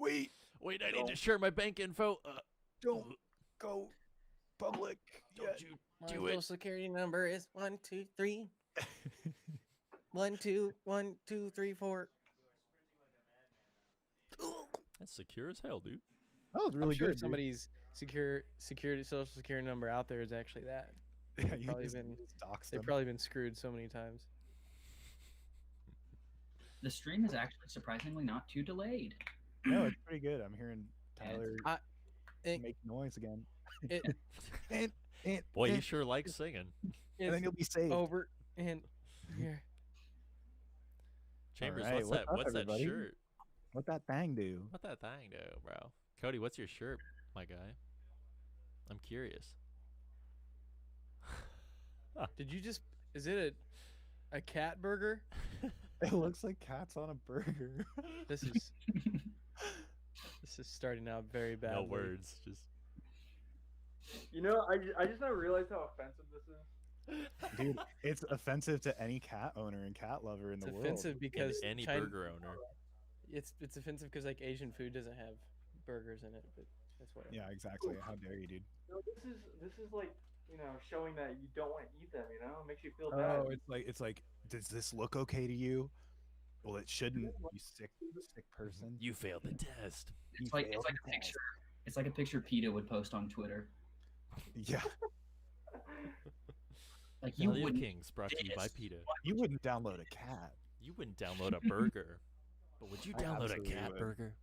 Wait, Wait, I need Don't. to share my bank info. don't go public Don't yet. you My do social it. security number is 123 121 2 3 4. That's secure as hell, dude. Oh, it's I'm really sure good. somebody's security social security number out there is actually that. Dude. Yeah, They've you probably just, been you just dox they've them. probably been screwed so many times. The stream is actually surprisingly not too delayed. No, it's pretty good. I'm hearing Tyler It- make noise again. It and, Boy, you and, sure like singing. and then you'll be saved. over and here. Chambers, right, what's what's that? up, What's that everybody? shirt? What that thing do? What that thing do, bro? Cody, what's your shirt, my guy? I'm curious. Did you just? Is it a cat burger? It looks like cats on a burger. This is starting out very badly. No words, just You know, I just now realized how offensive this is. Dude, it's offensive to any cat owner and cat lover in It's the offensive world. because any China- burger owner. It's offensive because like Asian food doesn't have burgers in it, but that's whatever. Yeah, exactly. How dare you, dude? No, this is like, you know, showing that you don't want to eat them. You know, it makes you feel bad. Oh, it's like, does this look okay to you? Well, it shouldn't. You sick person. You failed the test. You It's like failed a the test. picture. It's like a picture PETA would post on Twitter. Yeah, Like you Value wouldn't. Kings brought to you by this. PETA. you wouldn't download a cat. You wouldn't download a burger, but would you I download a absolutely cat would. burger?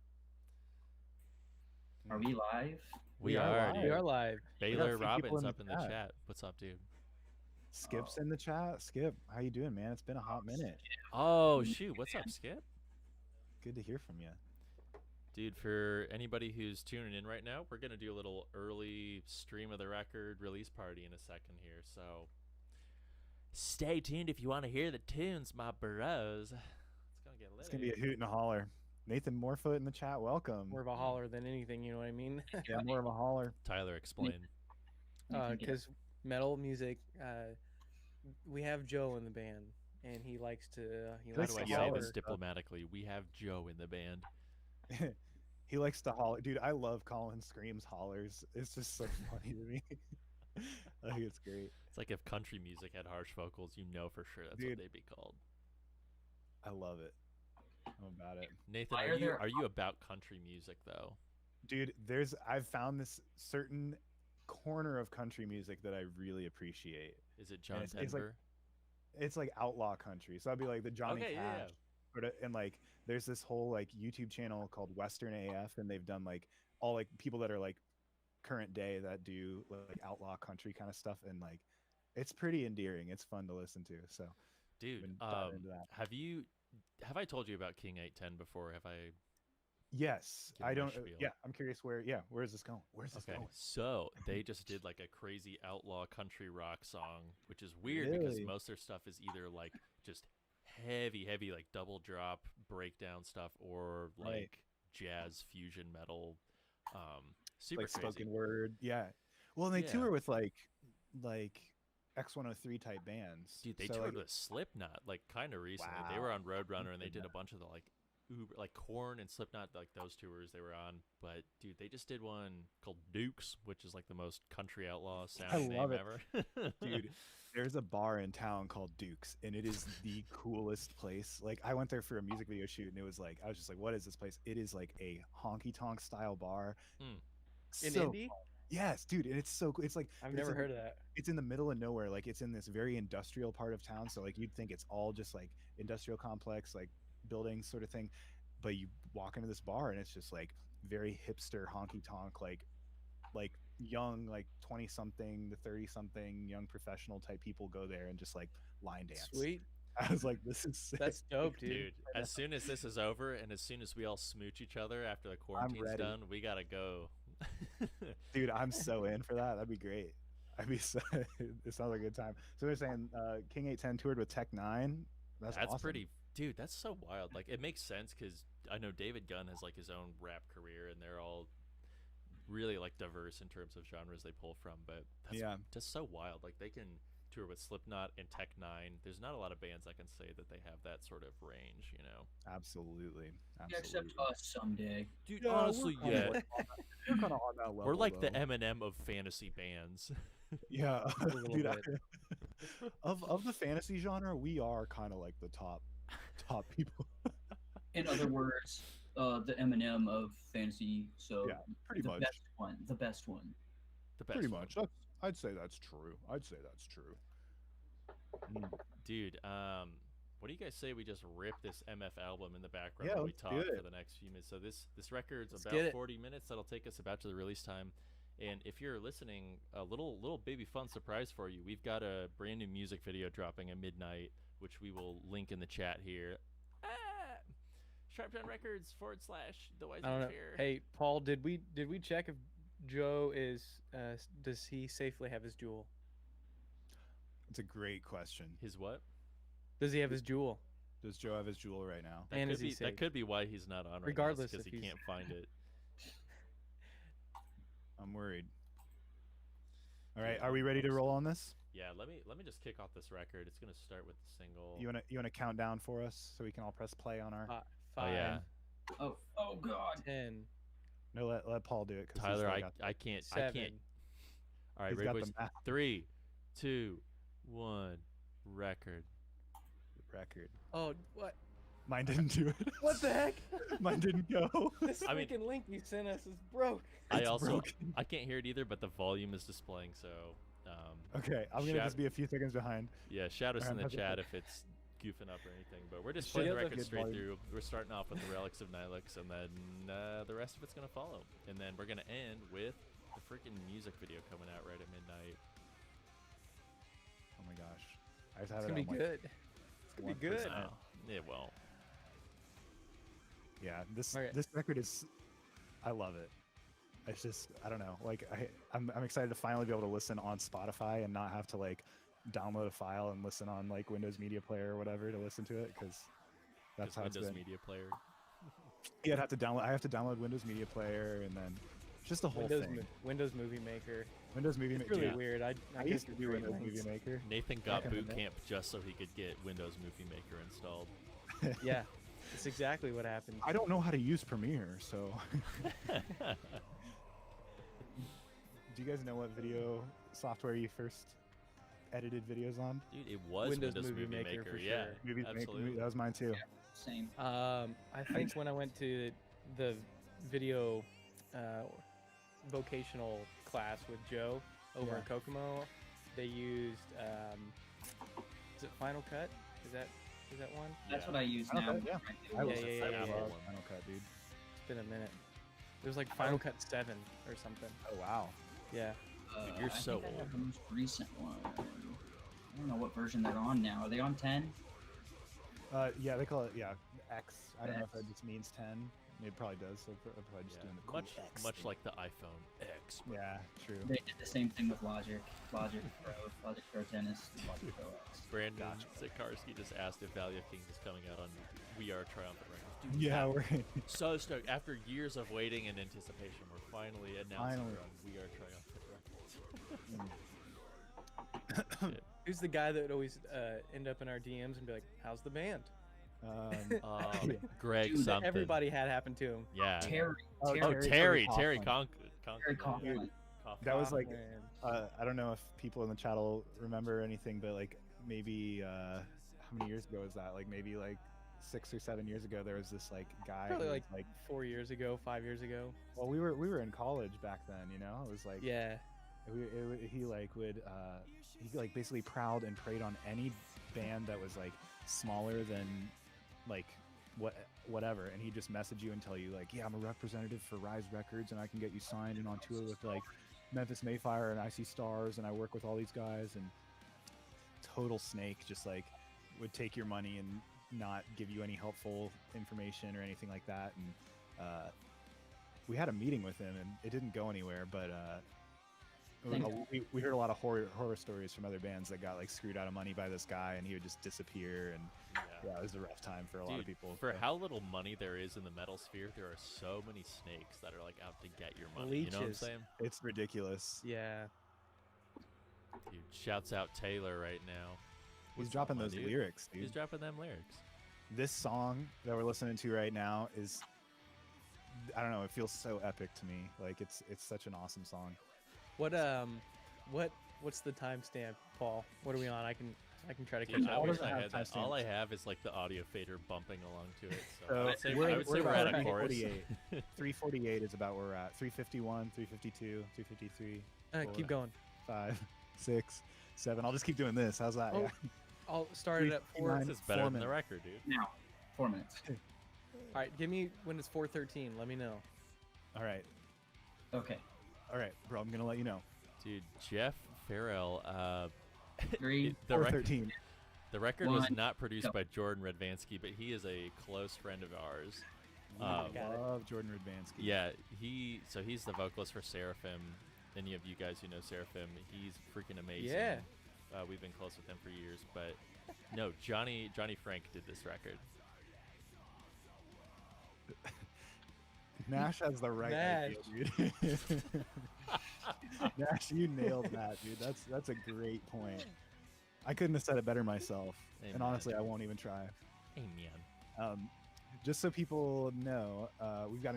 Are we live? We are are, live. dude. We are live. Baylor a few people Robbins in the up in the chat. chat. What's up, dude? Skip's in the chat. Skip, how you doing, man? It's been a hot minute. Oh shoot, what's up, Skip? Good to hear from you. Dude, for anybody who's tuning in right now, we're gonna do a little early stream of the record release party in a second here, so stay tuned if you want to hear the tunes, my bros. It's gonna get lit. It's gonna be a hoot and a holler. Nathan Morefoot in the chat. Welcome. More of a holler than anything, you know what I mean? Yeah, more of a holler. Tyler, explain. Because metal music, we have Joe in the band, and he likes to. He How likes do I to say holler. this diplomatically? We have Joe in the band. He likes to holler. Dude, I love Colin Screams hollers. It's just so funny to me. I think it's great. It's like if country music had harsh vocals, you know for sure that's what Dude. they'd be called. I love it. I'm about it. Nathan, Why are are you there- are you about country music though? Dude, I've found this certain corner of country music that I really appreciate. Is it John it's like- Denver? It's like outlaw country. So I'd be like the Johnny Okay, yeah, Cash. yeah. And like there's this whole like YouTube channel called Western AF, and they've done like all like people that are like current day that do like outlaw country kind of stuff, and like it's pretty endearing. It's fun to listen to. So Dude, been diving into that. have I told you about King 810 before? Have I? yes, Give I me my don't. spiel. Yeah, I'm curious where. Yeah, where is this going? Where's this Okay, going? so they just did like a crazy outlaw country rock song, which is weird because Really? most of their stuff is either like just heavy like double drop breakdown stuff or like Right. jazz fusion metal. Super Like crazy. spoken word. Yeah. Well, and they Yeah. tour with like X103 type bands. Dude, they So, toured like, with Slipknot like kind of recently. They were on Roadrunner and they did a bunch of the like Uber, like Korn and Slipknot, like those tours they were on. But dude, they just did one called Dukes, which is like the most country outlaw sounding love name it. ever. Dude, there's a bar in town called Duke's, and it is the coolest place. Like, I went there for a music video shoot, and it was like, I was just like, what is this place? It is like a honky tonk style bar. Hmm. In So Indy? fun. Yes, dude, and it's so cool. It's like I've there's never a- heard of that. It's in the middle of nowhere. Like, it's in this very industrial part of town. So like you'd think it's all just like industrial complex, like buildings sort of thing. But you walk into this bar and it's just like very hipster honky tonk, like young, like 20 something to 30 something young professional type people go there and just like line dance. Sweet. I was like, this is sick. That's dope, dude. Dude, as soon as this is over and as soon as we all smooch each other after the quarantine's ready. done, we gotta go. Dude, I'm so in for that. That'd be great. I'd be so, it sounds like a good time. So they're saying King 810 toured with Tech 9. That's awesome. pretty, dude. That's so wild. Like, it makes sense because I know David Gunn has like his own rap career, and they're all really like diverse in terms of genres they pull from. But that's Yeah. just so wild. Like, they can tour with Slipknot and Tech Nine. There's not a lot of bands I can say that they have that sort of range, you know. Absolutely. Yeah, except Absolutely. us someday. Dude, Yeah, honestly, we're yeah. kinda like on that- we're kind of on that level. We're like the though. Eminem of fantasy bands. Yeah, A little dude. bit. Of the fantasy genre, we are kind of like the top people. In other words, the Eminem of fantasy. So Yeah, pretty the much. best one. The best one. The best Pretty one. much. I'd say that's true. Mm. Dude, what do you guys say we just rip this MF album in the background Yeah, while we let's do talk for it. the next few minutes? So this record's Let's about get it. 40 minutes. That'll take us about to the release time. And if you're listening, a little baby fun surprise for you. We've got a brand new music video dropping at midnight, which we will link in the chat here. Sharptown Records / The Wise I don't know. Fear. Hey, Paul, did we check if Joe is does he safely have his jewel? It's a great question. His what? Does he have his jewel? Does Joe have his jewel right now? That And could is he be, safe? that could be why he's not on right Regardless because if he he's- can't find it. I'm worried. All right, are we ready to roll on this? Yeah, let me just kick off this record. It's gonna start with the single. You wanna count down for us so we can all press play on our? Five, Oh yeah, Oh God. 10, No, let Paul do it. 'Cause he's Tyler, still I got I can't 7. I can't. All right, he's ready, got boys? the math 3, 2, 1, record. record. Oh, what? Mine didn't do it. What the heck? Mine didn't go. This I mean- freaking link you sent us is broke. I It's also broken. I can't hear it either, but the volume is displaying. So Okay, I'm gonna Shout- just be a few seconds behind. yeah, shout us Alright, in the that's chat okay. if it's goofing up or anything. But we're just It playing the feels like record good straight volume. through. We're starting off with the Relics of Nihilux, and then the rest of it's gonna follow, and then we're gonna end with the freaking music video coming out right at midnight. Oh my gosh, I just have It's it gonna be on, like, good. It's gonna be 1%. good. No, it won't. Yeah, this Okay. this record is, I love it. It's just I don't know, like I'm excited to finally be able to listen on Spotify and not have to like download a file and listen on like Windows Media Player or whatever to listen to it because that's Just how it's Windows been. Media Player. Yeah, I have to download Windows Media Player and then just the whole thing. Windows Movie Maker. Windows Movie It's Maker. really yeah. weird. I I get used to the do great Windows links. Movie Maker. Nathan got Back in the boot day. camp just so he could get Windows Movie Maker installed. Yeah, it's exactly what happened. I don't know how to use Premiere, so do you guys know what video software you first edited videos on? Dude, it was Windows Windows, Movie Movie Maker Maker. for Yeah, sure. Movie absolutely. Maker, that was mine too. Same. I think when I went to the video vocational class with Joe over in Yeah. Kokomo, they used is it Final Cut? Is that one? That's Yeah. what I use Final now. Cut, yeah. Right? I Yeah, love yeah, it. yeah, I yeah, love yeah. Final Cut, dude. It's been a minute. It was like Final Cut 7 or something. Oh wow. Yeah. Dude, you're I so think I have old. the most recent one. I don't know what version they're on now. Are they on 10? Yeah, they call it X. I don't know if X. that just means 10. It probably does. So they're probably just Yeah. doing the cool Much X much thing. like the iPhone X. Yeah, true. They did the same thing with Logic. Logic Pro, Logic Pro Tennis, Logic Pro X. Brandon Gotcha. Sikarski just asked if Valley of Kings is coming out on We Are Triumphant Records. Dude, Yeah, we're so stoked. After years of waiting and anticipation, we're finally announcing Finally. we're on We Are Triumphant Records. Shit. Who's the guy that would always end up in our DMs and be like, "How's the band?" Greg Dude, that something. Everybody had happened to him. Yeah. Terry. Oh, Oh, Terry Coughlin. Conklin. Coughlin. That was like Man. I don't know if people in the chat will remember anything, but like maybe how many years ago was that? Like maybe like 6 or 7 years ago, there was this like guy. Probably who like was, 4 years ago, 5 years ago. well, we were in college back then, you know. It was like Yeah. he like would he like basically prowled and preyed on any band that was like smaller than like whatever, and he'd just message you and tell you like, yeah, I'm a representative for Rise Records and I can get you signed and on tour with like Memphis Mayfire and IC Stars and I work with all these guys, and total snake, just like would take your money and not give you any helpful information or anything like that. And we had a meeting with him and it didn't go anywhere, but we heard a lot of horror stories from other bands that got like screwed out of money by this guy, and he would just disappear, and yeah, it was a rough time for a lot of Dude, people. for so. how little money there is in the metal sphere, there are so many snakes that are like out to get your money. You know what I'm Leeches. saying? It's ridiculous. Yeah. Dude, shouts out Taylor right now. He's What's dropping up, my those dude? lyrics, dude. He's dropping them lyrics. This song that we're listening to right now is, I don't know, it feels so epic to me. Like it's such an awesome song. What's the timestamp, Paul? What are we on? I can try to catch Dude, I up. wish doesn't I have had that. All timestamps. I have is like the audio fader bumping along to it. So, So I would say we're we're about at a chorus. 348. 348 is about where we're at. 351, 352, 353. Keep going. 5, 6, 7. I'll just keep doing this. How's that? Oh, Yeah. I'll start it at 4. 359. This is better than the 4 record, dude. Now, 4 minutes. All right, give me when it's 4:13. Let me know. All right. Okay. All right, bro. I'm gonna let you know. Dude, Jeff Farrell. 3, the record 413. The record was One, not produced go. by Jordan Radvansky, but he is a close friend of ours. got it. Love Jordan Radvansky. Yeah, he's the vocalist for Seraphim. Any of you guys who know Seraphim, he's freaking amazing. Yeah. We've been close with him for years, but no, Johnny Frank did this record. Nash has the right idea, dude. Nash, you nailed that, dude. That's a great point. I couldn't have said it better myself. And Amen. honestly, I won't even try. Amen. Just so people know, we've got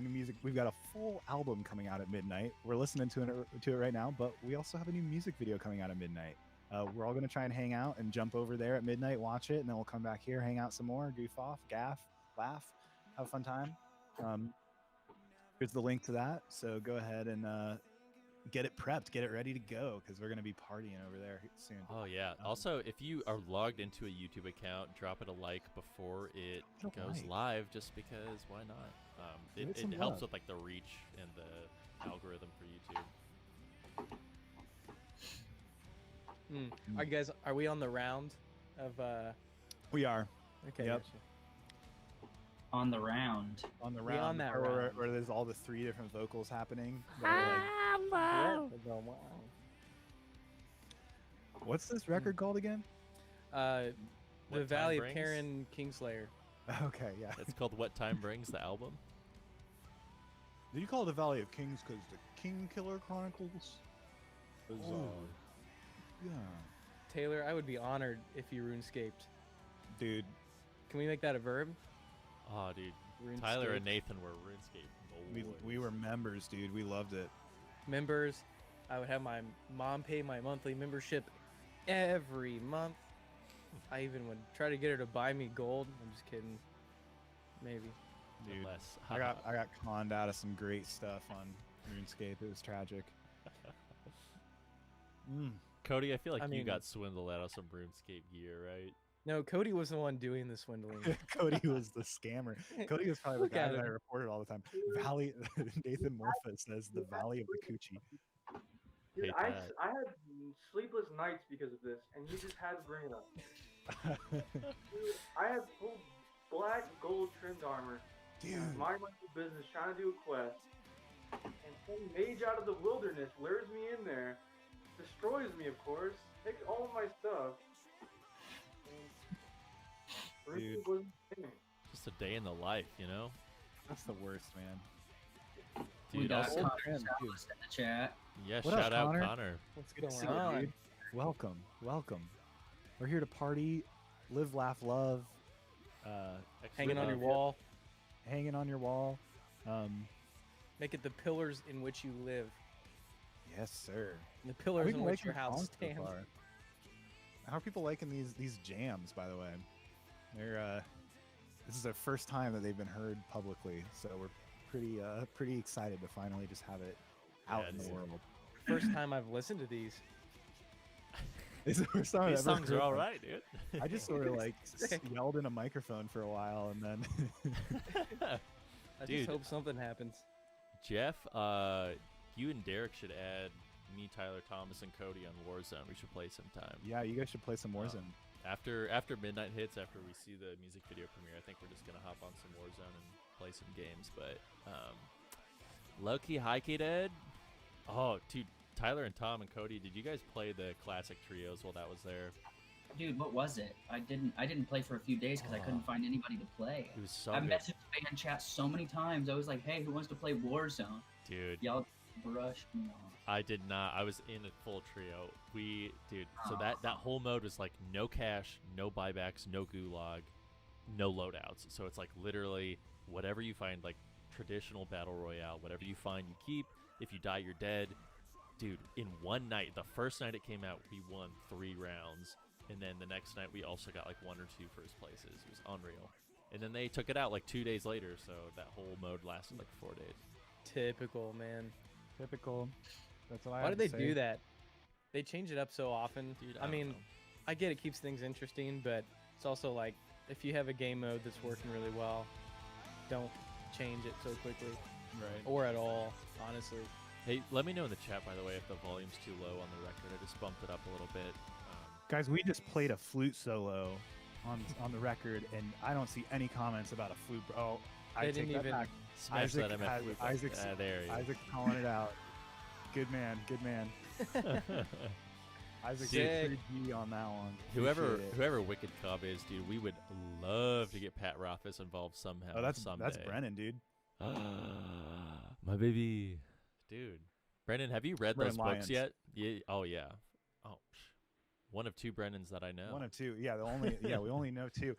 a full album coming out at midnight. We're listening to it right now, but we also have a new music video coming out at midnight. We're all going to try and hang out and jump over there at midnight, watch it, and then we'll come back here, hang out some more, goof off, gaff, laugh, have a fun time. Here's the link to that. So go ahead and get it prepped, get it ready to go, because we're going to be partying over there soon. Oh yeah. Also, if you are logged into a YouTube account, drop it a like before it Drop a goes like. live, just because why not? Give it It some helps love. with like the reach and the algorithm for YouTube. All right, guys, are we on the round of? We are Okay. Yep. gotcha. On the round. on the We round, on that where, round. where there's all the 3 different vocals happening. that are like, Wow. what's this record called again? The What Time Valley of Brings? Karen Kingslayer. Okay, yeah. It's called What Time Brings, the album. Did you call it the Valley of Kings because the King Killer Chronicles? Oh. Yeah. Taylor, I would be honored if you runescaped. Dude, Can we make that a verb? Oh, dude. RuneScape. Tyler and Nathan were RuneScape. we were members, dude. We loved it. Members. I would have my mom pay my monthly membership every month. I even would try to get her to buy me gold. I'm just kidding. Maybe. Dude, Unless, I got conned out of some great stuff on RuneScape. It was tragic. Cody, I feel like I you mean- got swindled out of some RuneScape gear, right? No, Cody was the one doing the swindling. Cody was the scammer. Cody was probably the Look guy at that I him. reported all the time. Valley Nathan Morpha says the Valley of the Coochie. Dude, Hate I that. had sleepless nights because of this, and you just had to bring it up. Dude, I had full black gold trimmed armor, Dude, mind my own business, trying to do a quest, and some mage out of the wilderness lures me in there, destroys me, of course, takes all of my stuff. And Dude. RuneScape wasn't a thing. Just a day in the life, you know? that's the worst, man. We Dude, got also, Old Connor trend, too. Salvas in the chat. yeah, What up, shout out Connor? Connor. What's Good to going see you, on? dude. Welcome, welcome. We're here to party, live, laugh, love. Hanging on your Love. wall. Hanging on your wall. Make it the pillars in which you live. Yes, sir. And the pillars We've in been which liking your house songs so stands. far. How are people liking these jams? By the way, they're this is their first time that they've been heard publicly, so we're pretty excited to finally just have it out Yeah, in the dude. world. First time I've listened to these. It's the first time I've These ever songs heard are all them. right, dude. I just sort of like Sick. yelled in a microphone for a while, and then I Dude. just hope something happens. Jeff, you and Derek should add me, Tyler, Thomas, and Cody on Warzone. We should play sometime. yeah, you guys should play some Warzone. After midnight hits, after we see the music video premiere, I think we're just gonna hop on some Warzone and play some games. But low-key high-key dead. Oh, dude, Tyler and Tom and Cody, did you guys play the classic trios while that was there? Dude, what was it? I didn't play for a few days because I couldn't find anybody to play. It was so I good, messaged fan chat so many times. I was like, hey, who wants to play Warzone? dude. Y'all Brush me off. I did not. I was in a full trio. So that whole mode was like no cash, no buybacks, no gulag, no loadouts. So it's like literally whatever you find, like traditional battle royale, whatever you find, you keep. If you die, you're dead. Dude, in one night, the first night it came out, we won 3 rounds. And then the next night, we also got like 1 or 2 first places. It was unreal. And then they took it out like 2 days later, so that whole mode lasted like 4 days. Typical, man. Typical. That's what I Why have do to they say. do that? They change it up so often. Dude, I don't mean, know. I get it keeps things interesting, but it's also like if you have a game mode that's working really well, don't change it so quickly Right. or at all, honestly. Hey, let me know in the chat, by the way, if the volume's too low on the record. I just bumped it up a little bit. Guys, we just played a flute solo on the record, and I don't see any comments about a flute. Oh, I They take didn't that even- back. Smash Isaac that I'm at has- flute. Isaac's- There you Isaac's calling it out. Good man, good man. go. Isaac's Dude. a 3G on that one. whoever Appreciate it. whoever Wicked Cobb is, dude, we would love to get Pat Rothfuss involved somehow. Oh, that's someday. Brennan, dude. My baby, dude. Brendan, have you read Brennan those books Lyons. yet? Yeah. Oh yeah. Oh, one of 2 Brennans that I know. One of 2. Yeah, we only know 2.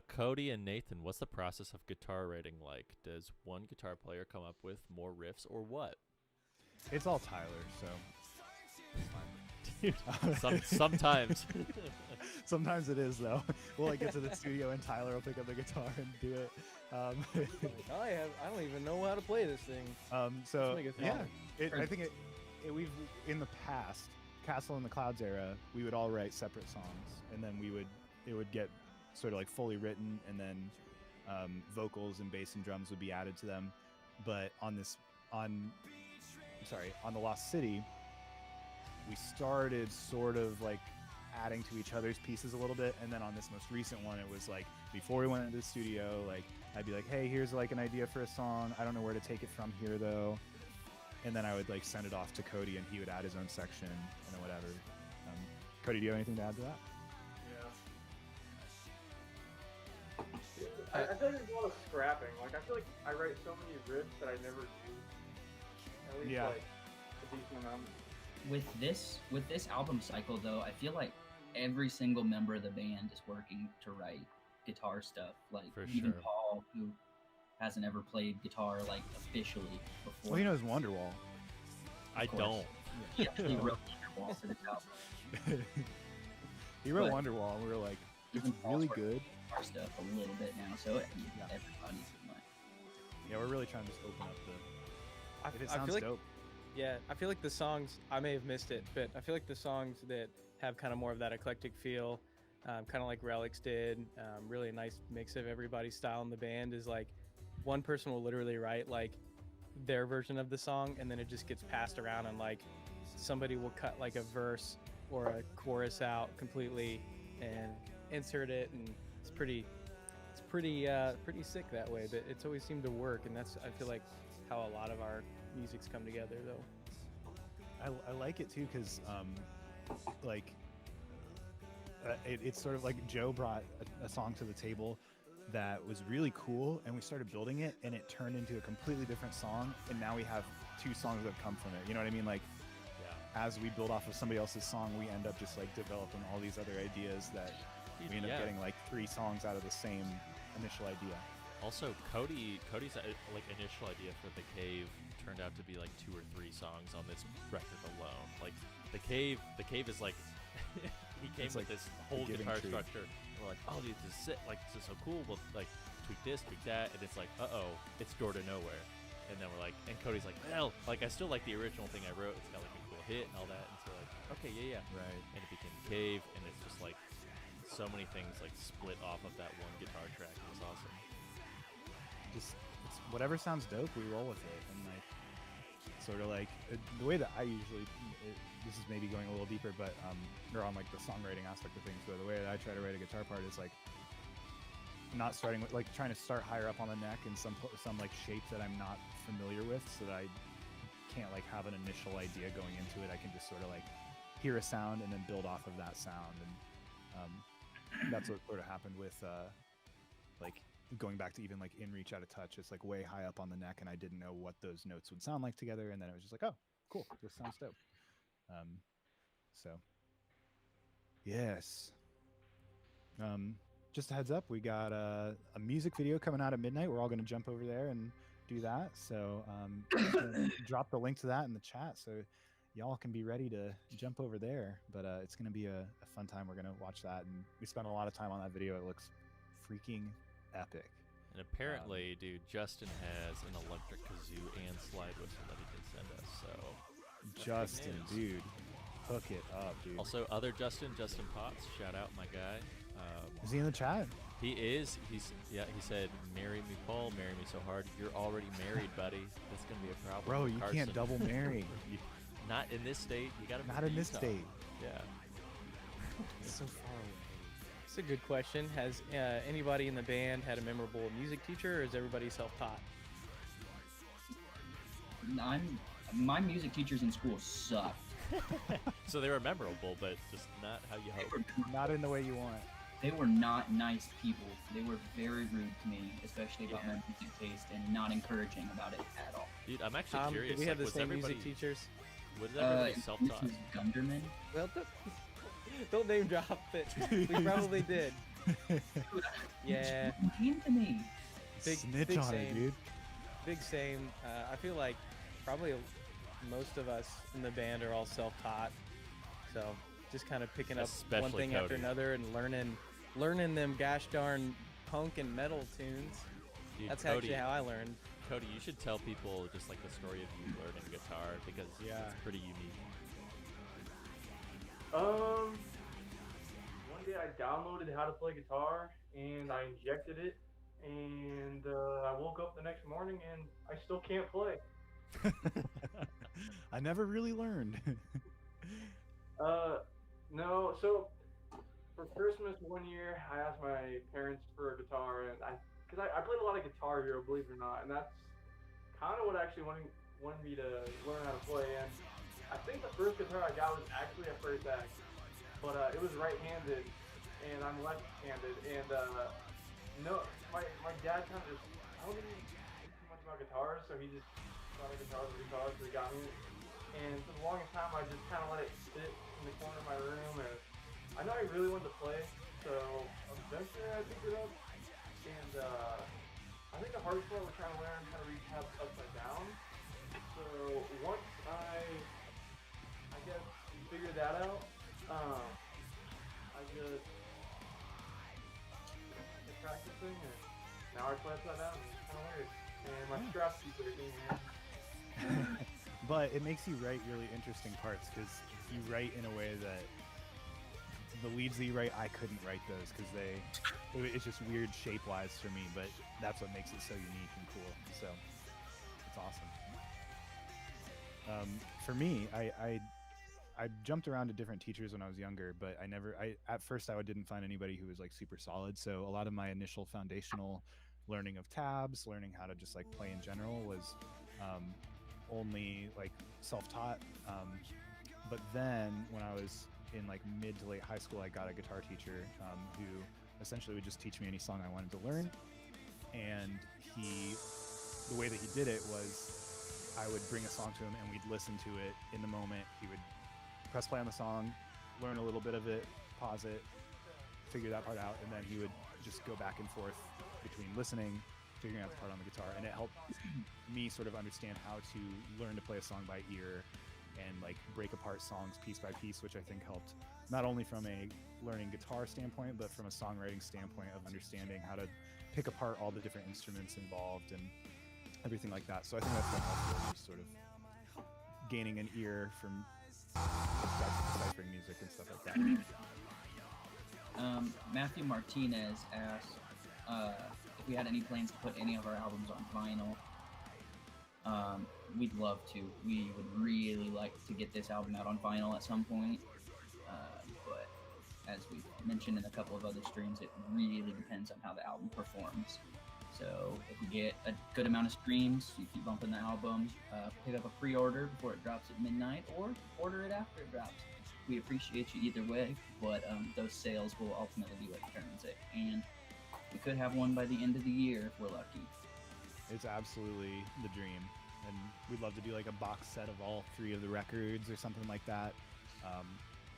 Cody and Nathan, what's the process of guitar writing like? Does one guitar player come up with more riffs or what? It's all Tyler, so Sometimes. sometimes it is though. We'll like get to the studio and Tyler will pick up the guitar and do it. Like, I don't even know how to play this thing. So make it yeah, fun. I think we've in the past, Castle in the Clouds era, we would all write separate songs, and then it would get sort of like fully written, and then vocals and bass and drums would be added to them. But on the Lost City, we started sort of like adding to each other's pieces a little bit, and then on this most recent one, it was like before we went into the studio, like I'd be like, hey, here's like an idea for a song, I don't know where to take it from here though, and then I would like send it off to Cody, and he would add his own section and then whatever. Cody, do you have anything to add to that? I feel like there's a lot of scrapping. Like I feel like I write so many riffs that I never do. At least Yeah. like a decent amount. With this album cycle though, I feel like every single member of the band is working to write guitar stuff. Like For even sure. Paul, who hasn't ever played guitar like officially before. Well, he knows Wonderwall. I course. don't. He actually wrote Wonderwall for this album. He wrote But- Wonderwall, and we were like, it's Even Paul's really working good. guitar stuff a little bit now, so Yeah. everybody's in like. Yeah, we're really trying to just open up the. If it I sounds feel like dope. Yeah, I feel like the songs, I may have missed it, but I feel like the songs that have kind of more of that eclectic feel, kind of like Relics did, really a nice mix of everybody's style in the band, is like one person will literally write like their version of the song, and then it just gets passed around, and like somebody will cut like a verse or a chorus out completely and insert it, and it's pretty sick that way. But it's always seemed to work, and that's, I feel like, how a lot of our music's come together though. I like it too because like it's sort of like Joe brought a song to the table that was really cool, and we started building it, and it turned into a completely different song, and now we have 2 songs that come from it. You know what I mean? Like Yeah. as we build off of somebody else's song, we end up just like developing all these other ideas that Dude, we end up yeah. getting like 3 songs out of the same initial idea. Also, Cody's like initial idea for The Cave turned out to be like 2 or 3 songs on this record alone. Like The Cave is like he came It's with like this whole Giving guitar Tree. structure. We're like, oh, dude, this is sick. Like, this is so cool. We'll like tweak this, tweak that, and it's like, it's Door to Nowhere. And then we're like, and Cody's like, well, like I still like the original thing I wrote. It's got like a cool hit and all that. And so like, okay, yeah. Right. And it became The Cave, and it's just like so many things like split off of that one guitar track. It was awesome. Just it's whatever sounds dope, we roll with it, and like sort of like the way that I usually this is maybe going a little deeper, but or on like the songwriting aspect of things, but the way that I try to write a guitar part is like not starting with like trying to start higher up on the neck in some like shape that I'm not familiar with, so that I can't like have an initial idea going into it. I can just sort of like hear a sound and then build off of that sound, and that's what sort of happened with like going back to even like in reach out of touch, it's like way high up on the neck, and I didn't know what those notes would sound like together, and then it was just like, oh, cool, this sounds dope. So yes. Just a heads up, we got a music video coming out at midnight. We're all going to jump over there and do that. So drop the link to that in the chat so y'all can be ready to jump over there. But it's going to be a fun time. We're going to watch that, and we spent a lot of time on that video. It looks freaking epic. And apparently, dude, Justin has an electric kazoo and slide whistle that he can send us. So Justin, dude, hook it up, dude. Also, other Justin Potts, shout out my guy. Is he in the chat? He is. He said, "Marry me, Paul. Marry me so hard. You're already married, buddy. That's gonna be a problem." Bro, you Carson. can't double marry. Not in this state. You gotta. Not in this state. Yeah. It's so far away. It's a good question. Has anybody in the band had a memorable music teacher, or is everybody self-taught? My music teachers in school sucked. So they were memorable, but just not how you hope. Not in the way you want. They were not nice people. They were very rude to me, especially about my music taste, and not encouraging about it at all. Dude, I'm actually curious. Did we have like, the same music teachers? Was everybody self-taught? Mrs. Gunderman. Well, don't name drop it. We probably did. Yeah. Mean to me. Snitch big on same. it, dude. Big same. I feel like probably most of us in the band are all self-taught, so just kind of picking up one Especially thing after Cody. another and learning them gosh darn punk and metal tunes. Dude, That's Cody, actually how I learned. Cody, you should tell people just like the story of you learning guitar because it's pretty unique. One day I downloaded how to play guitar and I injected it, and I woke up the next morning and I still can't play. I never really learned. No. So for Christmas one year, I asked my parents for a guitar, and because I played a lot of Guitar Hero, believe it or not, and that's kind of what actually wanted me to learn how to play. And I think the first guitar I got was actually a playback, but it was right-handed, and I'm left-handed. And no, my dad kind of just, I don't think he knew too much about guitars, so he just thought a guitar was a guitar, so he got me. And for the longest time, I just kind of let it sit in the corner of my room, and I know I really wanted to play, so eventually I picked it up. And I think the hardest part was trying to learn how to read tabs upside down. So once I guess figured that out, I just kept practicing, and now I play upside down, and it's kind of weird. And my straps keep breaking. But it makes you write really interesting parts because you write in a way that the leads that you write, I couldn't write those because it's just weird shape-wise for me, but that's what makes it so unique and cool. So it's awesome. For me, I jumped around to different teachers when I was younger, but at first I didn't find anybody who was like super solid. So a lot of my initial foundational learning of tabs, learning how to just like play in general was only like self-taught. But then when I was in like mid to late high school, I got a guitar teacher who essentially would just teach me any song I wanted to learn. And the way that he did it was I would bring a song to him and we'd listen to it in the moment. He would press play on the song, learn a little bit of it, pause it, figure that part out, and then he would just go back and forth between listening, figuring out the part on the guitar, and it helped me sort of understand how to learn to play a song by ear and like break apart songs piece by piece, which I think helped not only from a learning guitar standpoint, but from a songwriting standpoint of understanding how to pick apart all the different instruments involved and everything like that. So I think that's been helpful, just sort of gaining an ear from deciphering music and stuff like that. Matthew Martinez asked if we had any plans to put any of our albums on vinyl. We'd love to. We would really like to get this album out on vinyl at some point. But as we've mentioned in a couple of other streams, it really depends on how the album performs. So if we get a good amount of streams, you keep bumping the album, pick up a pre-order before it drops at midnight, or order it after it drops. We appreciate you either way, but those sales will ultimately be what determines it. And We could have one by the end of the year if we're lucky. It's absolutely the dream, and we'd love to do like a box set of all 3 of the records or something like that.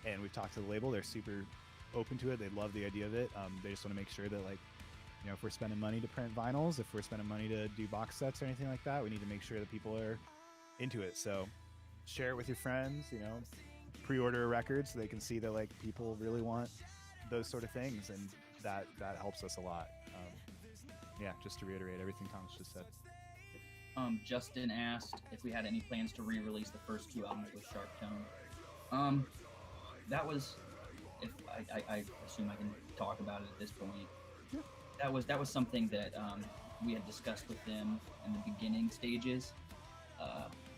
And we've talked to the label; they're super open to it. They love the idea of it. They just want to make sure that, like, you know, if we're spending money to print vinyls, if we're spending money to do box sets or anything like that, we need to make sure that people are into it. So share it with your friends, you know, pre-order a record so they can see that, like, people really want those sort of things, and that helps us a lot. Yeah, just to reiterate everything Thomas just said. Justin asked if we had any plans to re-release the first 2 albums with Sharp Tone. That was, if I assume I can talk about it at this point. Yeah. That was something that we had discussed with them in the beginning stages,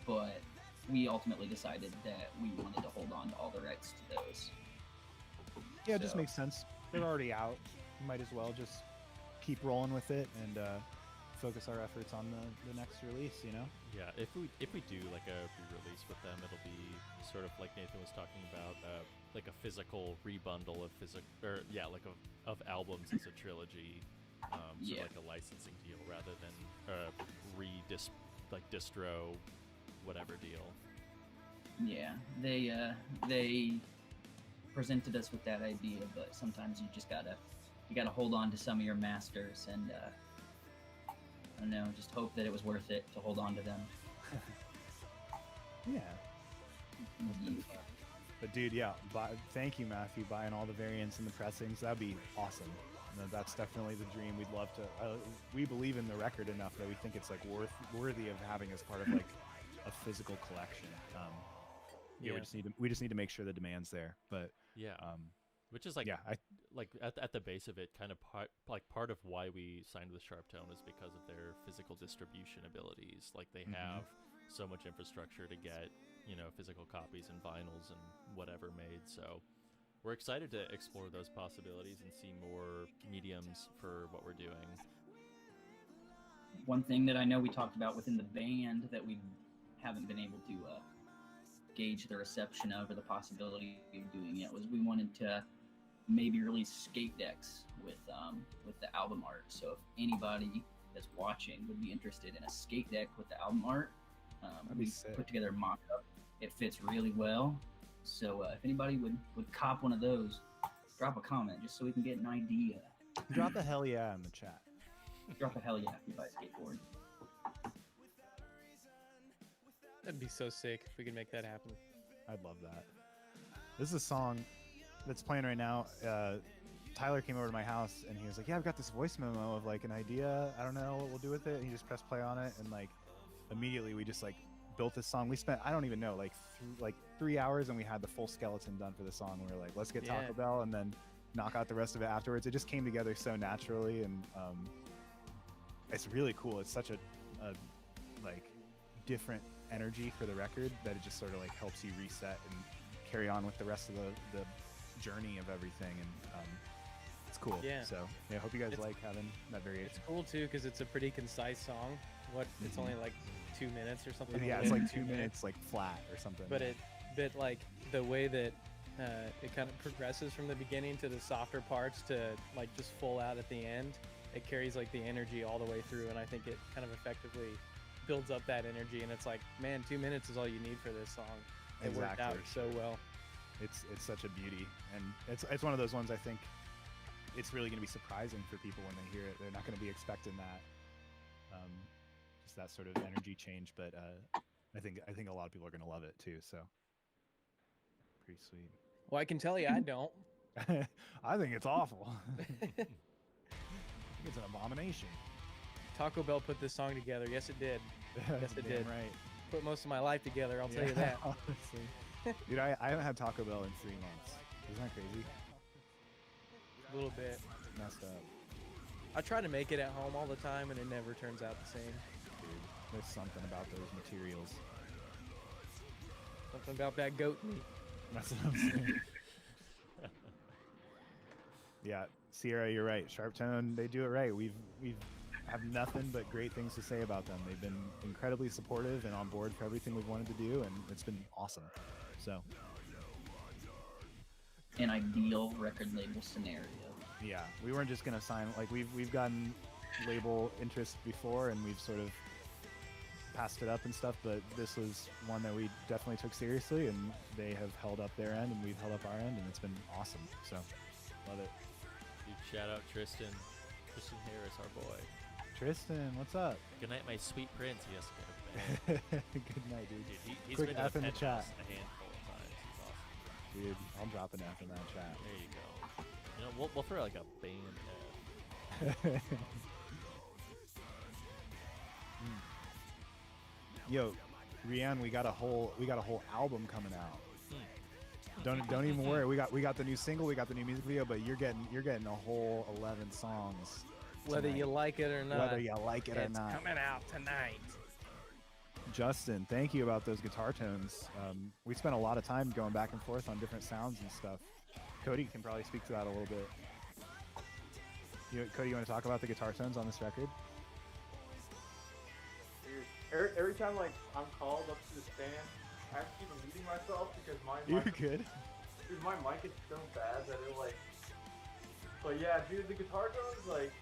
but we ultimately decided that we wanted to hold on to all the rights to those. Yeah, it just makes sense. They're already out. We might as well just keep rolling with it and focus our efforts on the next release, you know? Yeah, if we do like a re-release with them, it'll be sort of like Nathan was talking about, like a physical rebundle of of albums as a trilogy, sort of like a licensing deal rather than distro whatever deal. Yeah, they presented us with that idea, but sometimes you just gotta hold on to some of your masters, and I don't know, just hope that it was worth it to hold on to them. Yeah. But dude, yeah, thank you, Matthew, buying all the variants and the pressings. That'd be awesome. That's definitely the dream. We'd love to. We believe in the record enough that we think it's like worthy of having as part of like a physical collection. Yeah, we just need to make sure the demand's there. But yeah, which is like, yeah, like at the base of it, kind of part of why we signed with Sharp Tone is because of their physical distribution abilities. Like they have so much infrastructure to get, you know, physical copies and vinyls and whatever made. So we're excited to explore those possibilities and see more mediums for what we're doing. One thing that I know we talked about within the band that we haven't been able to gauge the reception of or the possibility of doing it was we wanted to maybe release skate decks with the album art. So if anybody that's watching would be interested in a skate deck with the album art, we put together a mock-up. It fits really well. So if anybody would cop one of those, drop a comment just so we can get an idea. Drop a hell yeah in the chat. Drop a hell yeah if you buy a skateboard. That'd be so sick if we could make that happen. I'd love that. This is a song that's playing right now. Tyler came over to my house and he was like, yeah, I've got this voice memo of like an idea. I don't know what we'll do with it. And he just pressed play on it, and like immediately we just like built this song. We spent, I don't even know, like 3 hours, and we had the full skeleton done for the song. We were like, let's get Taco Bell and then knock out the rest of it afterwards. It just came together so naturally, and it's really cool. It's such a like different energy for the record that it just sort of like helps you reset and carry on with the rest of the journey of everything, and it's cool. Yeah. So yeah, I hope you guys like having that variation. It's cool too because it's a pretty concise song. It's only like 2 minutes or something. Yeah, it's like 2 minutes, like flat or something. But like the way that it kind of progresses from the beginning to the softer parts to like just full out at the end. It carries like the energy all the way through, and I think it kind of effectively builds up that energy. And it's like, man, 2 minutes is all you need for this song. It worked out so well. It's such a beauty, and it's one of those ones I think it's really going to be surprising for people when they hear it. They're not going to be expecting that, just that sort of energy change. But I think a lot of people are going to love it too. So pretty sweet. Well, I can tell you, I don't. I think it's awful. It's an abomination. Taco Bell put this song together. Yes, it did. Yes, it did. Right. Put most of my life together. I'll tell you that. Honestly. Dude, I haven't had Taco Bell in 3 months. Isn't that crazy? A little bit. Messed up. I try to make it at home all the time, and it never turns out the same. Dude, there's something about those materials. Something about that goat meat. That's what I'm saying. Yeah, Sierra, you're right. Sharp Tone, they do it right. We've have nothing but great things to say about them. They've been incredibly supportive and on board for everything we've wanted to do, and it's been awesome. So, an ideal record label scenario. Yeah, we weren't just gonna sign. Like we've gotten label interest before, and we've sort of passed it up and stuff. But this was one that we definitely took seriously, and they have held up their end, and we've held up our end, and it's been awesome. So love it. Dude, shout out Tristan Harris, our boy. Tristan, what's up? Good night, my sweet prince. He has to go to bed. Good night, dude. Dude, he's Quick been to F the in the penthouse chat. a handful of times. He's awesome. Dude, I'll drop an F in that chat. There you go. You know, we'll throw like a band F. Yo, Rian, we got a whole album coming out. Don't even worry. We got the new single, we got the new music video, but you're getting a whole 11 songs. Whether tonight. you like it or not. Whether you like it or it's not. coming out tonight. Justin, thank you about those guitar tones. We spent a lot of time going back and forth on different sounds and stuff. Cody can probably speak to that a little bit. Cody, you want to talk about the guitar tones on this record? Dude, every time like I'm called up to the stand, I have to keep muting myself because You're good. Dude, my mic is so bad that it like. But yeah, dude, the guitar tones like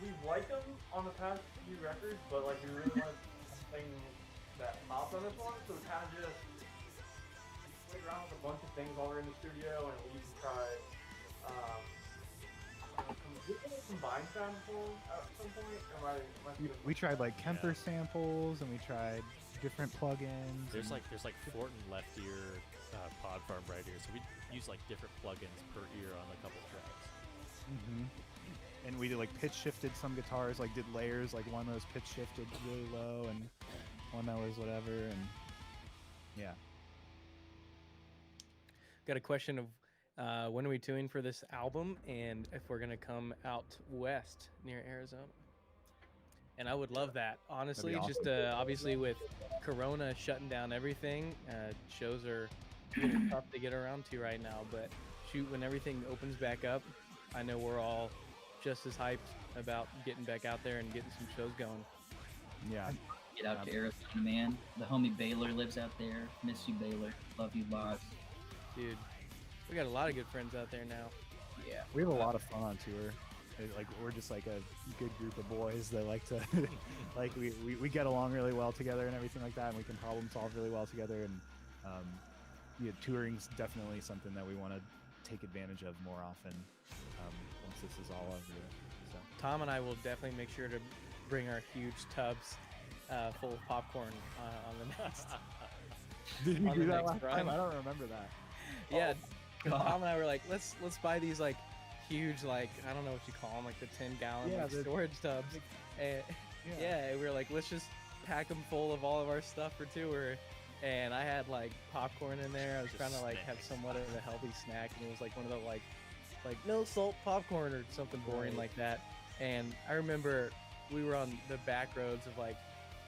we like them on the past few records, but like we really wanted something that popped on this one, so we kind of just played around with a bunch of things while we were in the studio, and we even tried combined samples at some point. We tried like Kemper samples, and we tried different plugins. There's like Fortin left ear pod farm right here, so we use like different plugins per ear on a couple tracks. And we did like pitch shifted some guitars, like did layers, like one that was pitch shifted really low, and one that was whatever, and yeah. Got a question of when are we touring for this album, and if we're gonna come out west near Arizona. And I would love that, honestly. That'd be Just obviously with Corona shutting down everything, shows are really tough to get around to right now. But shoot, when everything opens back up, I know we're all just as hyped about getting back out there and getting some shows going. Yeah. Get out to Arizona, man. The homie Baylor lives out there. Miss you, Baylor. Love you, boss. Dude, we got a lot of good friends out there now. Yeah. We have a lot of fun on tour. Like we're just like a good group of boys that like to like we get along really well together and everything like that, and we can problem solve really well together, and touring's definitely something that we want to take advantage of more often once this is all over. So Tom and I will definitely make sure to bring our huge tubs full of popcorn on the next. did you on do the that next last time? run. I don't remember that. Yeah, 'cause God. Tom and I were like, let's buy these like huge, like I don't know what you call them, like the 10-gallon Yeah, like, the- storage tubs. And yeah, we were like, let's just pack them full of all of our stuff for tour. And I had like popcorn in there. I was Just trying to like have snacks. somewhat of a healthy snack, and it was like one of the like no salt popcorn or something boring Right. like that. And I remember we were on the back roads of like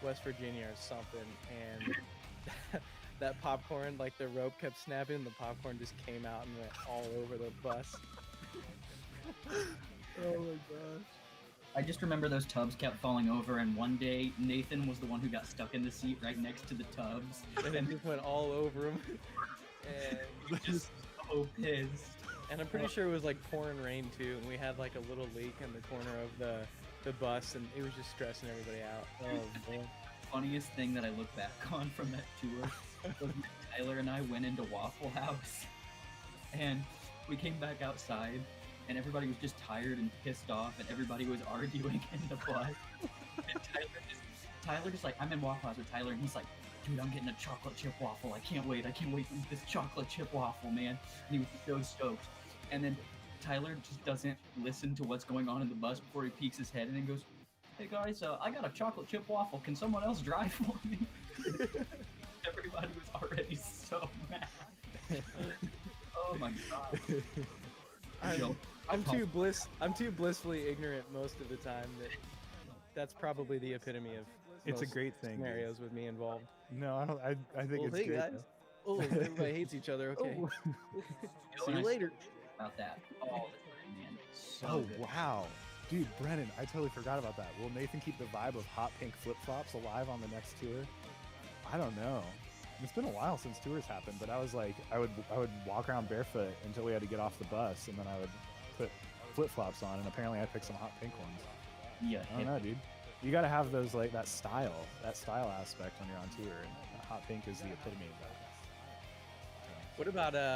West Virginia or something, and that popcorn, like the rope kept snapping, the popcorn just came out and went all over the bus. Oh my gosh. I just remember those tubs kept falling over, and one day Nathan was the one who got stuck in the seat right next to the tubs. And it just went all over him. And, He was just so pissed. and I'm pretty sure it was like pouring rain too, and we had like a little leak in the corner of the bus, and it was just stressing everybody out. Oh man. Funniest thing that I look back on from that tour was when Tyler and I went into Waffle House, and we came back outside, and everybody was just tired and pissed off, and everybody was arguing in the bus. And Tyler just like, I'm in Waffle House with Tyler, and he's like, dude, I'm getting a chocolate chip waffle. I can't wait to eat this chocolate chip waffle, man. And he was so stoked. And then Tyler just doesn't listen to what's going on in the bus before he peeks his head and then goes, hey guys, I got a chocolate chip waffle. Can someone else drive for me? Everybody was already so mad. Oh my god. Joe, I'm too blissfully ignorant most of the time that that's probably the epitome of It's a most great thing. dude. scenarios with me involved. No, I don't. I think Well, it's hey great. guys. Oh, everybody hates each other. Okay. Oh. See you later. about that all the time, man. So Oh good. wow, dude, Brennan, I totally forgot about that. Will Nathan keep the vibe of hot pink flip flops alive on the next tour? I don't know. It's been a while since tours happened, but I was like, I would walk around barefoot until we had to get off the bus, and then I would put flip flops on, and apparently I picked some hot pink ones. Yeah, I don't know, dude. You gotta have those like that style aspect when you're on tour, and hot pink is the epitome of that.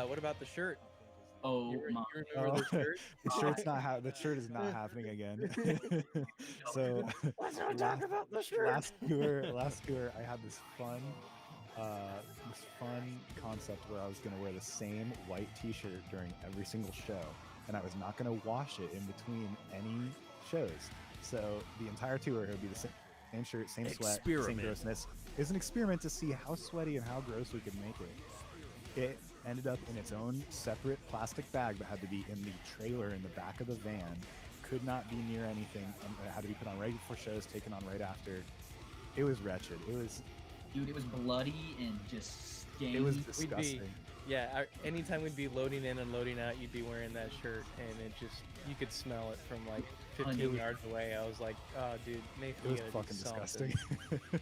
What about the shirt? Oh You my! remember the shirt? The shirt is not happening again. So last tour, I had this fun concept where I was gonna wear the same white T-shirt during every single show, and I was not gonna wash it in between any shows. So the entire tour, it would be the same shirt, same sweat, same Experiment. grossness. It's an experiment to see how sweaty and how gross we could make it. It ended up in its own separate plastic bag that had to be in the trailer in the back of the van. Could not be near anything. It had to be put on right before shows, taken on right after. It was wretched. Dude, it was bloody and just stained. It was We'd be, disgusting. yeah. Anytime we'd be loading in and loading out, you'd be wearing that shirt, and you could smell it from like 15 yards away. I was like, oh, dude, Nathan, It was you gotta fucking do something. disgusting.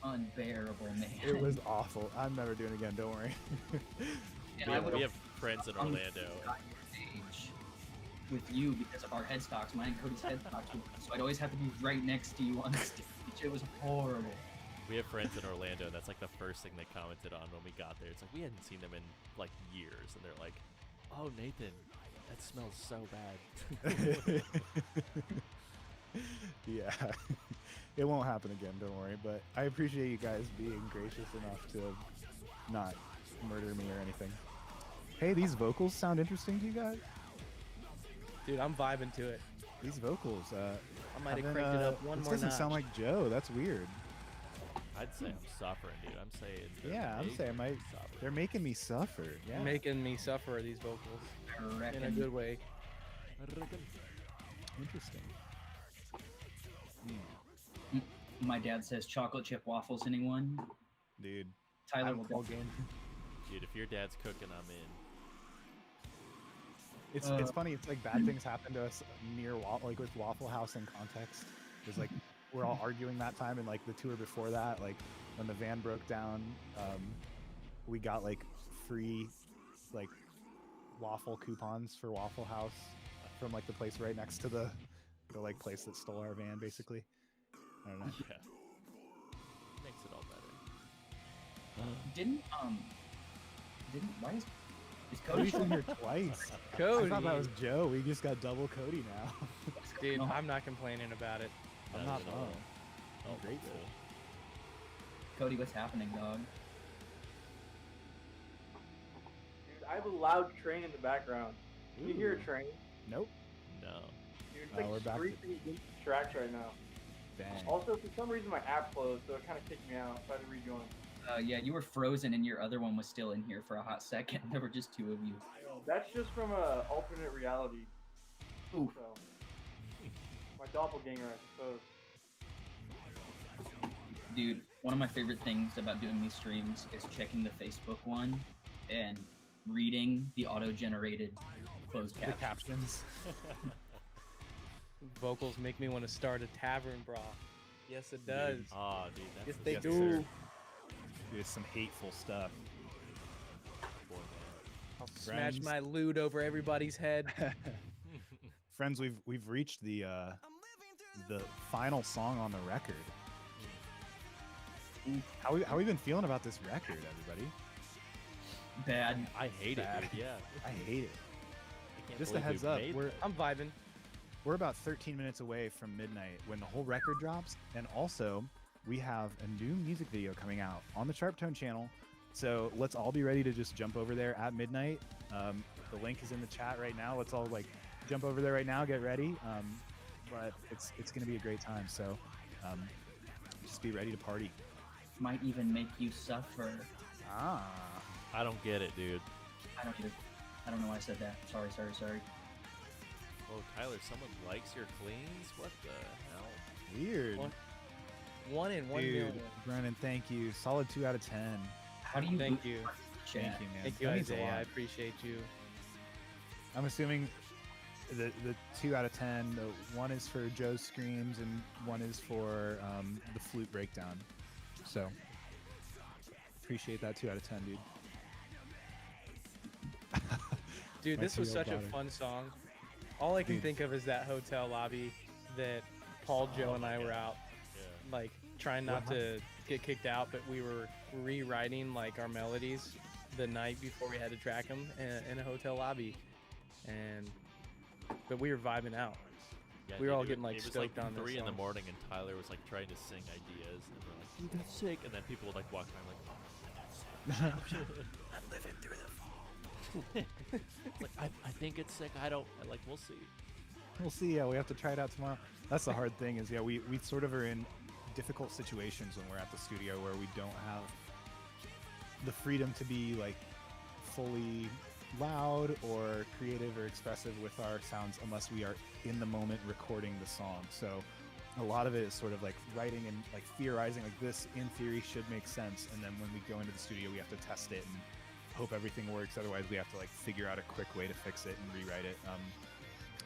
Unbearable, man. It was awful. I'm never doing it again. Don't worry. And I We would have friends in Orlando. got your stage with you because of our headstocks. Mine and Cody's headstocks, so I'd always have to be right next to you on the stage. It was horrible. We have friends in Orlando. That's like the first thing they commented on when we got there. It's like we hadn't seen them in like years, and they're like, "Oh, Nathan, that smells so bad." Yeah. It won't happen again, don't worry. But I appreciate you guys being gracious enough to not murder me or anything. Hey, these vocals sound interesting to you guys? Dude, I'm vibing to it. These vocals, I might have haven't, cranked it up one this more doesn't notch. sound like Joe. That's weird. I'd say I'm suffering, dude. I'm saying. they're Yeah, I'm making saying me suffer. they're making me suffer. Yeah. Making me suffer, these vocals, I in a reckon. good way. Interesting. My dad says chocolate chip waffles. Anyone? Dude, Tyler I'm will all go. game. Dude, if your dad's cooking, I'm in. It's funny. It's like bad things happen to us near like with Waffle House in context. There's like we're all arguing that time, and like the tour before that, like when the van broke down, we got like free like waffle coupons for Waffle House from like the place right next to the like place that stole our van, basically. I don't know. Yeah. Makes it all better. Didn't why is Cody's Cody in here twice. Cody, I thought that was Joe. We just got double Cody now. dude, No. I'm not complaining about it. I'm not bummed. Oh, I'm grateful. Cody? What's happening, dog? Dude, I have a loud train in the background. Can you hear a Ooh. train? Nope. No. Dude, it's We're like back to- screeching against the tracks right now. Dang. Also, for some reason, my app closed, so it kind of kicked me out. So I had to rejoin. Yeah, you were frozen, and your other one was still in here for a hot second. There were just two of you. That's just from a alternate reality. Ooh. So, my doppelganger, I suppose. Dude, one of my favorite things about doing these streams is checking the Facebook one and reading the auto-generated closed The captions. captions. Vocals make me want to start a tavern brawl. Yes, it does. Oh, dude, that's Yes, the they Yes, do. sir. It's some hateful stuff. boy, I'll smash Friends. my loot over everybody's head. Friends, we've reached the final song on the record. How we been feeling about this record, everybody? Bad. man. I hate Bad. it, dude. Yeah. I hate it. I can't Just a believe heads we up, made we're I'm vibing. we're about 13 minutes away from midnight when the whole record drops, and also we have a new music video coming out on the Sharp Tone channel. So let's all be ready to just jump over there at midnight. The link is in the chat right now. Let's all like jump over there right now. Get ready. But it's gonna be a great time. So just be ready to party. Might even make you suffer. Ah. I don't get it, dude. I don't either. I don't know why I said that. Sorry. Oh, Tyler, someone likes your cleans? What the hell? Weird. One in 1 million. Dude, Brennan, thank you. Solid 2 out of 10. How do you Thank boot you. chat? Thank you, man. Thank you, That means a Isaiah. lot. I appreciate you. I'm assuming the 2 out of 10. The one is for Joe's screams and one is for the flute breakdown. So appreciate that 2 out of 10, dude. Dude, My this was 2-year-old such a daughter. fun song. All I can Dude. think of is that hotel lobby that Paul, Joe, Oh and my I were God. out, Yeah. like trying not to get kicked out, but we were rewriting like our melodies the night before we had to track them in a hotel lobby, but we were vibing out. Yeah, We were dude, all it getting, wa- like, it was stoked like on this 3 in the song. morning, and Tyler was like trying to sing ideas, and we're like, "You got sick," and then people would like walk by, like, "Oh, I'm living through the fall. it's like I think it's sick. I don't like. We'll see." We'll see. Yeah, we have to try it out tomorrow. That's the hard thing is, yeah, we sort of are in difficult situations when we're at the studio where we don't have the freedom to be like fully loud or creative or expressive with our sounds unless we are in the moment recording the song. So a lot of it is sort of like writing and like theorizing, like this in theory should make sense, and then when we go into the studio we have to test it and hope everything works. Otherwise we have to like figure out a quick way to fix it and rewrite it.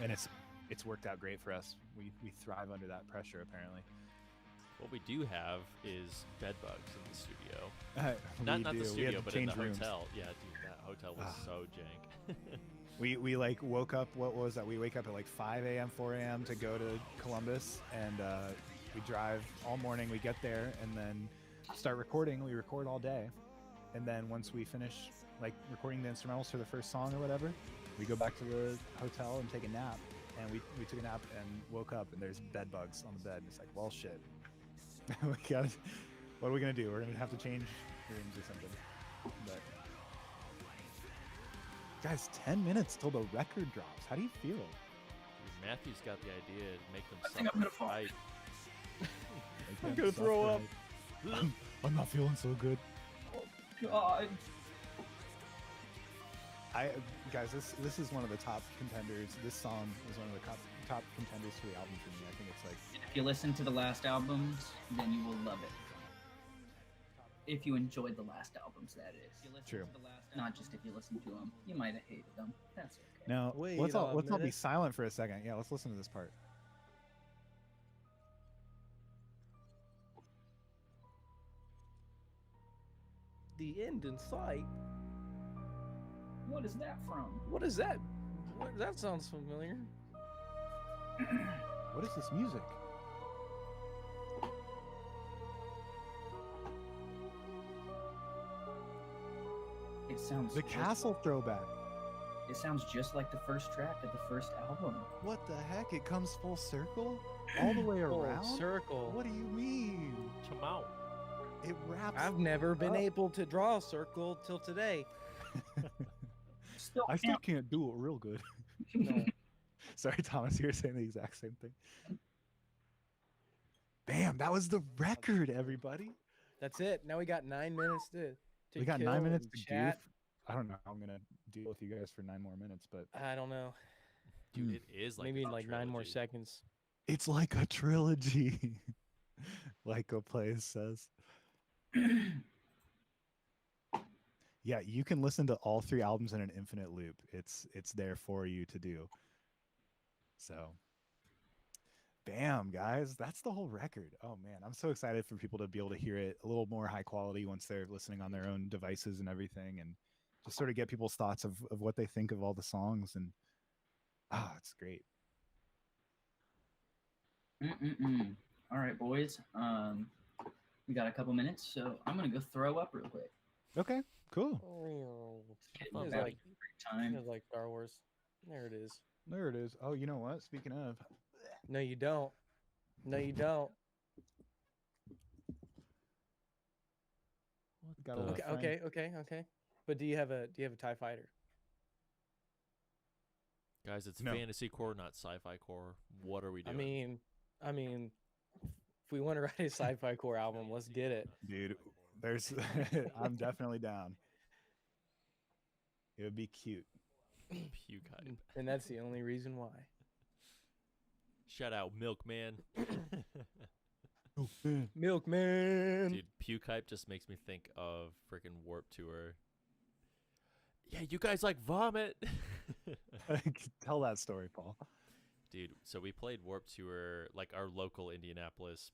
And it's worked out great for us. We thrive under that pressure apparently. What we do have is bed bugs in the studio. We Not do. the We studio, had to but in the change rooms. hotel. Yeah, dude, that hotel was Ah. so jank. We like woke up. What was that? We wake up at like 5 a.m., 4 a.m. to go to Columbus, and we drive all morning. We get there and then start recording. We record all day, and then once we finish like recording the instrumentals for the first song or whatever, we go back to the hotel and take a nap. And we took a nap and woke up, and there's bed bugs on the bed. It's like, well, shit. We got. What are we gonna do? We're gonna have to change rooms or something. But guys, 10 minutes till the record drops. How do you feel? Dude, Matthew's got the idea to make them I think I'm gonna fall. right. I'm gonna throw up. I'm not feeling so good. God. Guys, this is one of the top contenders. This song is one of the top contenders for the album for me. I think it's like If you listen to the last albums, then you will love it. If you enjoyed the last albums, that is. True. Not just if you listen to them. You might have hated them. That's okay. now. Wait let's all a be minute. silent for a second. Yeah, let's listen to this part. The end in sight. What is that from? What is that? That sounds familiar. What is this music? It sounds The just- castle throwback. It sounds just like the first track of the first album. What the heck? It comes full circle, all the way Full around. circle. What do you mean? Come out. It wraps. I've never been up. able to draw a circle till today. Still I still can't. can't do it real good. No. Sorry, Thomas, you were saying the exact same thing. Bam, that was the record, everybody. That's it. Now we got 9 minutes to We got kill 9 minutes and to chat. goof. I don't know how I'm gonna deal with you guys for 9 more minutes, but I don't know. Dude, it is like Maybe a like 9 more trilogy. seconds. it's like a trilogy, like a place says. Yeah, you can listen to all 3 albums in an infinite loop. It's there for you to do. So, bam, guys, that's the whole record. Oh man, I'm so excited for people to be able to hear it a little more high quality once they're listening on their own devices and everything, and just sort of get people's thoughts of what they think of all the songs. And it's great. All right, boys. We got a couple minutes, so I'm gonna go throw up real quick. Okay, cool. Getting Fun, back buddy. to break time. It's like Star Wars. There it is. There it is. Oh, you know what? Speaking of, No, you don't. No, you don't. What Got a the little Okay, friend. okay. But do you have a TIE fighter? Guys, it's No. fantasy core, not sci-fi core. What are we doing? I mean, if we want to write a sci-fi core album, let's get it. Dude, there's. I'm definitely down. It would be cute. Puke hype. And that's the only reason why. Shout out Milkman. Milkman. Dude, puke hype just makes me think of freaking Warp Tour. Yeah, you guys like vomit. Tell that story, Paul. Dude, so we played Warp Tour, like our local Indianapolis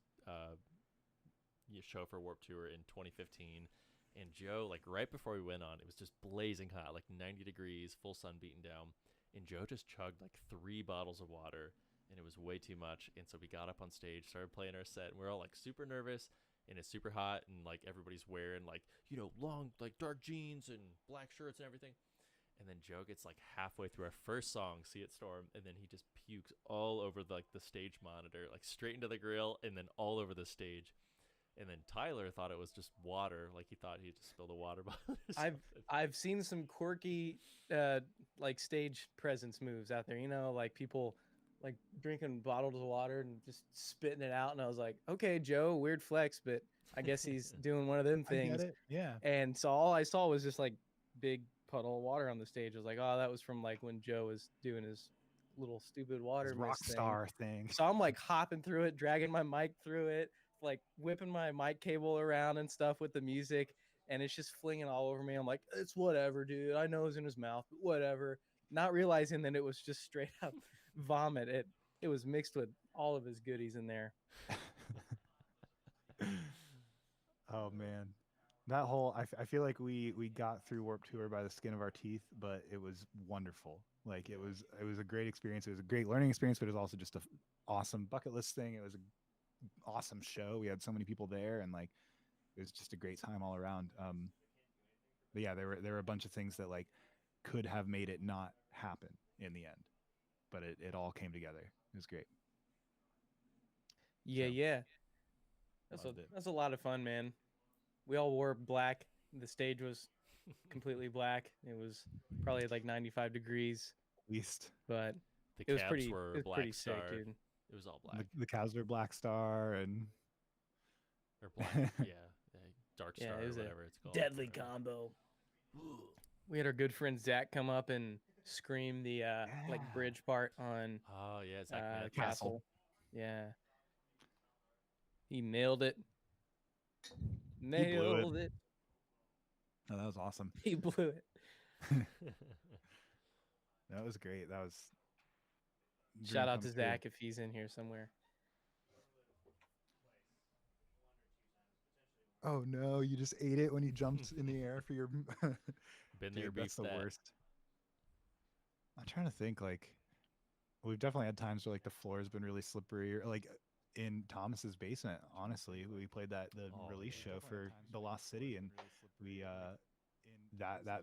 show for Warp Tour in 2015. And Joe, like right before we went on, it was just blazing hot, like 90 degrees, full sun beating down. and Joe just chugged like 3 bottles of water, and it was way too much. And so we got up on stage, started playing our set, and we're all like super nervous, and it's super hot, and like everybody's wearing like long like dark jeans and black shirts and everything. And then Joe gets like halfway through our first song, "See It Storm," and then he just pukes all over the stage monitor, like straight into the grill, and then all over the stage. And then Tyler thought it was just water, like he thought he just spilled a water bottle. I've seen some quirky like stage presence moves out there. Like people like drinking bottles of water and just spitting it out. And I was like, okay, Joe, weird flex, but I guess he's doing one of them I get things. it. Yeah. And so all I saw was just like big puddle of water on the stage. I was like, oh, that was from like when Joe was doing his little stupid water This mist rock star thing. So I'm like hopping through it, dragging my mic through it, like whipping my mic cable around and stuff with the music, and it's just flinging all over me. I'm like, it's whatever, dude. I know it's in his mouth, but whatever. Not realizing that it was just straight up vomit. It was mixed with all of his goodies in there. Oh man, that whole I feel like we got through Warped Tour by the skin of our teeth, but it was wonderful. Like it was a great experience. It was a great learning experience, but it was also just a awesome bucket list thing. It was an awesome show. We had so many people there, and like it was just a great time all around. But yeah, there were a bunch of things that like could have made it not happen in the end, but it all came together. It was great. Yeah, So, yeah. loved it. That's a lot of fun, man. We all wore black. The stage was completely black. It was probably like 95 degrees, At least but The it was Cavs pretty. were It was Black pretty Star. sick, dude. It was all black the Cavs were Black Star and or black, Dark Star it or was a whatever it's called. deadly Whatever. combo. We had our good friend Zach come up and scream the like Yeah. bridge part on Oh yeah, Zach Matthews. Castle. Yeah, he nailed it. blew it. Nailed it. Oh, that was awesome. He blew it. That was great. That was Shout dream out come to true. Zach if he's in here somewhere. Oh no, you just ate it when you jumped in the air for your Been there, Dude, that's beef the that. worst. I'm trying to think like we've definitely had times where like the floor has been really slippery or like in Thomas's basement, honestly. We played the Oh, release yeah. show for The Lost City and we that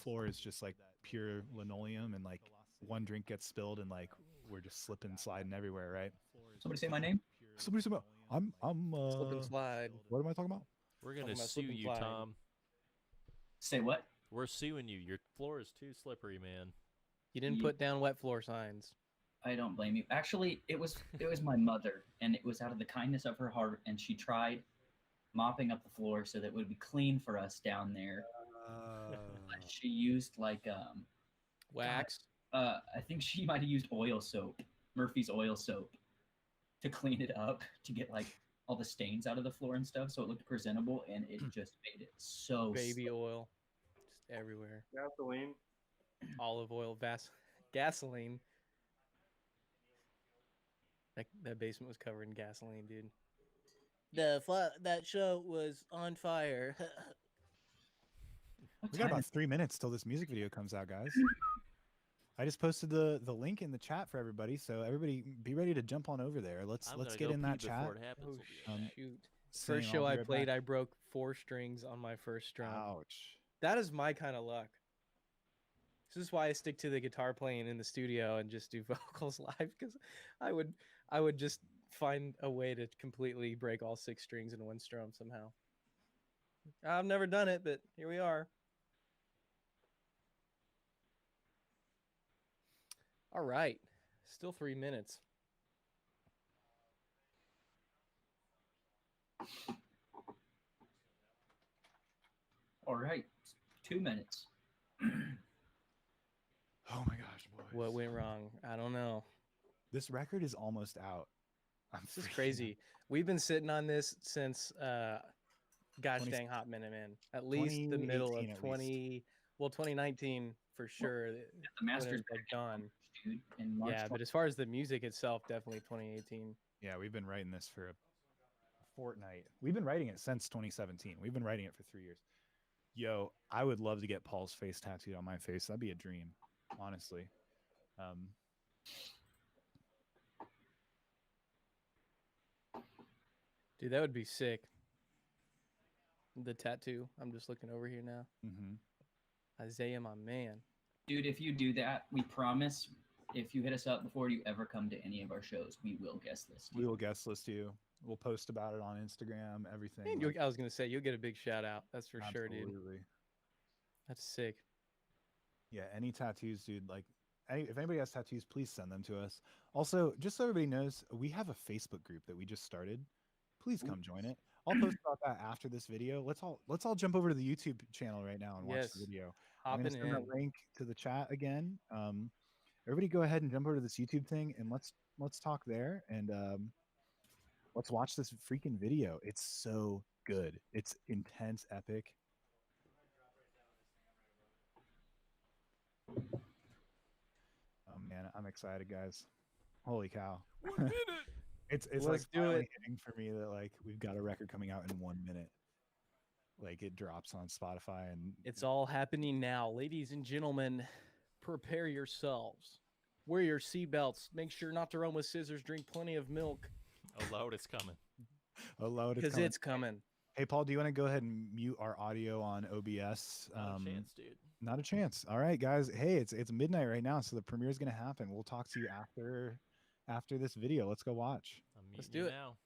floor is just like pure linoleum and like one drink gets spilled and like we're just slipping sliding everywhere, right? Somebody say my name. Somebody say I'm Slip and slide. what am I talking about? We're gonna Talking about sue slip and you, slide. Tom. Say what? We're suing you. Your floor is too slippery, man. You didn't Ye- put down wet floor signs. I don't blame you. Actually, it was my mother, and it was out of the kindness of her heart, and she tried mopping up the floor so that it would be clean for us down there. She used like Wax. I think she might have used oil soap, Murphy's oil soap, to clean it up to get like all the stains out of the floor and stuff, so it looked presentable, and it just made it so Baby oil. Just everywhere. Gasoline. Olive oil, gasoline. That basement was covered in gasoline, dude. That show was on fire. What We got time about is- 3 minutes till this music video comes out, guys. I just posted the link in the chat for everybody, so everybody be ready to jump on over there. Let's I'm get gonna go in that pee chat. before it happens. Oh We'll be right back. shoot! Saying First I'll show be I right played, back. I broke 4 strings on my first strum. Ouch. That is my kind of luck. This is why I stick to the guitar playing in the studio and just do vocals live, because I would just find a way to completely break all 6 strings in one strum somehow. I've never done it, but here we are. All right, still 3 minutes. All right, 2 minutes. Oh my gosh, boys. What went wrong? I don't know. This record is almost out. This is crazy. We've been sitting on this since gosh 20 dang hot minute, man. At least the middle of 2019 for sure. The when it master's was, like done. dude, in March. Yeah, but as far as the music itself, definitely 2018. Yeah, we've been writing this for a fortnight. We've been writing it since 2017. We've been writing it for 3 years. Yo, I would love to get Paul's face tattooed on my face. That'd be a dream, honestly. Um, Dude, that would be sick. The tattoo. I'm just looking over here now. mhm. Isaiah, my man. Dude, if you do that, we promise. If you hit us up before you ever come to any of our shows, we will guest list We you. will guest list you. We'll post about it on Instagram. Everything. And Like, I was gonna say you'll get a big shout out. That's for sure, dude. absolutely. That's sick. Yeah, any tattoos, dude. Like, if anybody has tattoos, please send them to us. Also, just so everybody knows, we have a Facebook group that we just started. Please come join it. I'll post about that after this video. Let's all jump over to the YouTube channel right now and watch the Yes. video. I'm gonna Hopping send that in. link to the chat again. Everybody, go ahead and jump over to this YouTube thing and let's talk there and let's watch this freaking video. It's so good. It's intense, epic. Oh man, I'm excited, guys. Holy cow. 1 minute. It's Let's like do finally it. hitting for me that like we've got a record coming out in 1 minute. Like it drops on Spotify and It's all happening now. Ladies and gentlemen, prepare yourselves. Wear your seatbelts. Make sure not to run with scissors. Drink plenty of milk A load is coming. a load is because coming. it's coming. Hey Paul, do you want to go ahead and mute our audio on OBS? Not a chance, dude. Not a chance. All right, guys. Hey, it's midnight right now, so the premiere is gonna happen. We'll talk to you after this video. Let's go watch. I'm Let's muting do you it. now.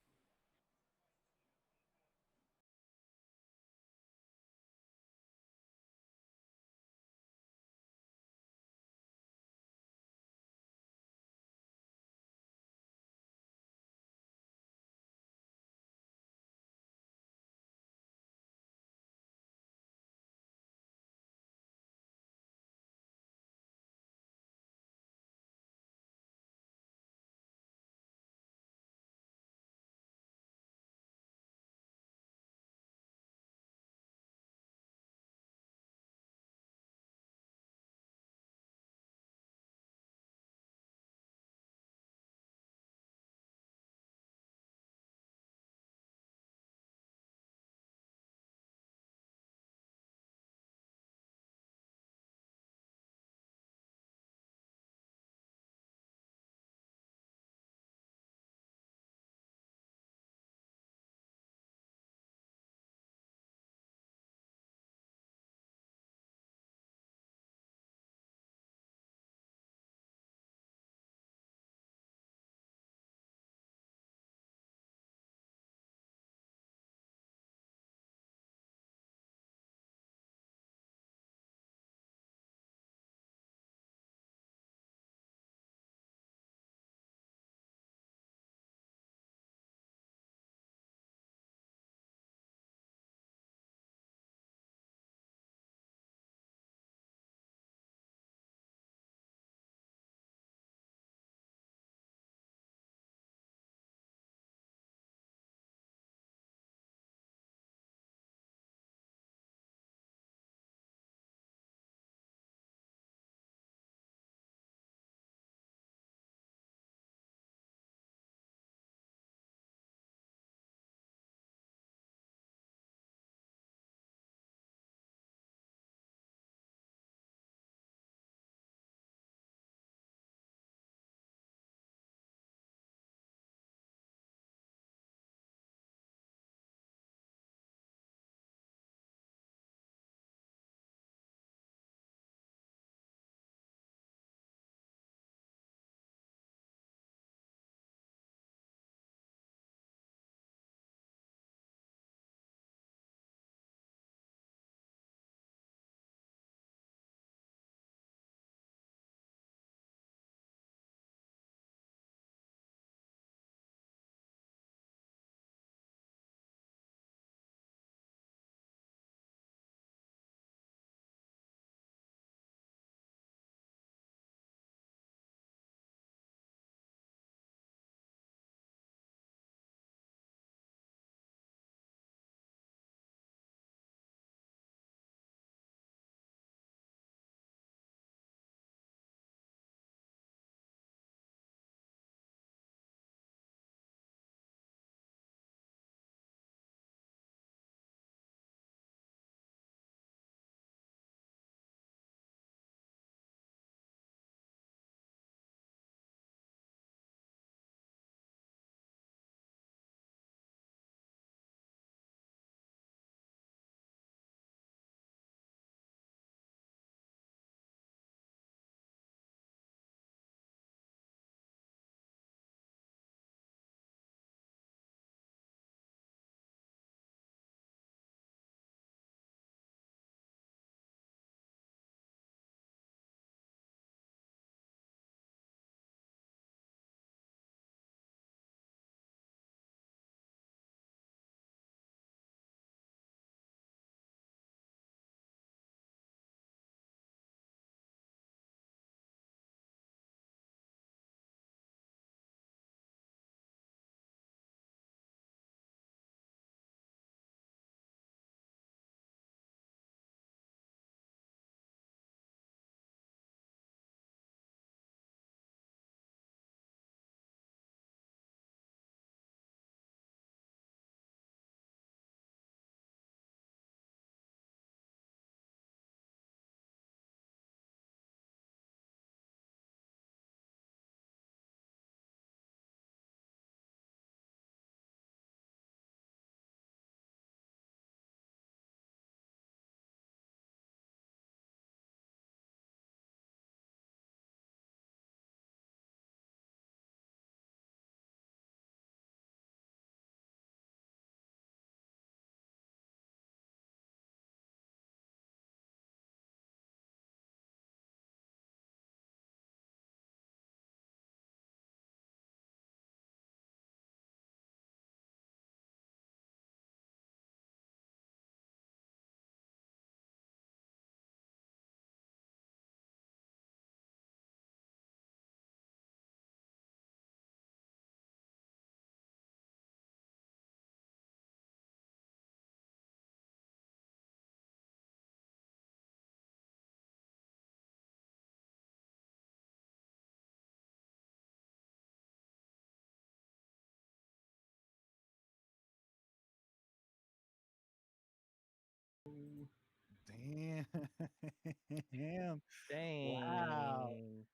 Damn. Wow. Dang.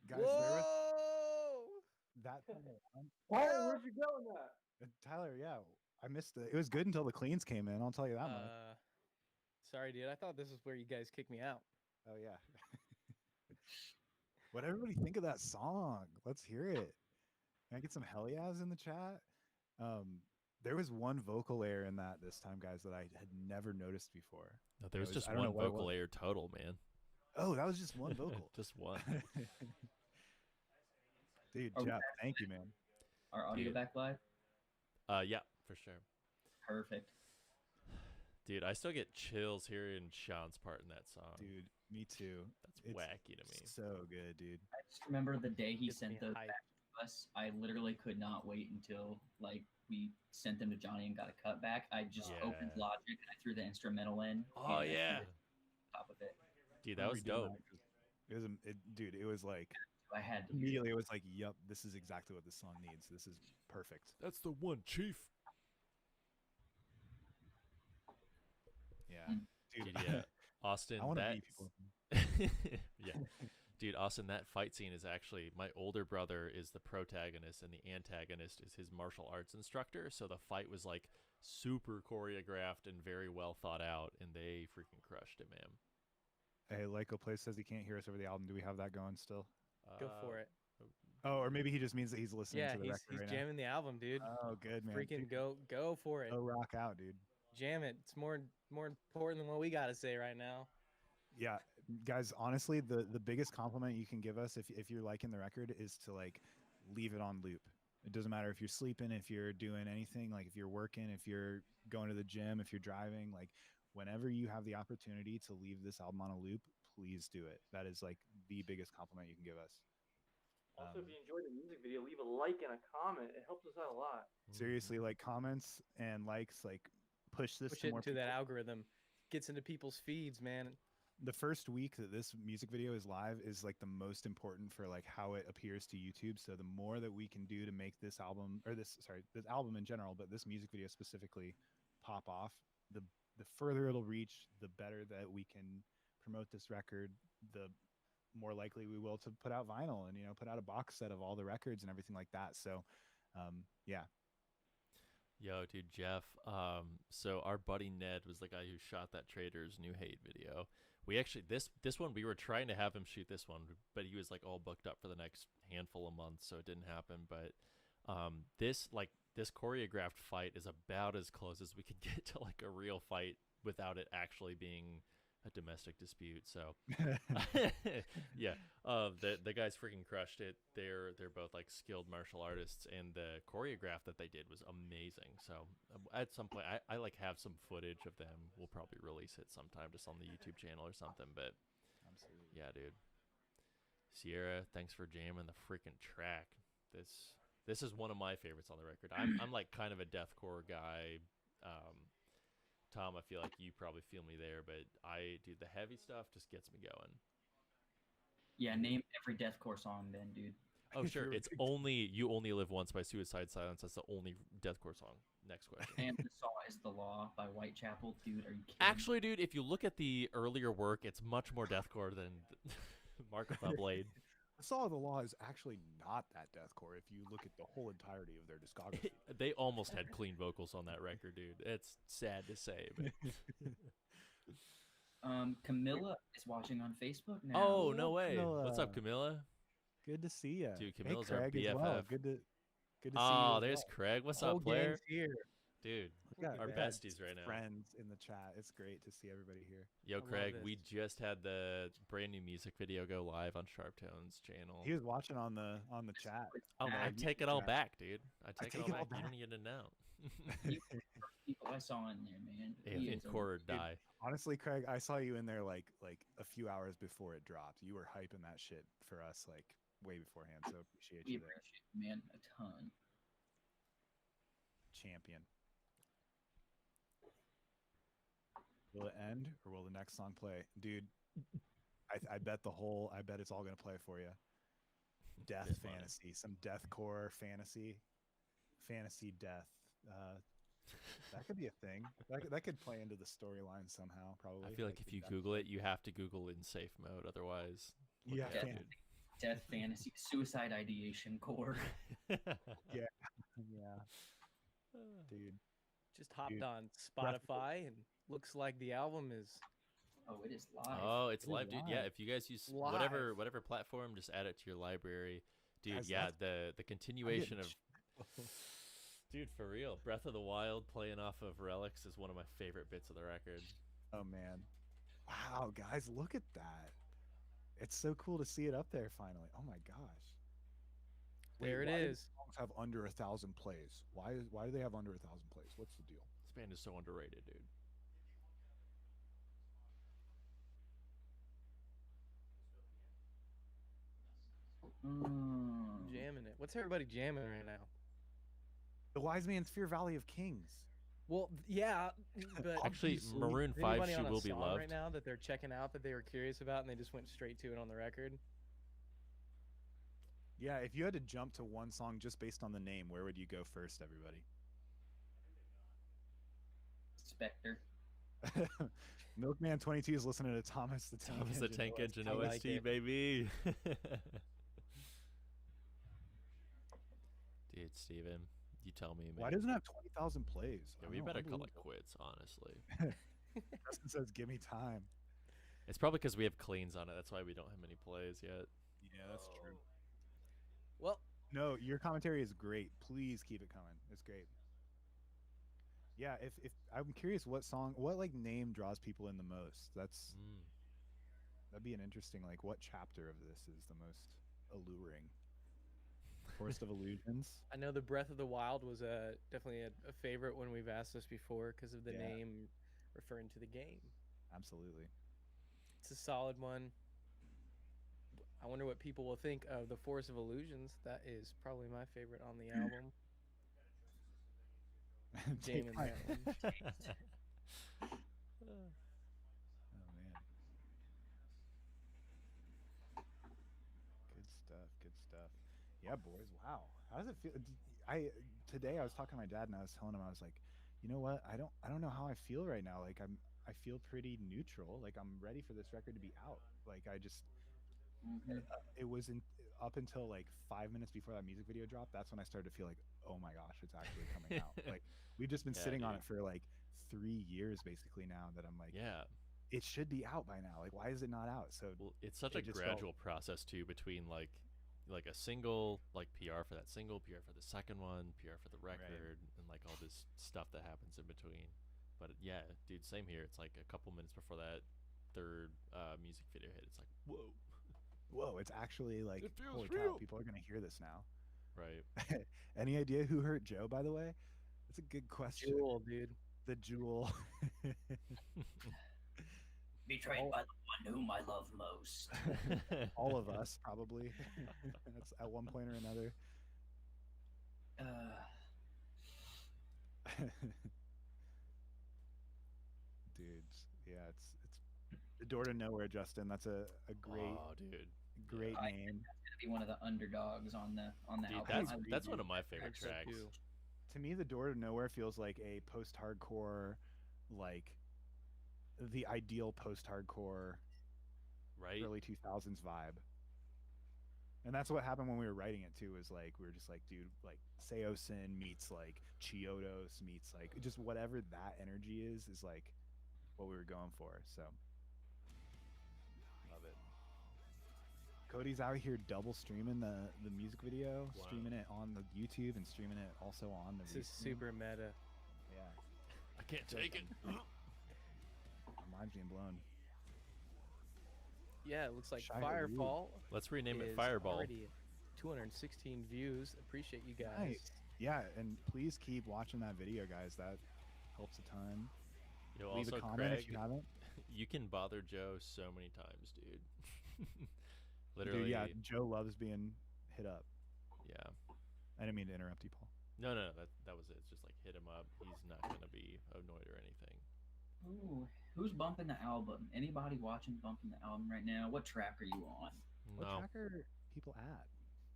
Guys, there was Whoa! that time Tyler, where'd you go in that? Tyler, yeah. I missed it. It was good until the cleans came in, I'll tell you that much. Sorry, dude. I thought this is where you guys kicked me out. Oh yeah. What everybody think of that song? Let's hear it. Can I get some hell yeahs in the chat? There was one vocal layer in that this time, guys, that I had never noticed before. No, there's just I don't know one what it vocal was. layer total, man. Oh, that was just one vocal. Just one. Dude, Are we Jeff, thank you, man. Our audio Dude. back live? Yeah, for sure. Perfect. Dude, I still get chills hearing Sean's part in that song. Dude, me too. That's It's wacky to me. so good, dude. I just remember the day he Gets me sent those hyped. back to us. I literally could not wait until like we sent them to Johnny and got a cut back. I just opened Yeah. Logic and I threw the instrumental in. Oh and yeah, top of it. dude, that was dope. It was, dude. It was like I had to hear immediately. It was like, "Yep, this is exactly what this song needs. This is perfect." That's the one, Chief. Yeah, Mm. dude. Dude, yeah, Austin. I want to that meet people. yeah, dude, Austin. That fight scene is actually my older brother is the protagonist and the antagonist is his martial arts instructor. So the fight was like super choreographed and very well thought out, and they freaking crushed it, man. Hey, Lyco Play says he can't hear us over the album. Do we have that going still? Go for it. Oh, or maybe he just means that he's listening Yeah, to the he's record right jamming the album, dude. now. Oh, good man. Freaking go for it. Go rock out, dude. Jam it. It's more important than what we gotta say right now. Yeah, guys. Honestly, the biggest compliment you can give us if you're liking the record is to like leave it on loop. It doesn't matter if you're sleeping, if you're doing anything, like if you're working, if you're going to the gym, if you're driving, like whenever you have the opportunity to leave this album on a loop, please do it. That is like the biggest compliment you can give us. Also, if you enjoyed the music video, leave a like and a comment. It helps us out a lot. Seriously, like comments and likes, like push this Push to it more into people. that algorithm. Gets into people's feeds, man. The first week that this music video is live is like the most important for like how it appears to YouTube. So the more that we can do to make this album or this album in general, but this music video specifically pop off, the further it'll reach, the better that we can promote this record, the more likely we will to put out vinyl and put out a box set of all the records and everything like that. So yeah. Yo, dude, Jeff. So our buddy Ned was the guy who shot that Trader's New Hate video. We actually this one we were trying to have him shoot this one, but he was like all booked up for the next handful of months, so it didn't happen. But this choreographed fight is about as close as we could get to like a real fight without it actually being a domestic dispute. So yeah, the guys freaking crushed it. They're both like skilled martial artists, and the choreograph that they did was amazing. So at some point I like have some footage of them. We'll probably release it sometime just on the YouTube channel or something. But Absolutely. yeah, dude, Sierra, thanks for jamming the freaking track. This is one of my favorites on the record. I'm like kind of a deathcore guy. Tom, I feel like you probably feel me there, but the heavy stuff just gets me going. Yeah, name every deathcore song then, dude. Oh, sure. It's only You Only Live Once by Suicide Silence. That's the only deathcore song. Next question. And The Saw is the Law by Whitechapel. Dude, are you kidding? Actually, dude, if you look at the earlier work, it's much more deathcore than Mark of the Blade. The Saw of the Law is actually not that deathcore if you look at the whole entirety of their discography. They almost had clean vocals on that record, dude. It's sad to say, but Camilla is watching on Facebook now. oh, no way. Camilla. What's up, Camilla? Good to see you. Dude, Hey, Camilla's our Craig as well. BFF. Good to see you. Oh, as there's well. Craig. What's Whole up, player? gang's here. Dude, We got our best besties right now. friends in the chat. It's great to see everybody here. Yo, I love Craig, this. we just had the brand new music video go live on Sharp Tone's channel. He was watching on the chat. Oh, I you take can it all chat. back, dude. I take it all back. You back. don't need to know. People I saw in there, man. Yeah, He in is a- core or Dude, die. Honestly, Craig, I saw you in there like a few hours before it dropped. You were hyping that shit for us like way beforehand. So appreciate We you there, appreciate it, man, a ton. champion. Will it end or will the next song play, dude? I bet it's all gonna play for you. Death Bit money. fantasy, some deathcore fantasy death. That could be a thing. That could play into the storyline somehow. Probably. I feel like if you Google it, you have to Google in safe mode. Otherwise, Yeah, look it up, fan- Death fantasy, suicide ideation core. dude. yeah, yeah, dude. Just hopped Dude, on Breath of the- Spotify and looks like the album is Oh, it is live. Oh, it's It is live, dude. Yeah, live. if you guys use Live. whatever platform, just add it to your library, dude. Guys, yeah, that's- the continuation of getting dude, for real. Breath of the Wild playing off of Relics is one of my favorite bits of the record. Oh man, wow, guys, look at that. It's so cool to see it up there finally. Oh my gosh. there. It why do is. songs have under 1,000 plays? Why do they have under 1,000 plays? What's the deal? This band is so underrated, dude. Jamming it. What's everybody jamming right now? The Wise Man's Fear Valley of Kings. Well, yeah, but Actually, Obviously. Maroon is 5 anybody She on a Will Be song Loved. right now that they're checking out that they were curious about and they just went straight to it on the record? Yeah, if you had to jump to one song just based on the name, where would you go first, everybody? Spectre. Milkman 22 is listening to Thomas the Tank Thomas the Engine Tank OST. Engine I like OST, it. baby. Dude, Steven, you tell me, man. Why doesn't it have 20,000 plays? Yeah, I we don't know, better call it unbelievable. quits, honestly. Justin says, "Give me time." It's probably because we have cleans on it. That's why we don't have many plays yet. Yeah, that's true. Well, No, your commentary is great. Please keep it coming. It's great. Yeah, if I'm curious, what like name draws people in the most? Mm. That'd be an interesting like what chapter of this is the most alluring? Forest of Illusions. I know the Breath of the Wild was definitely a favorite when we've asked this before because of the Yeah. name referring to the game. Absolutely. It's a solid one. I wonder what people will think of the Forest of Illusions. That is probably my favorite on the album. Take Jamming my- that one. Oh man. Good stuff. Good stuff. Yeah, boys. Wow. How does it feel? Today I was talking to my dad and I was telling him I was like, you know what? I don't know how I feel right now. Like I feel pretty neutral. Like I'm ready for this record to be out. Like I just Mhm. it was up until like 5 minutes before that music video dropped. That's when I started to feel like, oh my gosh, it's actually coming out. Like we've just been Yeah, sitting on dude. it for like 3 years basically now that I'm like, Yeah. it should be out by now. Like why is it not out? So Well, it's such It a just felt- gradual process too between like a single, like PR for that single, PR for the second one, PR for the record, and like all this stuff that happens in between. But yeah, dude, same here. It's like a couple minutes before that third music video hit. It's like, whoa, whoa, it's actually like It feels holy real. cow, people are gonna hear this now. right? Any idea who hurt Joe, by the way? That's a good question. Jewel, dude. The Jewel. Betrayed by the one whom I love most. All of us probably. That's at one point or another. Dudes, yeah, it's the door to nowhere, Justin. That's a great Oh, dude. great I- name. Gonna be one of the underdogs on the Dude, album. that's one of my favorite So tracks. too. To me, the door to nowhere feels like a post-hardcore, like the ideal post-hardcore Right? early 2000s vibe. And that's what happened when we were writing it too, is like we were just like, dude, like Seosin meets like Chiodos meets like just whatever that energy is like what we were going for. So love it. Cody's out here double streaming the music video, Wow. streaming it on the YouTube and streaming it also on the This is Restream. super meta. Yeah. I can't take it. My mind's being blown. Yeah, it looks like Shire Firefall. Let's rename it is Fireball. already at 216 views. Appreciate you guys. Nice. Yeah, and please keep watching that video, guys. That helps a ton. Yo, Leave also, a comment Craig, if you haven't. you can bother Joe so many times, dude. Literally. Dude, yeah, Joe loves being hit up. Yeah. I didn't mean to interrupt you, Paul. No, that was it. It's just like hit him up. He's not gonna be annoyed or anything. Ooh, who's bumping the album? Anybody watching bumping the album right now? What track are you on? What No. track are people at?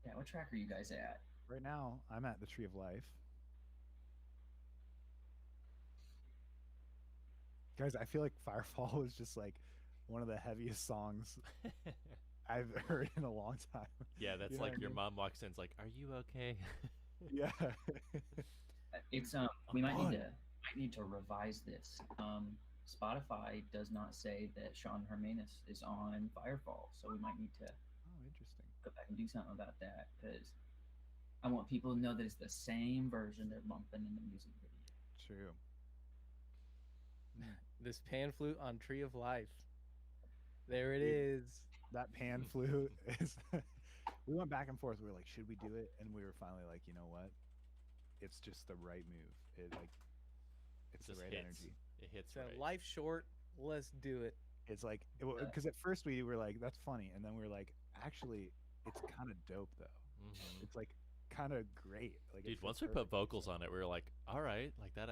Yeah, what track are you guys at? Right now, I'm at the Tree of Life. Guys, I feel like Firefall was just like one of the heaviest songs I've heard in a long time. Yeah, that's You know what like I your mean? mom walks in, it's like, "Are you okay?" Yeah. It's we might need to revise this. Spotify does not say that Sean Hermanus is on Firefall, so we might need to Oh, interesting. go back and do something about that because I want people to know that it's the same version they're bumping in the music video. True. This pan flute on Tree of Life. There it Dude. is. That pan flute is. We went back and forth. We were like, should we do it? And we were finally like, you know what? It's just the right move. It's the Just right hits. energy. It hits So right. life short. Let's do it. It's like because at first we were like, that's funny, and then we were like, actually, it's kind of dope though. Mhm. It's like kind of great. Like, it Dude, fits once we put perfect. vocals on it, we were like, all right, like that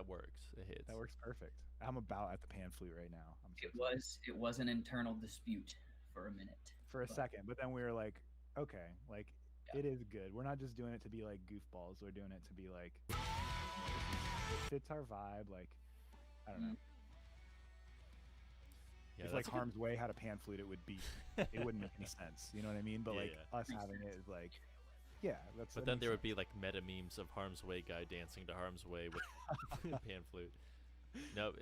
works. It hits. That works perfect. I'm about at the pan flute right now. I'm so It was an internal dispute for a minute. for a but- second, but then we were like, okay, like Yeah. it is good. We're not just doing it to be like goofballs. We're doing it to be like, you know, it fits our vibe. Like, I don't know. Yeah, If that's like a good- Harm's Way had a pan flute, it would be, it wouldn't make any sense. You know what I mean? But Yeah, like yeah. us Makes having it sense. is like, yeah, that's. But that then makes there would sense. be like meta memes of Harm's Way guy dancing to Harm's Way with pan flute. No,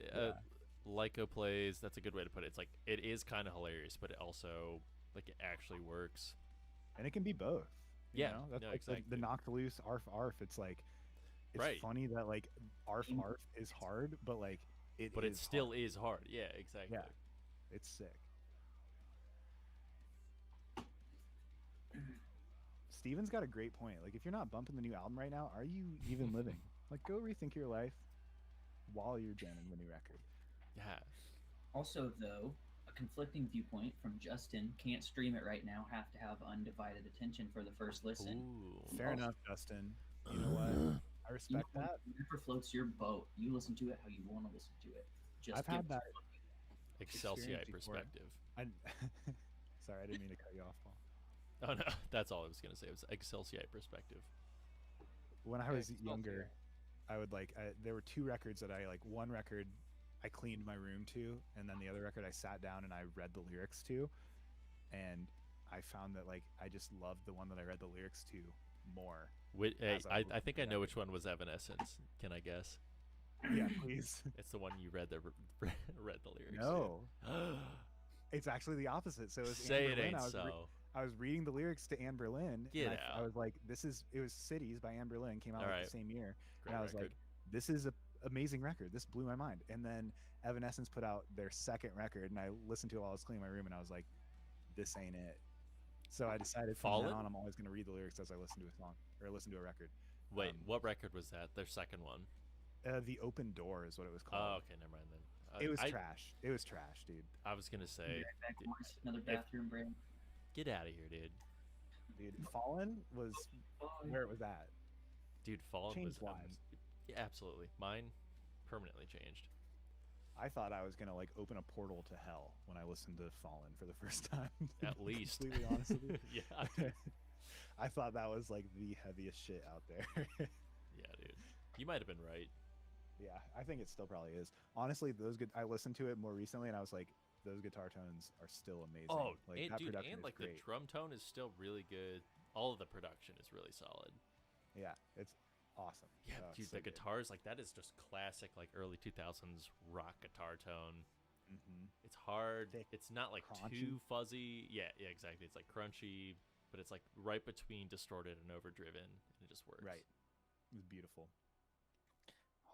Lyco plays. That's a good way to put it. It's like it is kind of hilarious, but it also like it actually works. And it can be both. You Yeah, know? That's no, like the exactly. knocked loose arf arf. It's like, it's Right. funny that like arf arf is hard, but like But it is still hard. is hard. Yeah, exactly. Yeah. It's sick. Steven's got a great point. Like, if you're not bumping the new album right now, are you even living? Like, go rethink your life while you're jamming the new record. Yeah. Also, though, a conflicting viewpoint from Justin: can't stream it right now. Have to have undivided attention for the first listen. Ooh. Fair Also- enough, Justin. You know what? I respect that. Whatever floats your boat. You listen to it how you want to listen to it. Just I've give had it that. Excelsior experience before. perspective. I, sorry, I didn't mean to cut you off, Paul. Oh no, that's all I was gonna say. It was Excelsior perspective. When I was Excelsior. younger, I would like. There were two records that I like. One record I cleaned my room to, and then the other record I sat down and I read the lyrics to, and I found that like I just loved the one that I read the lyrics to more. Hey, As I I listened think to I the know record. which one was Evanescence. Can I guess? Yeah, please. It's the one you read the read the lyrics. No, To. it's actually the opposite. So it was Say Anne it Berlin. ain't I was so. I was reading the lyrics to Anne Berlin. Get and I out. was like, it was Cities by Anne Berlin, came out All like right. the same year. Great and I was record. like, this is a amazing record. This blew my mind. And then Evanescence put out their second record, and I listened to it while I was cleaning my room, and I was like, this ain't it. So I decided from Fallen? then on, I'm always going to read the lyrics as I listen to a song or listen to a record. Wait, um, what record was that? Their second one. The Open Door is what it was Oh, called. okay, never mind then. It was I, trash. It was trash, dude. I was gonna say, Back, boys. Another bathroom break. get out of here, dude. Dude, Fallen was where it was at. Dude, Fallen Changed was lives. yeah, absolutely. Mine permanently changed. I thought I was gonna like open a portal to hell when I listened to Fallen for the first time. to At be least. completely honest with you. Yeah. I thought that was like the heaviest shit out there. Yeah, dude. You might have been right. Yeah, I think it still probably is. Honestly, those good. I listened to it more recently, and I was like, those guitar tones are still amazing. Oh, like and that dude, production and is like great. the drum tone is still really good. All of the production is really solid. Yeah, it's awesome. Yeah, Oh, it's dude, so the good. guitars like that is just classic like early 2000s rock guitar tone. Mhm. It's hard. Thick, It's not like crunchy. too fuzzy. Yeah, exactly. It's like crunchy, but it's like right between distorted and overdriven, and it just works. Right. It was beautiful.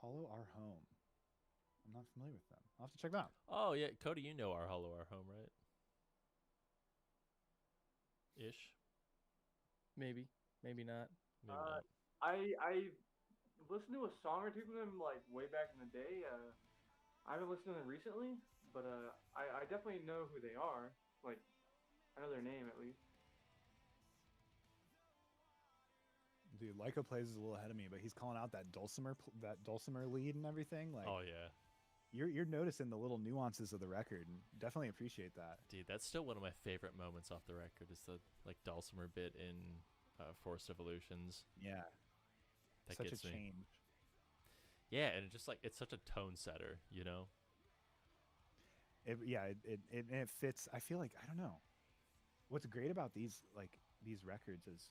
Hollow Our Home. I'm not familiar with them. I'll have to check them out. Oh yeah, Cody, you know our Hollow Our Home, right? Ish. Maybe, maybe not. Maybe not. I listened to a song or two from them like way back in the day. I haven't listened to them recently, but I definitely know who they are. Like I know their name at least. Dude, Lyco plays is a little ahead of me, but he's calling out that dulcimer lead and everything. Like, Oh yeah, you're noticing the little nuances of the record, and definitely appreciate that. dude, that's still one of my favorite moments off the record. Is the like dulcimer bit in Forced Evolutions. Yeah, That such gets a me. change. Yeah, and it just like it's such a tone setter, you know. it fits. I feel like I don't know. What's great about these records is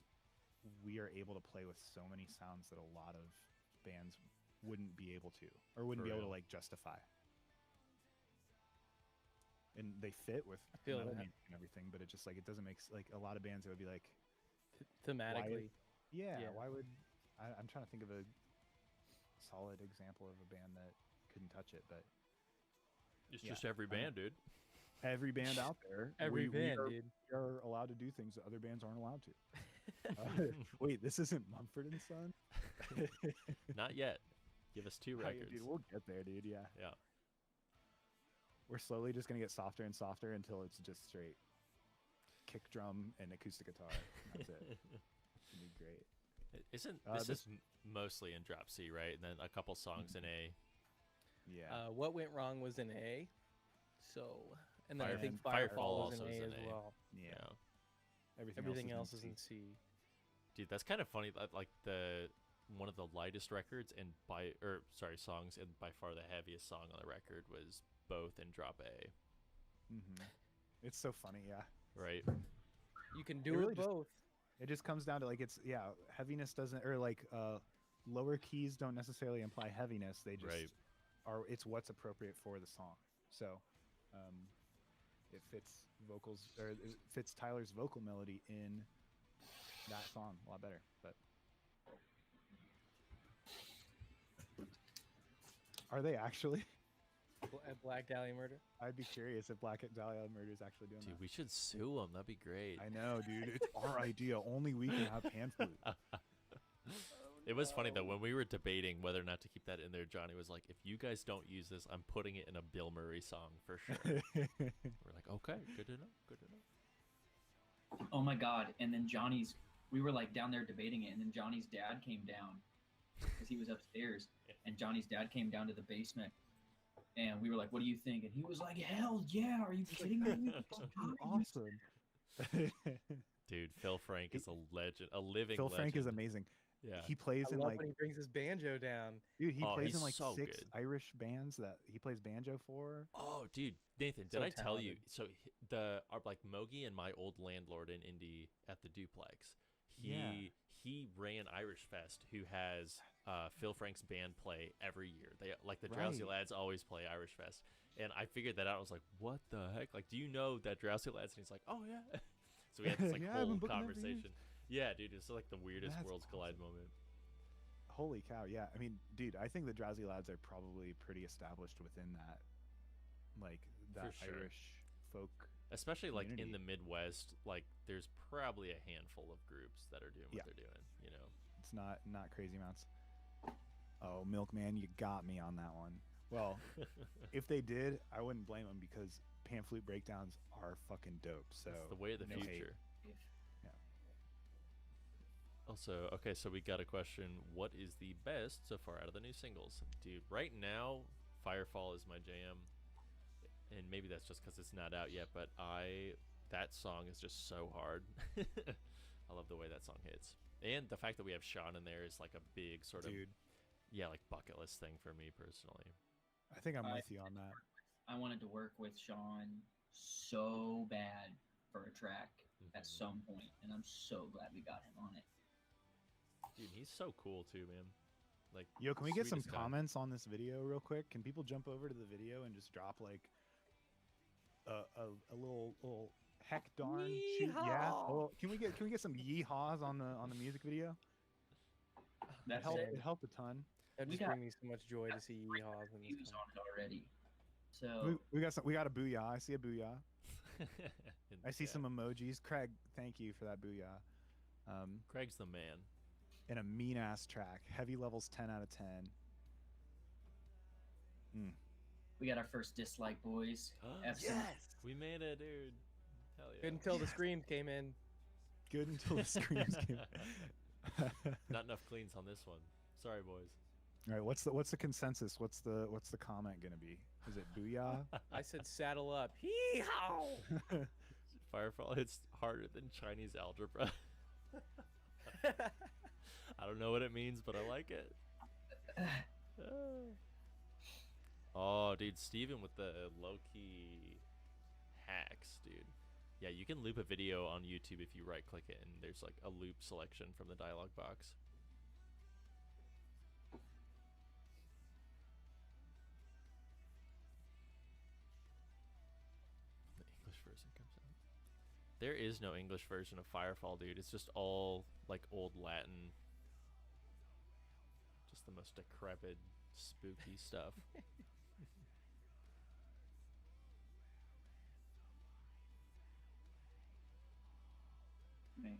we are able to play with so many sounds that a lot of bands wouldn't be able to, or wouldn't For be able to real. like justify. And they fit with I feel metal that. music and everything, but it just like it doesn't make like a lot of bands that would be like, Thematically. Yeah. why would I'm trying to think of a solid example of a band that couldn't touch it, but It's Yeah, just every I know. band, dude. every band out there, Every we band, are, dude. we are allowed to do things that other bands aren't allowed to. Wait, this isn't Mumford and Son? Not yet. Give us 2 Oh, yeah, records. dude, we'll get there, dude. Yeah, Yeah. we're slowly just gonna get softer and softer until it's just straight kick drum and acoustic guitar. That's it. It'll be great. Isn't Uh, this this- is mostly in drop C, right? And then a couple songs in A. Yeah. What went wrong was in A. So, and then I think Firefall Firefall was also in is A in as A. well. yeah. Yeah. Everything else in is in C. Dude, that's kind of funny. Like one of the lightest records and songs, and by far the heaviest song on the record was both in drop A, Mhm. It's so funny, yeah. right? You can It do really it just- both. It just comes down to like heaviness doesn't, or like lower keys don't necessarily imply heaviness. They just Right. are. It's what's appropriate for the song. So, it fits vocals, or it fits Tyler's vocal melody in that song a lot better. But are they actually? Black Dahlia Murder. I'd be curious if Black Dahlia Murder is actually doing Dude, that. we should sue them. That'd be great. I know, dude. It's our idea. Only we can have pan flute. It was funny though when we were debating whether or not to keep that in there. Johnny was like, "If you guys don't use this, I'm putting it in a Bill Murray song for sure." We're like, "Okay, good to know. Good to know." Oh my god! And then we were like down there debating it, and then Johnny's dad came down because he was upstairs, and Johnny's dad came down to the basement, and we were like, "What do you think?" And he was like, "Hell yeah! Are you kidding me? Awesome. Dude, Phil Frank is a legend, a living Phil legend. Frank is amazing. Yeah. He plays I in love like when he brings his banjo down. dude, he Oh, plays he's in like so 6 good. Irish bands that he plays banjo for. Oh, dude, Nathan, did So I tell you? talented. So like Mogi and my old landlord in Indy at the duplex, Yeah. he ran Irish Fest, who has Phil Frank's band play every year. They like the Right. Drowsy Lads always play Irish Fest, and I figured that out. I was like, what the heck? Like, do you know that Drowsy Lads? And he's like, oh yeah. So we had this like Yeah, I've been whole booking them for years. conversation. Yeah, dude, it's like the weirdest That's worlds collide moment. Holy cow, yeah. I mean, dude, I think the Drowsy Lads are probably pretty established within that, like that For sure. Irish folk. Especially like in community. the Midwest, like there's probably a handful of groups that are doing what Yeah. they're doing. You know. It's not crazy amounts. Oh, Milkman, you got me on that one. Well, if they did, I wouldn't blame them because pan flute breakdowns are fucking dope. So It's the way of the no hate. future. Yeah. Also, okay, so we got a question. What is the best so far out of the new singles? Dude, right now, Firefall is my jam. And maybe that's just because it's not out yet, but that song is just so hard. I love the way that song hits. And the fact that we have Sean in there is like a big sort of, Dude, like bucket list thing for me personally. I think I'm I- with you on that. I wanted to work with Sean so bad for a track at Mhm. some point, and I'm so glad we got him on it. Dude, he's so cool too, man. Like, Yo, can we get some sweetest guy. comments on this video real quick? Can people jump over to the video and just drop like a little heck darn shoot? Yeah. Yeehaw! Oh, can we get some yeehaws on the music video? That's It it. helped a ton. That We just got- brings me so much joy to see Yeehaws in this. Views one. on it already. So We got a booyah. I see a booyah. In I see chat. some emojis. Craig, thank you for that booyah. Craig's the man. And a mean ass track. Heavy levels 10 out of 10. we got our first dislike, boys. Epson. We made it, dude. Hell yeah. Good until the Yes. screams came in. Good until the screams came. Not enough cleans on this one. Sorry, boys. All right, what's the consensus? What's the comment gonna be? Is it booyah? I said saddle up. Yeehaw! Firefall hits harder than Chinese algebra. I don't know what it means, but I like it. Oh, dude, Steven with the low-key hacks, dude. Yeah, you can loop a video on YouTube if you right-click it, and there's like a loop selection from the dialog box. The English version comes out. There is no English version of Firefall, dude. It's just all like old Latin. Just the most decrepit, spooky stuff. Man.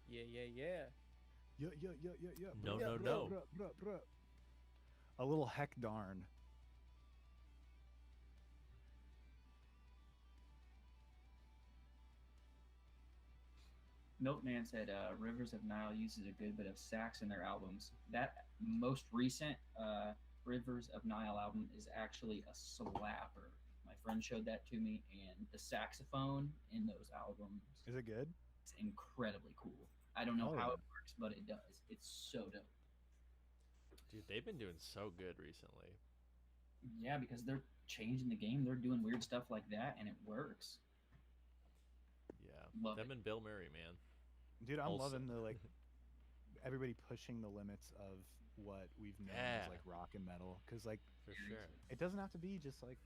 Yeah. Yeah. No, bruh, no, bruh, no. bruh. A little heck darn. Milkman said Rivers of Nile uses a good bit of sax in their albums. That most recent Rivers of Nile album is actually a slapper. My friend showed that to me, and the saxophone in those albums Is it good? is incredibly cool. I don't know Oh, how yeah. it works, but it does. It's so dope. Dude, they've been doing so good recently. Yeah, because they're changing the game. They're doing weird stuff like that, and it works. Yeah. Love Them it. and Bill Murray, man. Dude, I'm Also- loving the like everybody pushing the limits of what we've known Yeah. as like rock and metal, because like For sure. it doesn't have to be just like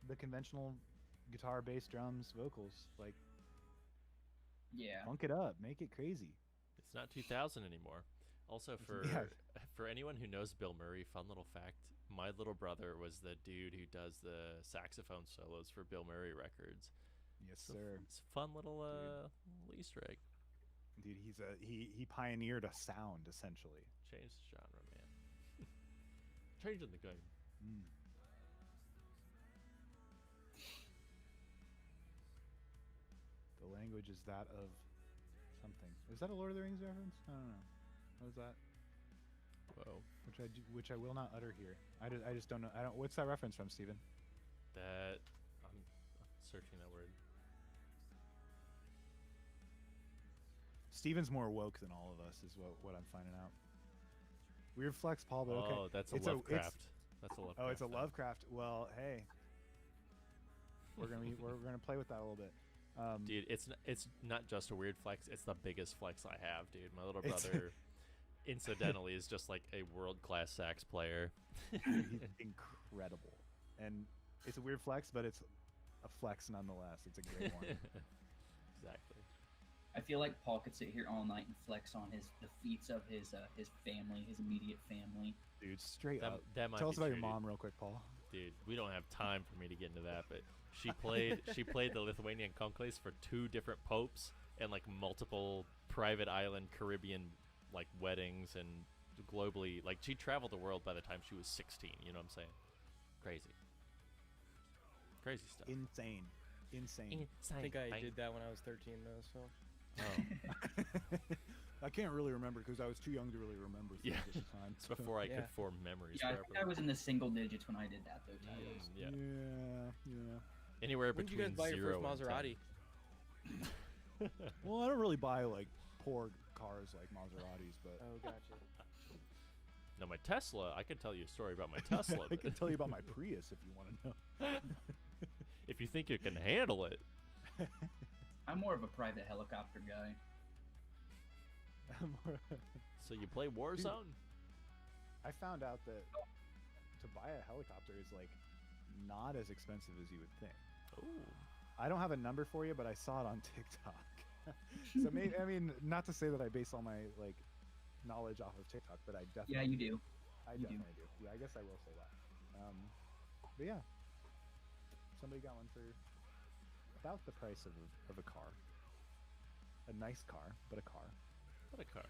the conventional guitar, bass, drums, vocals. Like Yeah. funk it up, make it crazy. It's not 2000 anymore. Also, for Yeah. for anyone who knows Bill Murray, fun little fact: my little brother was the dude who does the saxophone solos for Bill Murray records. Yes, So sir. it's a fun little little Easter egg. Dude, he pioneered a sound essentially. Changed the genre, man. Changing the game. Mm. The language is that of something. Is that a Lord of the Rings reference? I don't know. What is that? Whoa. Which I will not utter here. I just don't know. I don't. What's that reference from, Steven? That I'm searching that word. Steven's more woke than all of us, is what I'm finding out. Weird flex, Paul, but okay. Oh, that's a It's a- it's- Lovecraft. That's a Lovecraft. Oh, it's a thing. Lovecraft. Well, hey, we're gonna play with that a little bit. Dude, it's not just a weird flex. It's the biggest flex I have, dude. My little It's- brother, incidentally, is just like a world-class sax player. He's incredible, and it's a weird flex, but it's a flex nonetheless. It's a great one. Exactly. I feel like Paul could sit here all night and flex on the feats of his family, his immediate family. Dude, straight That, up. that might Tell be us about your true, dude. mom real quick, Paul. Dude, we don't have time for me to get into that, but she played the Lithuanian conclaves for 2 different popes and like multiple private island Caribbean like weddings, and globally, like she traveled the world by the time she was 16. You know what I'm saying? Crazy stuff. Insane. I think I did that when I was 13 though. So Oh, I can't really remember because I was too young to really remember things Yeah. at the time. it's before I Yeah. could form memories. Yeah, I think I properly. was in the single digits when I did that though, Tyler. Yeah. Yeah. Anywhere when did between you guys buy your 0 first and Maserati? 10. Well, I don't really buy like poor cars like Maseratis, but Oh, gotcha. No, my Tesla. I could tell you a story about my Tesla. I but can tell you about my Prius if you want to know. if you think you can handle it. I'm more of a private helicopter guy. So you play Warzone? I found out that to buy a helicopter is like not as expensive as you would think. Ooh. I don't have a number for you, but I saw it on TikTok. So maybe, I mean, not to say that I base all my like knowledge off of TikTok, but I definitely Yeah, you do. I you do. definitely do. Yeah, I guess I will say that. But yeah, somebody got one for about the price of a car. A nice car, but a car. What a car.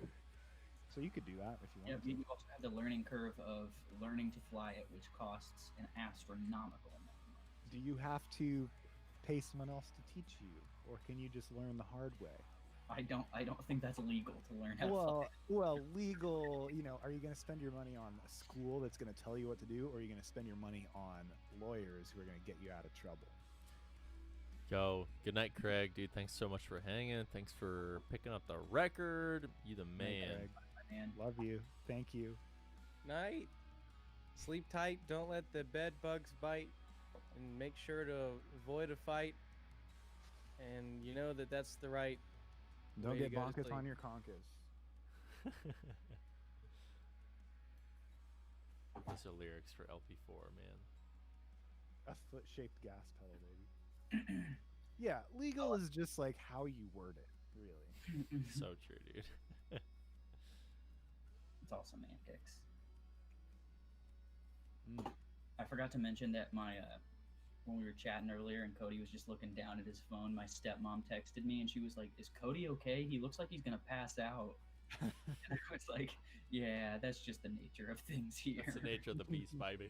So you could do that if you Yeah, wanted to. you also have the learning curve of learning to fly it, which costs an astronomical amount of money. Do you have to pay someone else to teach you, or can you just learn the hard way? I don't think that's legal to learn how to fly. Well, legal. You know, are you going to spend your money on a school that's going to tell you what to do, or are you going to spend your money on lawyers who are going to get you out of trouble? Yo, good night, Craig. Dude, thanks so much for hanging. Thanks for picking up the record. You the Hey, man. Craig, Man, love you. Thank you. night. Sleep tight. Don't let the bed bugs bite. And make sure to avoid a fight. And you know that that's the right Don't way to get go to bonkers sleep. on your conkas. Those are lyrics for LP4, man. A foot-shaped gas pedal, baby. Yeah, legal is just like how you word it, really. So true, dude. It's all semantics. Mm. I forgot to mention that my when we were chatting earlier and Cody was just looking down at his phone, my stepmom texted me and she was like, "Is Cody okay? He looks like he's gonna pass out." And I was like, "Yeah, that's just the nature of things here." That's the nature of the beast, baby.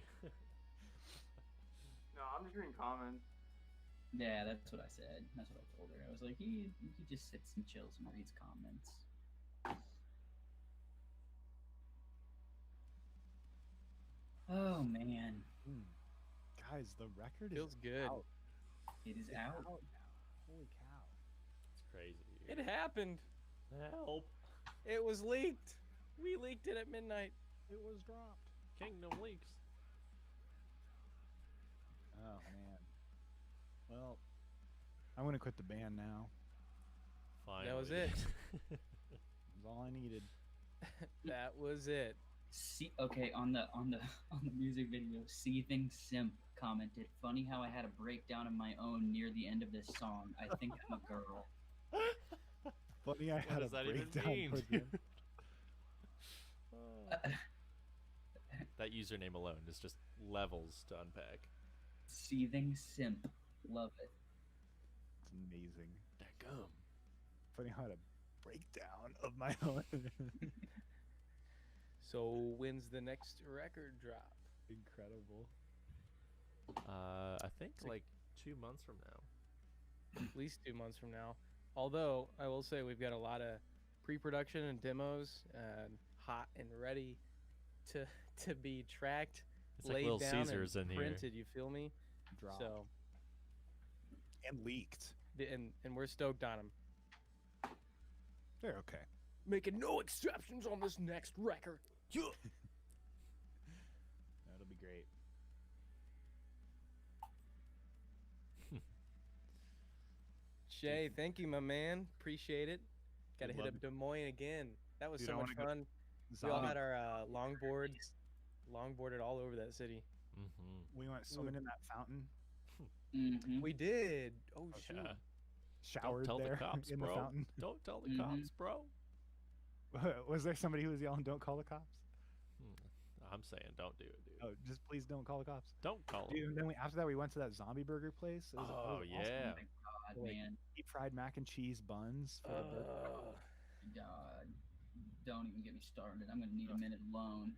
No, I'm just reading comments. Yeah, that's what I said. That's what I told her. I was like, he just sits and chills and reads comments. Oh man, Guys, the record Feels is good. out. it is It's out. now. Holy cow. It's crazy, dude. It happened. Help. It was leaked. We leaked it at midnight. It was dropped. Kingdom leaks. Oh, man. Well, I'm going to quit the band now. Finally. That was it. That's all I needed. That was it. See, okay, on the music video, Seething Simp commented, "Funny how I had a breakdown of my own near the end of this song. I think I'm a girl." Funny, I had does a that even breakdown mean? towards the end. That username alone is just levels to unpack. Seething Simp, love it. It's amazing. That gum. Funny how I had a breakdown of my own. So when's the next record drop? Incredible. I think like 2 months from now. At least 2 months from now. Although I will say we've got a lot of pre-production and demos hot and ready to be tracked, It's like laid Little down, Caesars and in here. printed. You feel me? Dropped. So And leaked. and we're stoked on them. They're okay. Making no exceptions on this next record. That'll be great. Shay, thank you, my man. Appreciate it. Got to Dude, hit love up Des Moines again. That was Dude, so I much wanna go- fun. We all Zombie. had our longboarded all over that city. Mm-hmm. We went swimming in that fountain. Mm-hmm. We did. Oh shoot. Yeah. Showered tell the there cops, in bro. the fountain. Don't tell the Mhm. cops, bro. Was there somebody who was yelling, "Don't call the cops"? I'm saying don't do it, dude. Oh, just please don't call the cops. Don't call Dude, them. and then after that, we went to that zombie burger place. It was, Oh, it was awesome. yeah. Oh my God, Like, man. deep fried mac and cheese buns for the burger. God. Don't even get me started. I'm gonna need a minute alone.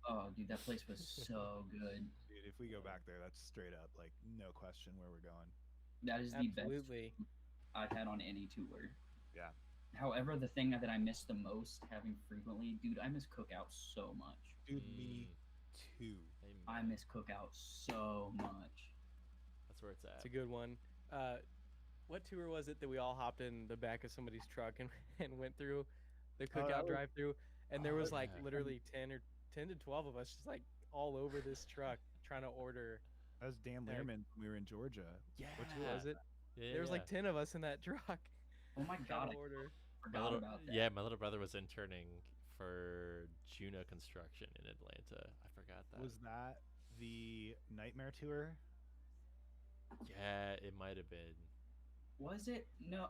Oh, dude, that place was so good. Dude, if we go back there, that's straight up like no question where we're going. That is the Absolutely. best I've had on any tour. Yeah. However, the thing that I miss the most having frequently, dude, I miss Cookouts so much. Dude, me too. I miss Cookouts so much. That's where it's at. It's a good one. What tour was it that we all hopped in the back of somebody's truck and went through the cookout Oh. drive-through? And there Oh, was like yeah. literally 10 to 12 of us just like all over this truck trying to order. That was Dan There. Learman when we were in Georgia. Yeah. Which was it? Yeah, There was like 10 of us in that truck Oh my trying God, to order. I my forgot little, about that. yeah, my little brother was interning for Juno Construction in Atlanta. I forgot that. Was that the Nightmare Tour? Yeah, it might have been Was it? No.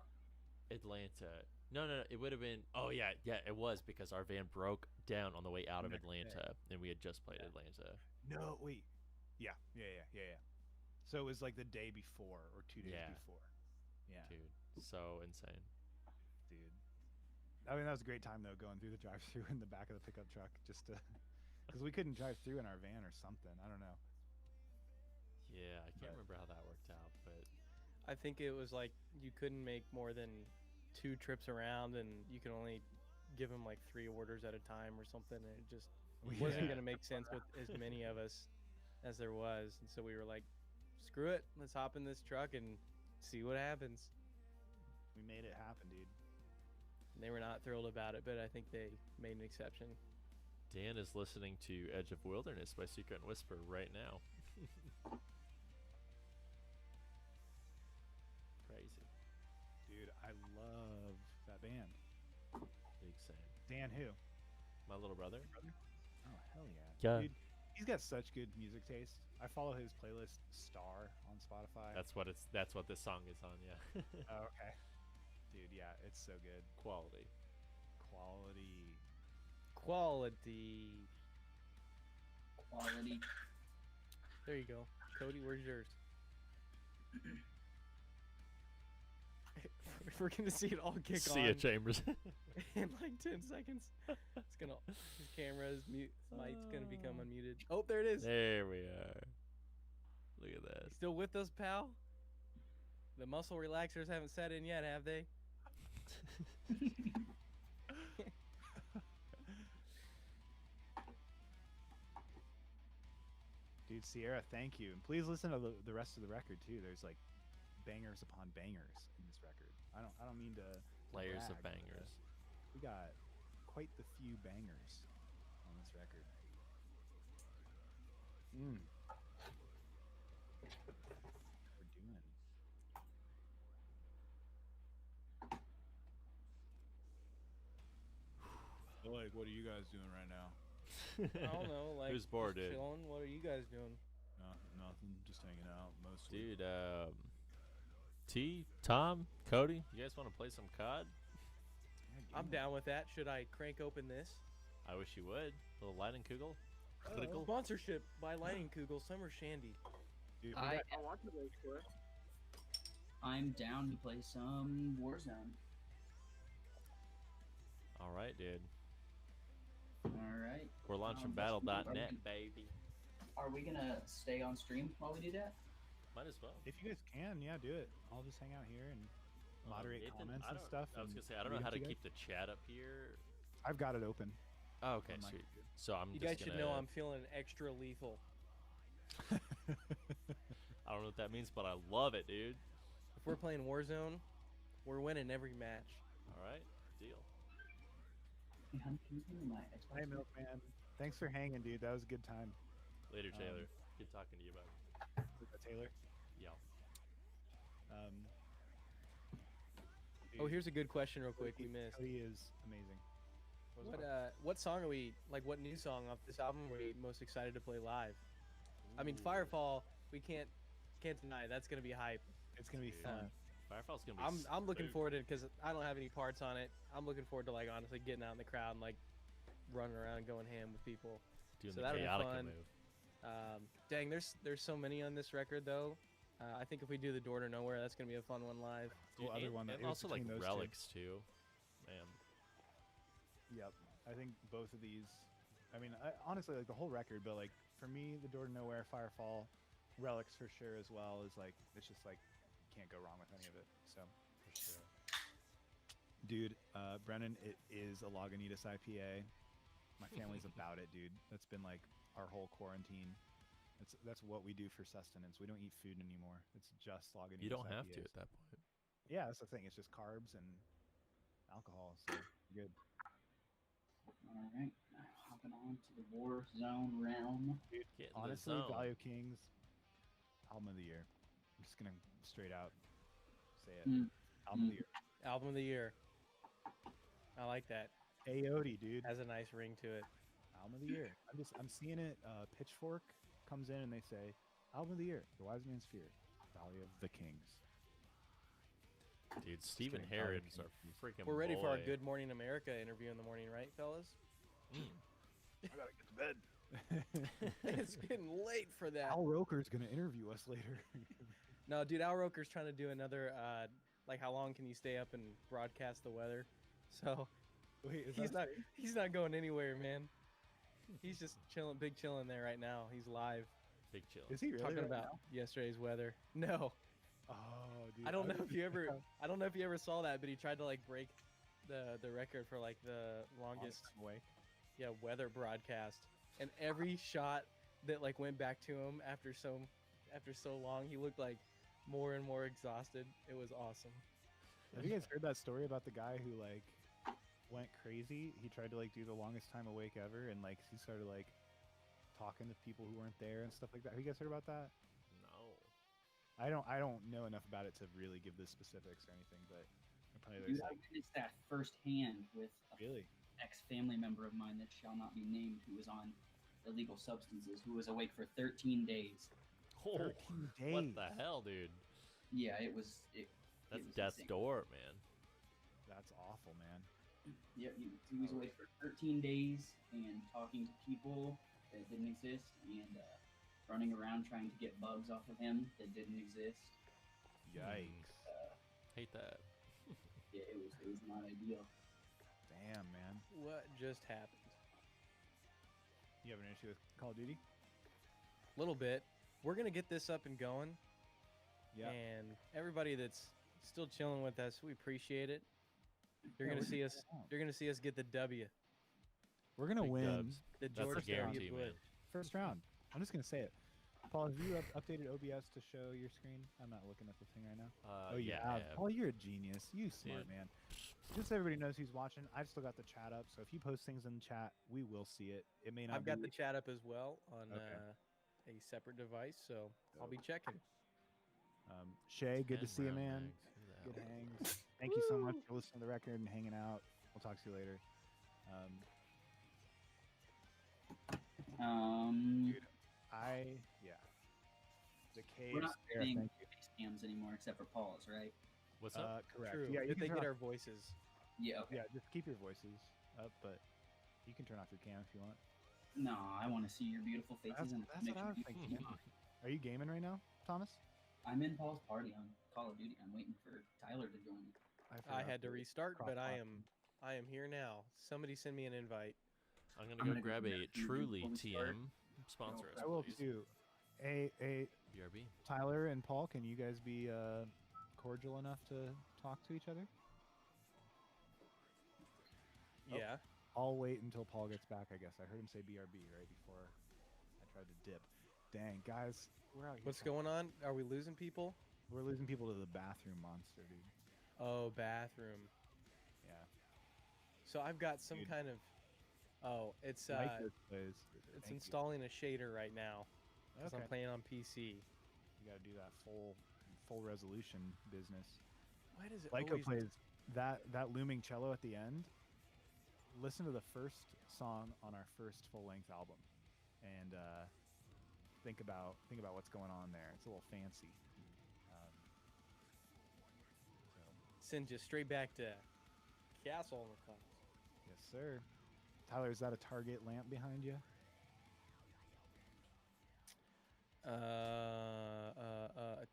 Atlanta. No, it would have been. Oh yeah, it was because our van broke down on the way out of Next day. Atlanta, and we had just played Yeah. Atlanta. No, wait. Yeah. So it was like the day before or 2 days Yeah. before. Yeah, Dude, so insane. dude. I mean, that was a great time though, going through the drive-through in the back of the pickup truck, just to, because we couldn't drive through in our van or something. I don't know. Yeah, I can't But- remember how that worked out, but I think it was like you couldn't make more than 2 trips around, and you could only give them like 3 orders at a time or something. And it just wasn't Yeah. going to make sense with as many of us as there was. And so we were like, screw it. Let's hop in this truck and see what happens. We made it happen, dude. and they were not thrilled about it, but I think they made an exception. Dan is listening to Edge of Wilderness by Secret and Whisper right now. Crazy. Dude, I love that band. Big Sam. Dan who? My little brother. Oh, hell yeah. Yeah. Dude, he's got such good music taste. I follow his playlist Star on Spotify. That's what this song is on, yeah. Oh, okay. Dude, yeah, it's so good. Quality. Quality. Quality. Quality. There you go. Cody, where's yours? We're gonna see it all kick See on ya, Chambers. in like 10 seconds. It's gonna his camera's mute, mic's gonna become unmuted. Oh, there it is. There we are. Look at that. Still with us, pal? The muscle relaxers haven't set in yet, have they? Dude, Sierra, thank you. And please listen to the rest of the record too. There's like bangers upon bangers in this record. I don't mean to Layers of brag, but, bangers. we got quite the few bangers on this record. We're doing. So, like, what are you guys doing right now? I don't know. Like, Who's bored, just dude? chilling. What are you guys doing? Nothing. Just hanging out mostly. Dude, T, Tom, Cody, you guys want to play some COD? Yeah, I'm down with that. Should I crank open this? I wish you would. A little Leinenkugel. Kugel. Sponsorship by Lighting Kugel Summer Shandy. Dude, we I got- I want to race for it. I'm down to play some Warzone. All right, dude. All right. We're launching Battle.net, baby. Are we gonna stay on stream while we do that? Might as well. if you guys can, yeah, do it. I'll just hang out here and moderate Nathan, comments I and don't- stuff. I was and gonna say I don't read know how them to you keep the chat up here. I've got it open. Oh, okay, on my sweet. computer. So I'm You just guys should gonna, know I'm feeling extra lethal. I don't know what that means, but I love it, dude. If we're playing Warzone, we're winning every match. All right, deal. Hey, honey, can you give me my Xbox? Hey, Milkman. Thanks for hanging, dude. That was a good time. Later, Um, Taylor. Good talking to you, bud. Was that Taylor? Yeah. Oh, Dude, here's a good question, real quick. We Cody- missed. Cody is amazing. What song are we like? What new song off this album are we most excited to play live? I mean, Firefall. We can't deny that's gonna be hype. It's gonna be Dude. fun. Firefall's gonna be. I'm looking spook. forward to it because I don't have any parts on it. I'm looking forward to like honestly getting out in the crowd and like running around going ham with people. doing so the that'll be chaotic fun. move. Dang, there's so many on this record though. I think if we do the Door to Nowhere, that's gonna be a fun one live. Cool other and, one that and it was also like between those two. relics too. Man, Yep. I think both of these. I mean, honestly, like the whole record, but like for me, The Door to Nowhere, Firefall, Relics for sure as well is like it's just like can't go wrong with any of it. So, for sure. dude, Brennan, it is a Lagunitas IPA. My family's about it, dude. That's been like our whole quarantine. That's what we do for sustenance. We don't eat food anymore. It's just Lagunitas. You don't have to IPAs. at that point. Yeah, that's the thing. It's just carbs and alcohol. So good. All right. Hopping on to the Warzone realm. Dude, Get in the honestly, zone. Value Kings, album of the year. I'm just gonna straight out say it. Mm. Album of the year. Album of the year. I like that. Aote, dude. Has a nice ring to it. Album of the year. I'm seeing it. Pitchfork comes in and they say, album of the year. The Wise Man's Fear. Value of the Kings. Dude, Stephen Straight Value Harrod's a Kings. freaking. We're ready for our boy. Good Morning America interview in the morning, right, fellas? I gotta get to bed. It's getting late for that. Al Roker's gonna interview us later. No, dude, Al Roker's trying to do another, like, how long can you stay up and broadcast the weather? So Wait, is he's not going anywhere, man. He's just chilling, big chilling there right now. He's live Big chill. Is he really talking right about now? yesterday's weather. No, Oh, dude. I don't know was- if you ever, I don't know if you ever saw that, but he tried to like break the record for like the longest Time away. weather broadcast, and every shot that like went back to him after so long, he looked like more and more exhausted. It was awesome. Have you guys heard that story about the guy who like went crazy. He tried to like do the longest time awake ever, and like he started like talking to people who weren't there and stuff like that. Have you guys heard about that? No. I don't know enough about it to really give the specifics or anything, but apparently Dude, there's I like witnessed that firsthand with a really ex-family member of mine that shall not be named, who was on illegal substances, who was awake for 13 days. Oh, 13 days. what the hell, dude? Yeah, it was. That's was death's insane. door, man. That's awful, man. Yeah, he was awake for 13 days and talking to people that didn't exist, and running around trying to get bugs off of him that didn't exist. Yikes. Hate that. Yeah, it was not ideal. Damn, man. What just happened? You have an issue with Call of Duty? Little bit. We're gonna get this up and going, Yeah. and everybody that's still chilling with us, we appreciate it. You're Yeah, gonna we're see doing us. well. You're gonna see us get the W, We're gonna Big win dubs. the That's a George guarantee, W. man. Bush. first round. I'm just gonna say it. Paul, have you updated OBS to show your screen? I'm not looking at the thing right now. Oh, you yeah, have. I have. Paul, you're a genius. You smart Dude. man. Just so everybody knows who's watching, I've still got the chat up. So if you post things in the chat, we will see it. It may not I've got be. the chat up as well on Okay. a separate device, so I'll be checking. Shay, good to 10 see you, round man. mags. Who the Good hell hangs. Thank you so much for listening to the record and hanging out. We'll talk to you later. Dude, the We're caves not there. seeing Thank you. face cams anymore except for Paul's, right? What's up? Correct. True. Yeah, you If can they turn get off, our voices. Yeah. Okay. yeah, just keep your voices up, but you can turn off your cam if you want. No, I want to see your beautiful faces and That's make what I was sure thinking. you not. Are you gaming right now, Thomas? I'm in Paul's party on Call of Duty. I'm waiting for Tyler to join me. I forgot had to restart, but I cross-platform. am here now. Somebody send me an invite. I'm gonna I'm go gonna go grab a grab some Truly before we start. TM. Sponsor us, I will please. too. Hey, BRB. Tyler and Paul, can you guys be cordial enough to talk to each other? Oh. Yeah. I'll wait until Paul gets back, I guess. I heard him say BRB right before I tried to dip. Dang, guys, we're out here. What's going on? Are we losing people? We're losing people to the bathroom monster, dude. Oh, bathroom. Yeah. So I've got some Dude. kind of. Oh, it's Like this plays. it's Thank you. installing a shader right now because Okay. I'm playing on PC. You got to do that full resolution business. Why does it Lyco always? plays that looming cello at the end. Listen to the first song on our first full length album, and think about what's going on there. It's a little fancy. So, Send you straight back to Castle on the Clouds. yes, sir. Tyler, is that a Target lamp behind you?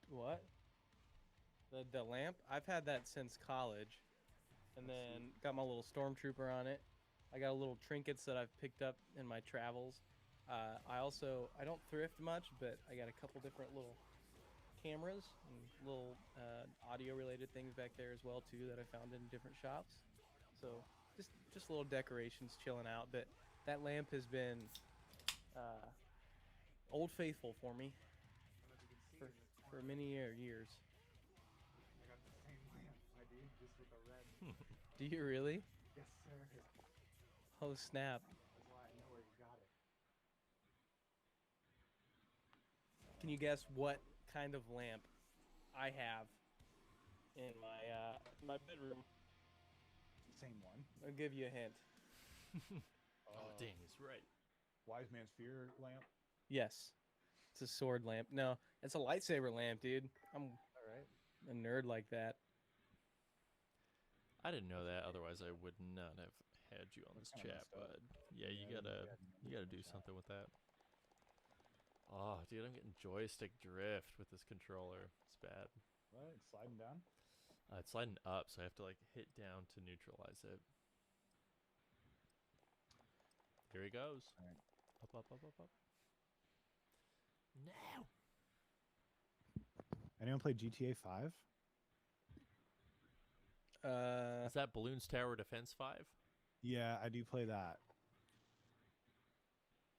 What? The lamp? I've had that since college, and then got my little stormtrooper on it. I got little trinkets that I've picked up in my travels. I don't thrift much, but I got a couple different little cameras and little audio related things back there as well too that I found in different shops. So just little decorations chilling out. But that lamp has been old faithful for me for many years. I got the same lamp, my dude, just with a red. Do you really? Yes, sir. Oh snap! That's why I know where you got it. Can you guess what kind of lamp I have in my bedroom? Same one. I'll give you a hint. Oh, dang, he's right. Wise Man's Fear lamp. Yes, it's a sword lamp. No, it's a lightsaber lamp, dude. I'm All right. a nerd like that. I didn't know that. Otherwise, I would not have had you on That's this kinda chat. messed up. But yeah, you Yeah, gotta do chat. something with that. Oh, dude, I'm getting joystick drift with this controller. It's bad. What? It's sliding down. It's sliding up, so I have to like hit down to neutralize it. Here he goes. All right. Up. No. Anyone play GTA 5? Is that Balloons Tower Defense 5? Yeah, I do play that.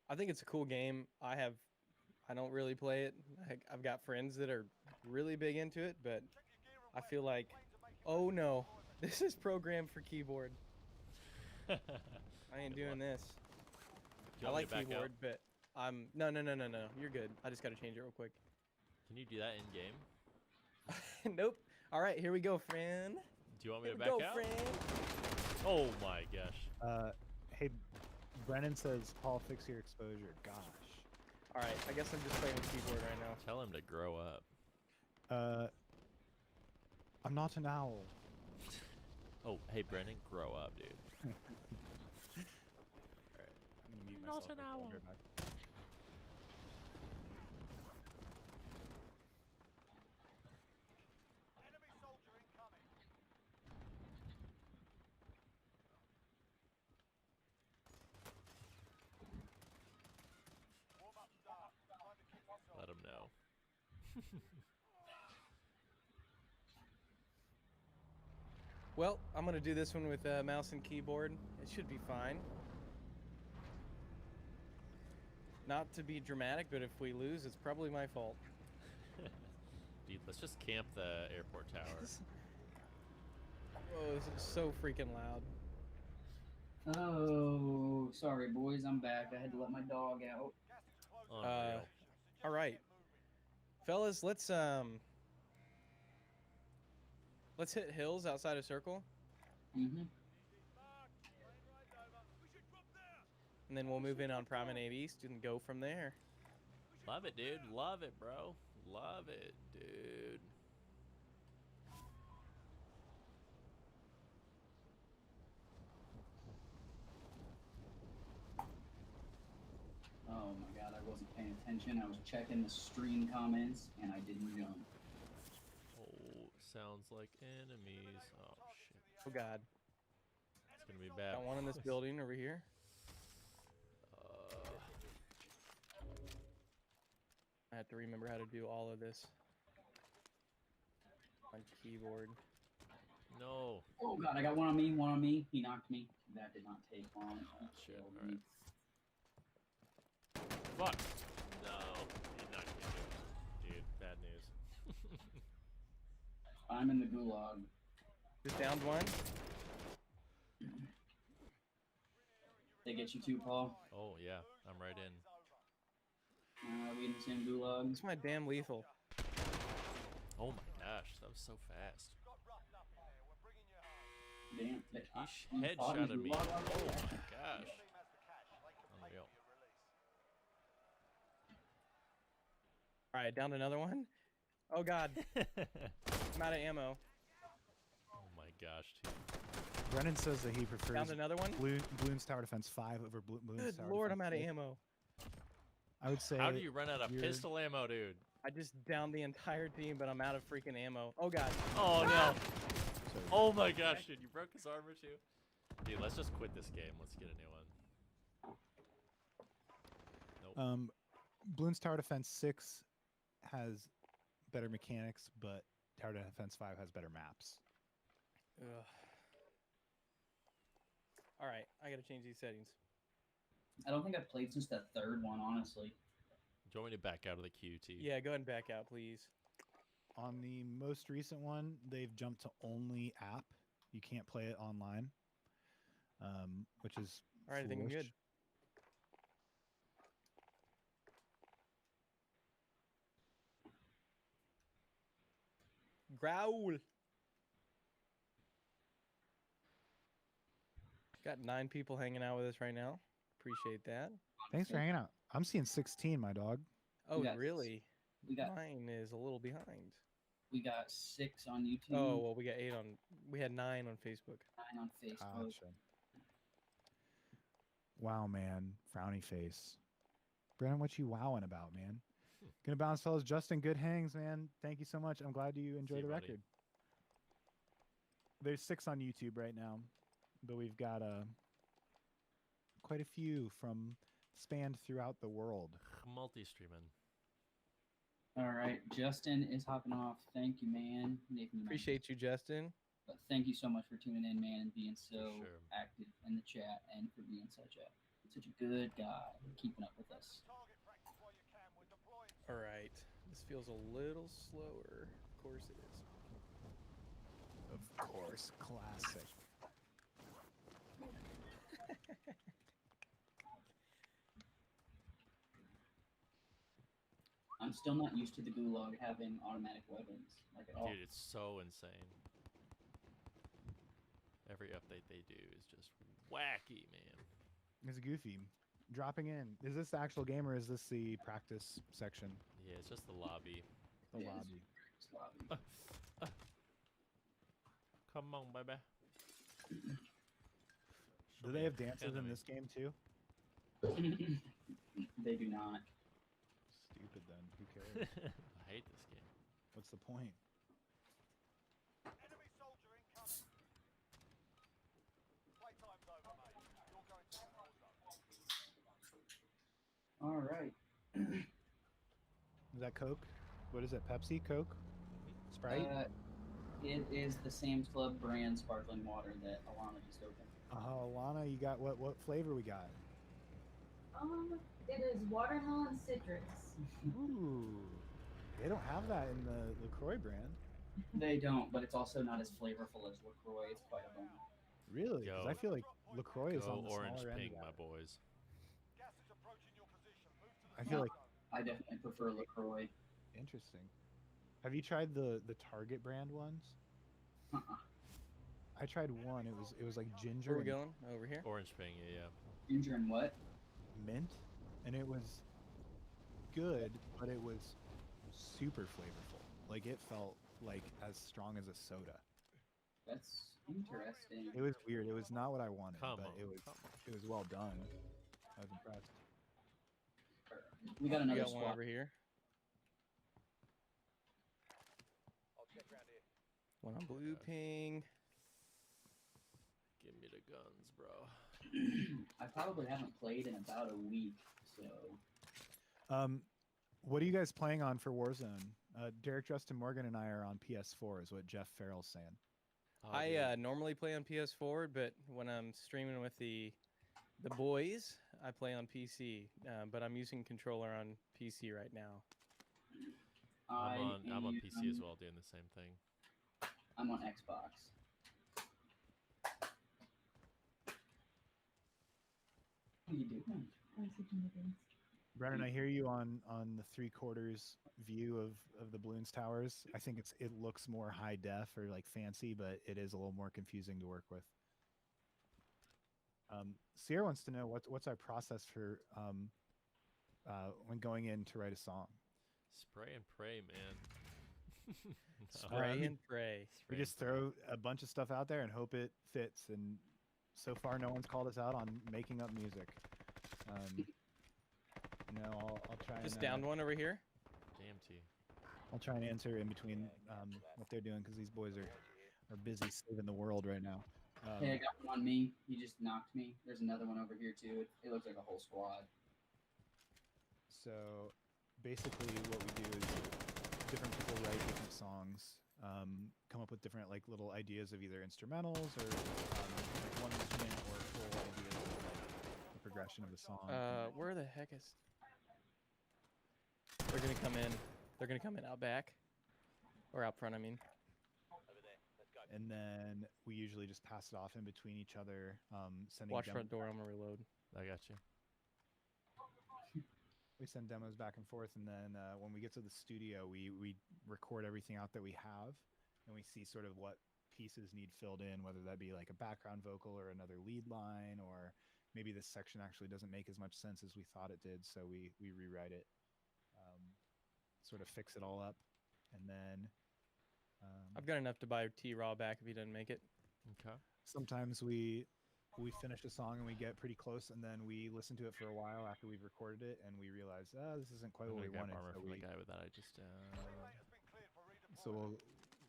I think it's a cool game. I don't really play it. I've got friends that are really big into it, but I feel like, oh no, this is programmed for keyboard. I ain't doing this. Do I you want me like to back keyboard, out? but I'm no. You're good. I just gotta change it real quick. Can you do that in game? Nope. All right, here we go, friend. Do you want me Here to we back go, out? friend. Oh my gosh. Hey, Brennan says, Paul, fix your exposure. Gosh. All right, I guess I'm just playing with keyboard right now. Tell him to grow up. I'm not an owl. Oh, hey Brennan, grow up, dude. Alright. I'm gonna mute Not myself an real quick. I'll owl. be right back. Let him know. Well, I'm gonna do this one with mouse and keyboard. It should be fine. Not to be dramatic, but if we lose, it's probably my fault. Dude, let's just camp the airport tower. Oh, this is so freaking loud. Oh, sorry, boys. I'm back. I had to let my dog out. Unreal. All right, fellas, let's hit hills outside of circle, Mm-hmm. and then we'll move in on Promenade East and go from there. Love it, dude. Love it, bro. Love it, dude. Oh my god, I wasn't paying attention. I was checking the stream comments and I didn't jump. Oh, sounds like enemies. Oh, shit. Oh God, It's gonna be bad. got one in this building over here. I have to remember how to do all of this on keyboard. No. Oh god, I got one on me, one on me. He knocked me. That did not take long. He Shit, killed alright. me. Fuck. No. He's not gonna do it. Dude, bad news. I'm in the gulag. Just downed one. They get you too, Paul. Oh, yeah. I'm right in. We in the same gulag. It's my damn lethal. Oh my gosh, that was so fast. Damn. He headshotted me. Oh my gosh. Unreal. All right, downed another one. Oh God, I'm out of ammo. Oh my gosh, dude. Brennan says that he prefers Downed another one. Bloons Tower Defense 5 over Bloons Good Tower Lord, I'm Defense out of 6. ammo. I would say. How do you run out of you're- pistol ammo, dude? I just downed the entire team, but I'm out of freaking ammo. Oh God. Oh no. Sorry. Oh my gosh, dude, you broke his armor too? Dude, let's just quit this game. Let's get a new one. Nope. Bloons Tower Defense 6 has better mechanics, but Tower Defense 5 has better maps. Ugh. All right, I gotta change these settings. I don't think I've played since the third one, honestly. Do you want me to back out of the QT? Yeah, go ahead and back out, please. On the most recent one, they've jumped to only app. You can't play it online, which is All right, I think I'm good. foolish. Growl. Got 9 people hanging out with us right now. Appreciate that. Thanks for hanging out. I'm seeing 16, my dog. Oh, got- really? We got Mine is a little behind. 6 on YouTube. Oh, well, we got 8 on. We had 9 on Facebook. 9 on Facebook. Gotcha. Wow, man. Frowny face. Brandon, what you wowing about, man? Gonna bounce, fellas. Justin, good hangs, man. Thank you so much. I'm glad you enjoy you, the buddy. record. There's 6 on YouTube right now, but we've got quite a few from spanned throughout the world. Multi-streaming. All right, Justin is hopping off. Thank you, man. Nathan, Appreciate you, Justin. But thank you so much for tuning in, man, and being so Sure. active in the chat, and for being such a good guy, and keeping up with us. All right. This feels a little slower. Of course it is. Of course, classic. I'm still not used to the gulag having automatic weapons, like at all. Dude, it's so insane. Every update they do is just wacky, man. It's goofy. Dropping in. Is this the actual game or is this the practice section? Yeah, it's just the lobby. The Yeah, lobby. it's lobby. Come on, baby. Do they have dances in this game too? They do not. Stupid then. Who cares? I hate this game. What's the point? Enemy soldier incoming. Playtime's over, mate. You're going to the war zone. All right. Is that Coke? What is it? Pepsi? Coke? Sprite? It is the Sam's Club brand sparkling water that Alana just opened. Lana, you got what flavor we got? It is watermelon citrus. Ooh. They don't have that in the LaCroix brand. They don't, but it's also not as flavorful as LaCroix. It's quite a bummer. Really? 'Cause Go. I feel like LaCroix is Go on the orange smaller end pink, of my that. boys. Gas is approaching your position. Move to the I feel like I definitely prefer LaCroix. interesting. Have you tried the Target brand ones? Uh-uh. I tried one. It was like ginger Where are we and going? Over here? Orange pink, yeah. Ginger and what? mint, and it was good, but it was super flavorful. Like it felt like as strong as a soda. That's interesting. It was weird. It was not what I wanted, Come but on. it was well done. I was impressed. We got We another got one squad. over here. I'll check around here. One on blue gosh. ping. Give me the guns, bro. I probably haven't played in about a week, so What are you guys playing on for Warzone? Derek, Justin Morgan, and I are on PS4, is what Jeff Farrell's saying. Oh, I dude. normally play on PS4, but when I'm streaming with the boys, I play on PC. But I'm using controller on PC right now. I'm on PC as well, doing the same thing. I'm on Xbox. What are you doing? Brennan, I hear you on the 3/4 view of the Balloons Towers. I think it looks more high def or like fancy, but it is a little more confusing to work with. Sierra wants to know what's our process for when going in to write a song. Spray and pray, man. No. Spray and pray. We Spray just and pray. throw a bunch of stuff out there and hope it fits. And so far, no one's called us out on making up music. I'll try Just and downed one over here. Damn T. I'll try and answer in between what they're doing because these boys are busy saving the world right now. Hey, I got one on me. He just knocked me. There's another one over here too. It looks like a whole squad. So basically, what we do is different people write different songs, come up with different like little ideas of either instrumentals or like one instrument or full ideas of like the progression of the song. Where the heck is? They're gonna come in. They're gonna come in out back, or out front. I mean. Over there. Let's go. And then we usually just pass it off in between each other, sending Watch demo- front door. I'm gonna reload. I got you. we send demos back and forth, and then when we get to the studio, we record everything out that we have, and we see sort of what pieces need filled in, whether that be like a background vocal or another lead line, or maybe this section actually doesn't make as much sense as we thought it did, so we rewrite it, sort of fix it all up, and then I've got enough to buy T-Raw back if he doesn't make it. Okay. sometimes we finish a song and we get pretty close, and then we listen to it for a while after we've recorded it, and we realize, this isn't quite I'm what gonna we grab wanted. armor So, from the guy with that I just. Site has been cleared for redeployment. we'll,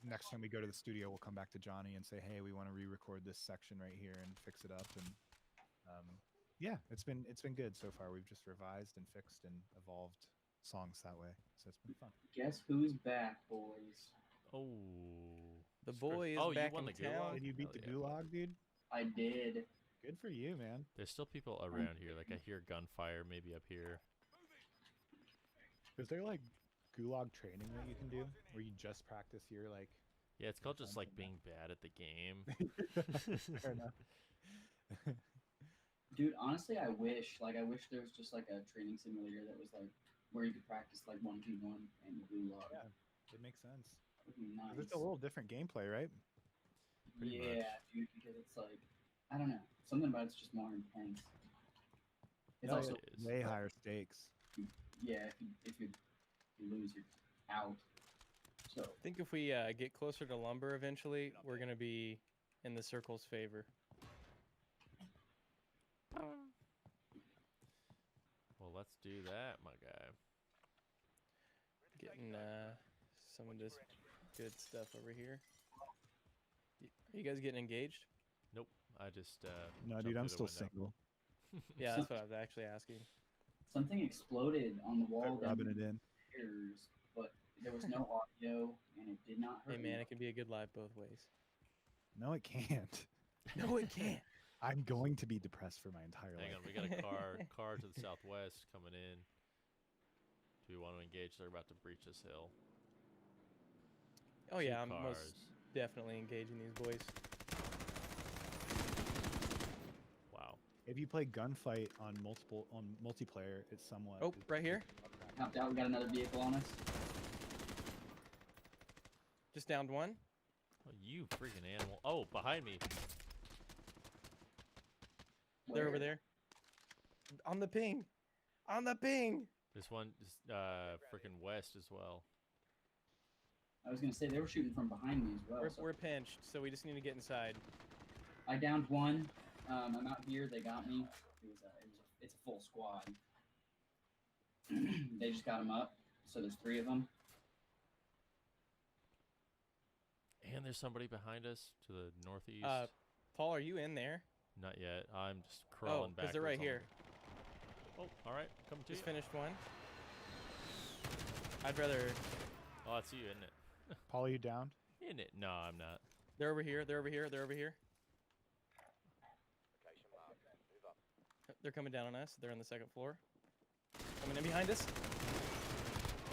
next time we go to the studio, we'll come back to Johnny and say, hey, we want to re-record this section right here and fix it up. And yeah, it's been good so far. We've just revised and fixed and evolved songs that way, so it's been fun. Guess who's back, boys? Oh. The Screw- boy is oh, back you won in the town. gulag? Did you beat Hell the yeah. gulag, dude? I did. Good for you, man. There's still people around here. Like I hear gunfire, maybe up here. Is there like gulag training that you can do where you just practice your like? Yeah, it's called just Something like being bad at the game. Fair enough. Dude, honestly, I wish there was just like a training simulator that was like where you could practice like 1v1 and gulag. Yeah, it makes sense. Would be 'Cause nice. it's a little different gameplay, right? Pretty Yeah, much. dude, because it's like I don't know, something about it's just more intense. It's No, also it is. way higher stakes. yeah, if you lose, you're out. So I think if we get closer to lumber eventually, we're gonna be in the circle's favor. Well, let's do that, my guy. Getting some of this good stuff over here. Are you guys getting engaged? Nope. I just No, jumped dude, I'm through the still window. single. Yeah, that's what I was actually asking. something exploded on the wall Start rubbing it in. downstairs, but there was no audio and it did not hurt. Hey man, anyone. it can be a good life both ways. No, it can't. No, it can't. I'm going to be depressed for my entire Hang life. on, we got a car to the southwest coming in. Do we want to engage? They're about to breach this hill. Oh Two yeah, I'm cars. most definitely engaging these boys. Wow. If you play gunfight on multiplayer, it's somewhat. Oh, right here. Knocked out. We got another vehicle on us. Just downed one. Oh, you freaking animal. Oh, behind me. They're over Where? there. On the ping. On the ping. This one is freaking west as well. I was gonna say they were shooting from behind me as well. so We're pinched, so we just need to get inside. I downed one. I'm out here. They got me. It's a full squad. They just got him up. So there's 3 of them. And there's somebody behind us to the northeast. Paul, are you in there? Not yet. I'm just crawling back. because they're right here. Oh, all right. Come to Just you. finished one. I'd rather. Oh, that's you, isn't it? Paul, are you down? Isn't it? No, I'm not. They're over here. They're over here. They're over here. Location marked. Move up. They're coming down on us. They're on the 2nd floor. Coming in behind us.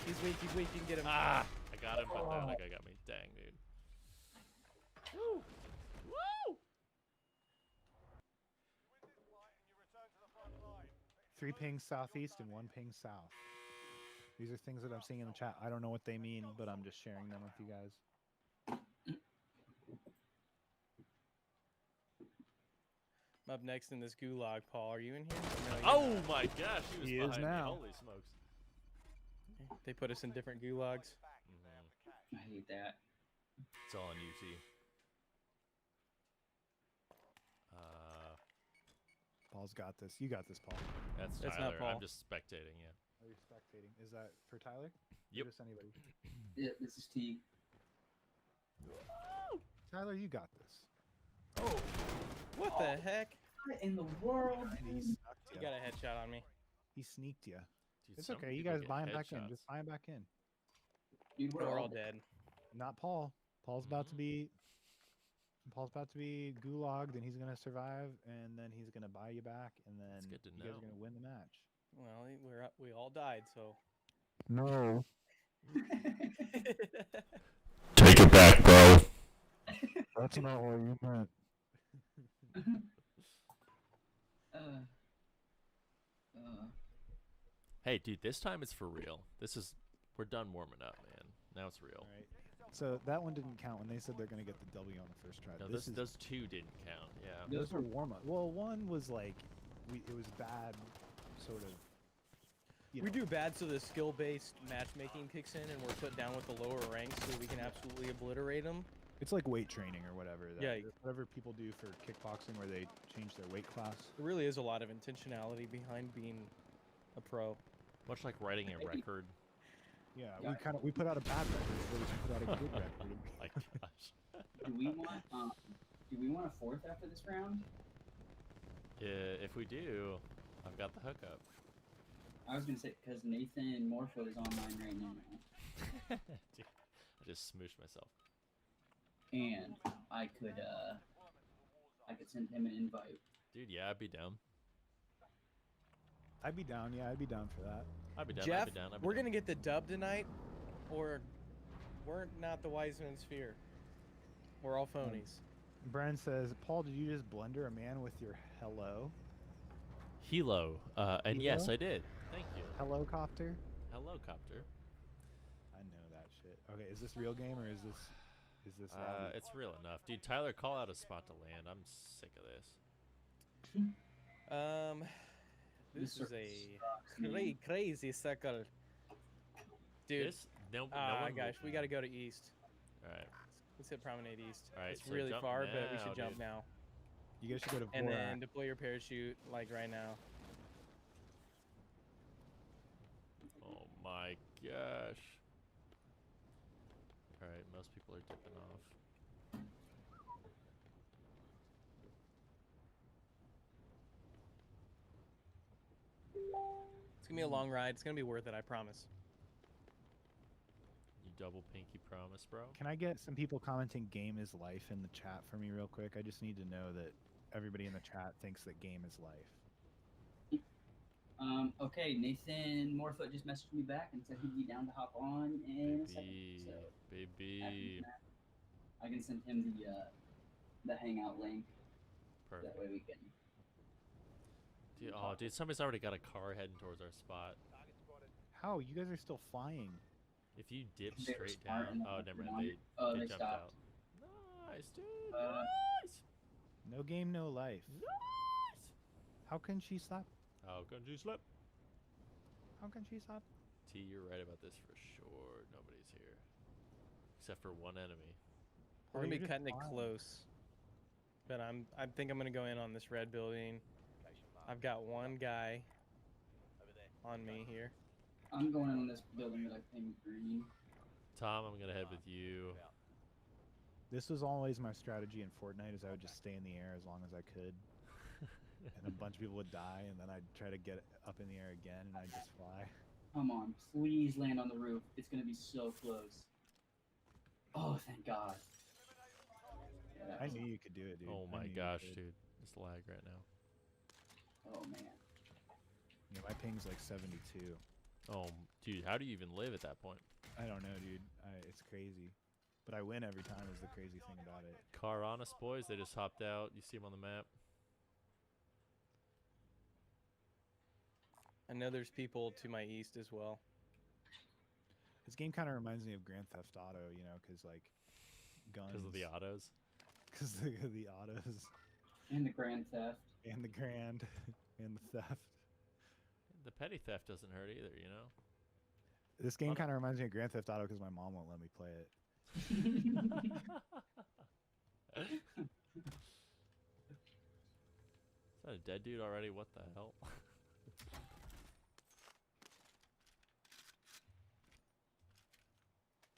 He's weak. He's weak. You can get him. Ah! I got him, but the other guy got me. Dang, dude. Woo! Woo! You win this fight and you return to the front line. 3 pings southeast and 1 ping south. These are things that I'm seeing in the chat. I don't know what they mean, but I'm just sharing them with you guys. I'm up next in this gulag. Paul, are you in here? No, you're Oh not. my gosh, he was He is behind now. me. Holy smokes. They put us in different gulags. Mhm. I hate that. It's all on UT. Paul's got this. You got this, Paul. That's That's Tyler. not Paul. I'm just spectating, yeah. Are you spectating? Is that for Tyler? Or Yep. just anybody? Yeah, this is T. Tyler, you got this. Oh, what the heck? What in the world? And he snuck You you. got a headshot on me. He sneaked you. Dude, It's some okay. You people guys get buy him back in. headshots. Just buy him back in. Dude, We're all dead. Not Paul. Paul's about to be. Paul's about to be gulagged, and he's gonna survive, and then he's gonna buy you back, and then good to you guys know. are gonna win the match. Well, we all died, so. No. Take it back, bro. That's not what you meant. Hey, dude, this time it's for real. We're done warming up, man. Now it's real. All right. So that one didn't count when they said they're gonna get the W on the first try. No, This is, those 2 didn't count. Yeah. those were warm up. Well, one was like, it was bad, sort of. You We know. do bad so the skill-based matchmaking kicks in and we're put down with the lower ranks so we can absolutely obliterate them. It's like weight training or whatever. Yeah. Whatever people do for kickboxing, where they change their weight class. There really is a lot of intentionality behind being a pro. Much like writing a record. Yeah, Yeah. we put out a bad record, but we put out a good record. My gosh. Do we want a 4th after this round? If we do, I've got the hookup. I was gonna say because Nathan Morpho is online right now, Dude, I just smooshed myself. and I could send him an invite. Dude, yeah, I'd be down. I'd be down. Yeah, I'd be down for that. I'd be down. Jeff, I'd be down. I'd be we're down. gonna get the dub tonight, or we're not the wise men sphere. We're all phonies. Bren says, Paul, did you just blender a man with your hello? Hilo. And yes, Hilo? I did. Thank you. Helicopter? Hello, copter. I know that shit. Okay, is this real game or is this lobby? It's real enough, dude. Tyler, call out a spot to land. I'm sick of this. This is circle a sucks, man. crazy circle. Dude, This no one. gosh, we gotta go to east. All right. Let's hit Promenade East. All right, It's so really jump far, but we now, should jump dude. now. You guys should go to And Vorak. then deploy your parachute, like right now. Oh my gosh. All right, most people are dipping off. It's gonna be a long ride. It's gonna be worth it, I promise. You double pinky promise, bro. Can I get some people commenting game is life in the chat for me real quick? I just need to know that everybody in the chat thinks that game is life. Okay, Nathan Morefoot just messaged me back and said he'd be down to hop on in a second. Baby, So baby. I can send him the hangout link. Perfect. That way we can. Dude, oh, dude, somebody's already got a car heading towards our spot. How? You guys are still flying. If you dip They were straight smart down, and oh, they never went mind. on. They They jumped stopped. out. Nice, dude. Nice. No game, no life. Nice. How can she stop? How can you slip? How can she stop? T, you're right about this for sure. Nobody's here. Except for one enemy. We're Oh, gonna be you're just cutting it flying. close. But I think I'm gonna go in on this red building. I've got one guy Over there. on me here. I'm going in on this building that I think green. Tom, I'm gonna head with you. Out. This was always my strategy in Fortnite is I would just stay in the air as long as I could. And a bunch of people would die, and then I'd try to get up in the air again, and I'd just fly. Come on, please land on the roof. It's gonna be so close. Oh, thank God. Yeah, that I was- knew you could do it, dude. Oh I my knew you gosh, could. dude. It's lag right now. Oh man. Yeah, my ping's like 72. Oh, dude, how do you even live at that point? I don't know, dude. It's crazy. But I win every time is the crazy thing about it. Car on us, boys. They just hopped out. You see them on the map. I know there's people to my east as well. This game kind of reminds me of Grand Theft Auto, you know, because like guns. Because of the autos. Because the autos And the Grand Theft. and the grand and the theft. The petty theft doesn't hurt either, you know? This game Love it. kind of reminds me of Grand Theft Auto because my mom won't let me play it. Is that a dead dude already? What the hell?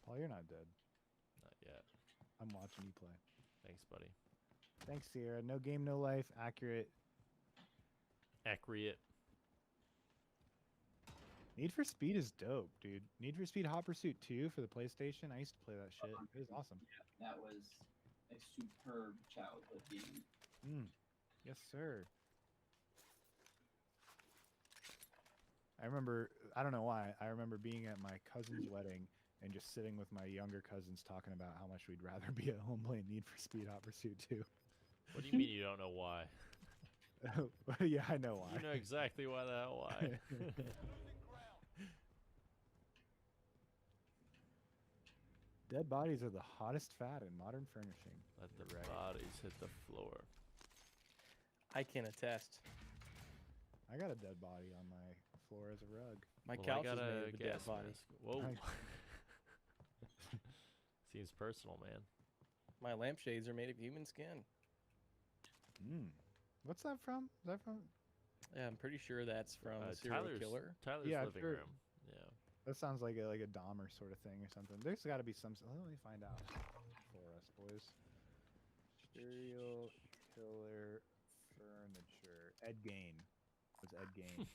Paul, you're not dead. Not yet. I'm watching you play. Thanks, buddy. Thanks, Sierra. No game, no life. Accurate. Accurate. Need for Speed is dope, dude. Need for Speed Hot Pursuit 2 for the PlayStation. I used to play that shit. It was awesome. That was a superb childhood game. Yes, sir. I remember, I don't know why, I remember being at my cousin's wedding and just sitting with my younger cousins talking about how much we'd rather be at home playing Need for Speed Hot Pursuit 2. What do you mean you don't know why? Yeah, I know why. You know exactly why the hell why. Dead bodies are the hottest fad in modern furnishing. Let the You're right. bodies hit the floor. I can attest. I got a dead body on my floor as a rug. My Well, I couch is got made a of a dead gas body. mask. Whoa. Nice. Seems personal, man. My lampshades are made of human skin. What's that from? Is that from? Yeah, I'm pretty sure that's from a serial killer. Tyler's Yeah, living sure. room. Yeah. That sounds like a Dahmer sort of thing or something. There's got to be some. Let me find out for us, boys. Serial killer furniture. Ed Gein. Was Ed Gein?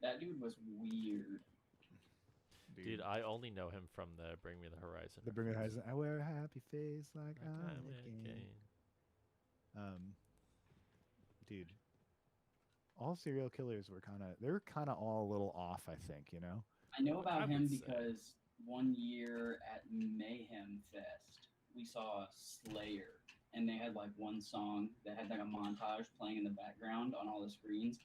That dude was weird. Dude, I only know him from the Bring Me the Horizon. The Bring Me the Horizon. I wear a happy face like Like I'm I'm Ed Ed Gein. Gein. Dude. All serial killers were they're kind of all a little off, I think, you know? I know about I him would say. because one year at Mayhem Fest, we saw Slayer and they had like one song that had like a montage playing in the background on all the screens.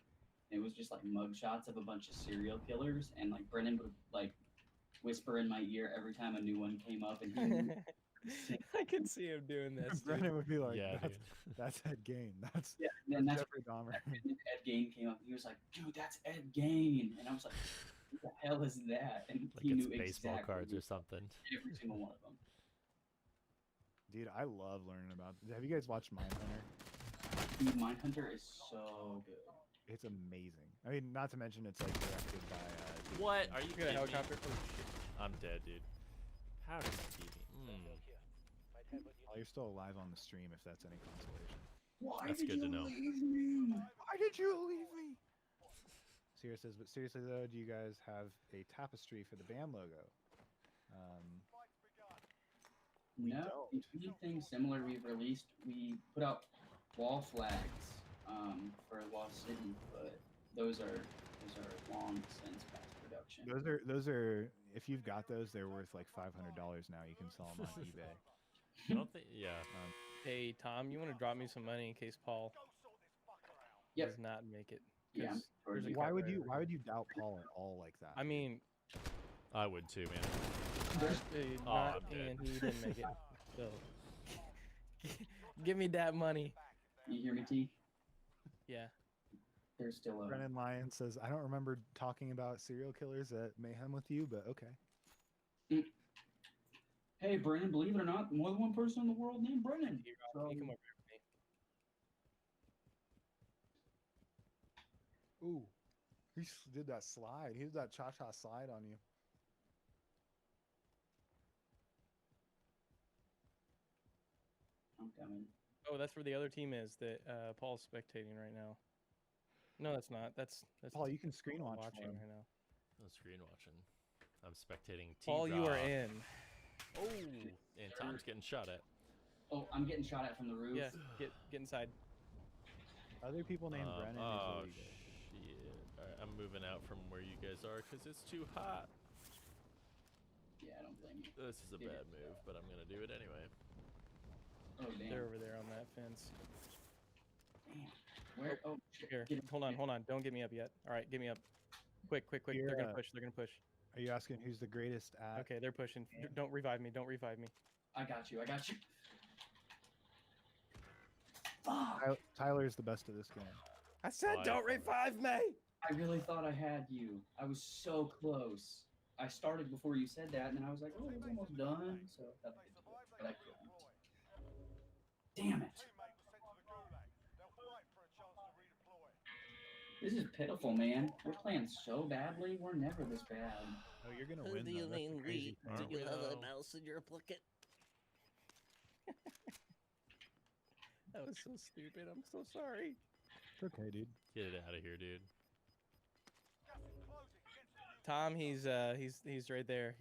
It was just like mugshots of a bunch of serial killers, and like Brennan would like whisper in my ear every time a new one came up, and he would sing. I can see him doing this. Dude. Brennan would be like, Yeah, that's, dude. that's Ed Gain. That's, Yeah, and that's that's Jeffrey Dahmer. when Ed Gain came up. He was like, "Dude, that's Ed Gain," and I was like, "Who the hell is that?" And Like he it's knew baseball exactly cards or something. every single one of them. Dude, I love learning about. Have you guys watched Mindhunter? Dude, Mindhunter is so good. It's amazing. I mean, not to mention it's like directed by. David What? Fincher. Are you You got a kidding me? helicopter? Oh, shit. I'm dead, dude. How did you beat me? Oh, you're still alive on the stream, if that's any consolation. Why That's did good you to know. leave me? Why did you leave me? Sierra says, but seriously though, do you guys have a tapestry for the band logo? We No, don't. the only thing similar we've released, we put out wall flags for Lost City, but those are long since past production. Those are. If you've got those, they're worth like $500 now. You can sell them on eBay. I don't think. Yeah. Hey, Tom, you want to drop me some money in case Paul Yep. does not make it? Yeah, 'Cause sure there's a you- Why couple would you? there. Why would you doubt Paul at all like that? I mean, I would too, man. not, I'm dead. and he didn't make it. So, give me that money. You hear me, T? Yeah. There's still a. Brennan Lyon says, I don't remember talking about serial killers at Mayhem with you, but okay. Hey, Brennan, believe it or not, more than one person in the world named Brennan. Can you come over here with me? Ooh, did that slide. He did that cha-cha slide on you. I'm coming. Oh, that's where the other team is that Paul's spectating right now. No, that's not. That's Paul, you can screen watch for watching him. right now. I'm screen watching. I'm spectating. Paul, you are T-Raw. in. Oh, and Tom's getting shot at. Oh, I'm getting shot at from the roof. Yeah, get inside. Other people named Brennan Oh usually shit! Alright, I'm moving out from where you guys are because it's too hot. Yeah, I don't blame you. This is a Yeah. bad move, but I'm gonna do it anyway. Oh, damn. They're over there on that fence. Damn. Where? Oh, shit. Here, Get hold on. Don't get me up yet. All right, get me up. Quick. You're, They're gonna push. Are you asking who's the greatest at? Okay, they're pushing. Don't revive me. I got you. Fuck! Tyler's the best at this game. I said, By don't far. revive me. I really thought I had you. I was so close. I started before you said that, and then I was like, oh, it's almost done. So I thought I could do it, but I couldn't. Damn it. This is pitiful, man. We're playing so badly. We're never this bad. Oh, you're gonna Who win. do though. you That's the mean crazy we? thing. Aren't Do you we have a though? mouse in your pocket? That was so stupid. I'm so sorry. It's okay, dude. Get it out of here, dude. Tom, he's right there.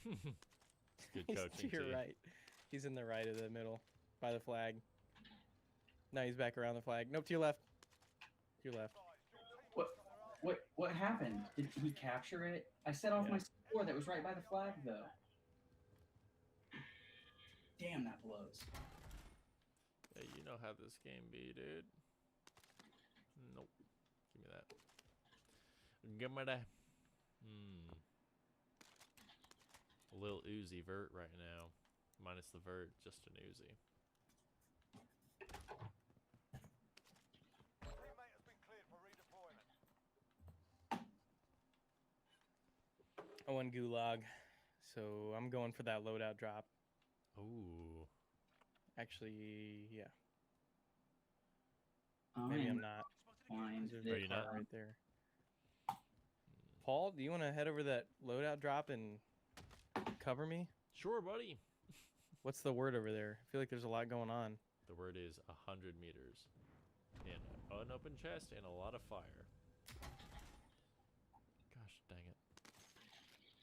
Good He's coaching. to your T. right. He's in the right of the middle, by the flag. Now he's back around the flag. Nope, to your left. To your left. What happened? Did he capture it? I set off Yeah. my score that was right by the flag, though. Damn, that blows. Yeah, you know how this game be, dude. Nope. Give me that. Give me that. A little Uzi vert right now. Minus the vert, just an Uzi. I won Gulag, so I'm going for that loadout drop. Ooh. Actually, yeah. I'm Maybe I'm not. fine. There's Are a you car not? right there. Paul, do you want to head over to that loadout drop and cover me? Sure, buddy. What's the word over there? I feel like there's a lot going on. The word is 100 meters. And an open chest and a lot of fire. Gosh dang it.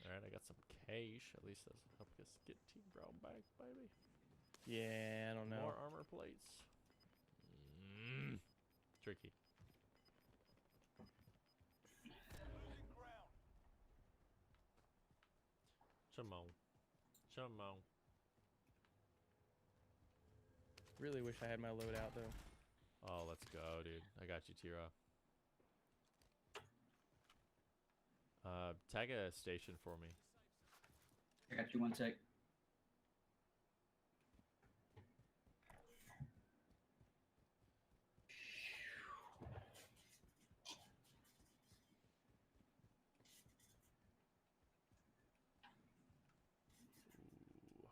Alright, I got some cash. At least that's help us get T-Brow back, baby. Yeah, I don't know. More armor plates. Tricky. Come on. Really wish I had my loadout though. Oh, let's go, dude. I got you, Tira. Tag a station for me. I got you 1 sec. Ooh,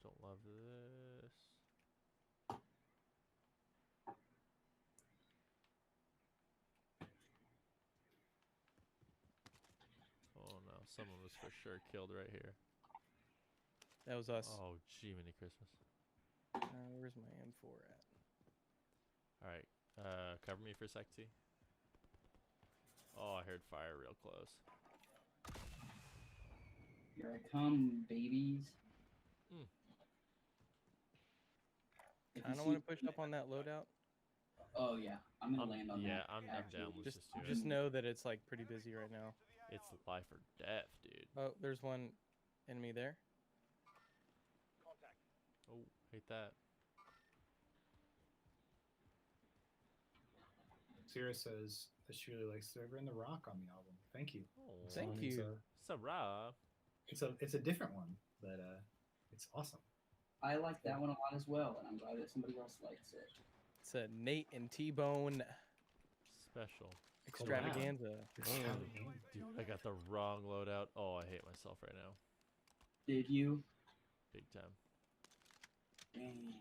don't love this. Oh no, someone was for sure killed right here. That was us. Oh, Jiminy Christmas. Where's my M4 at? Alright, cover me for a sec, T. Oh, I heard fire real close. Here I come, babies. Mm. If I you don't see- want to push up on that loadout. Oh yeah, I'm gonna land on yeah, that. I'm actually. down. Let's Just do it. just know that it's like pretty busy right now. It's life or death, dude. Oh, there's one enemy there. Contact. Oh, hate that. Sierra says that she really likes Server in the Rock on the album. Thank you. Oh, Thank It's you. Sarah. it's a different one, but it's awesome. I like that one a lot as well, and I'm glad that somebody else likes it. It's a Nate and T-Bone Special. extravaganza. Dude, I got the wrong loadout. Oh, I hate myself right now. Did you? Big time. Damn.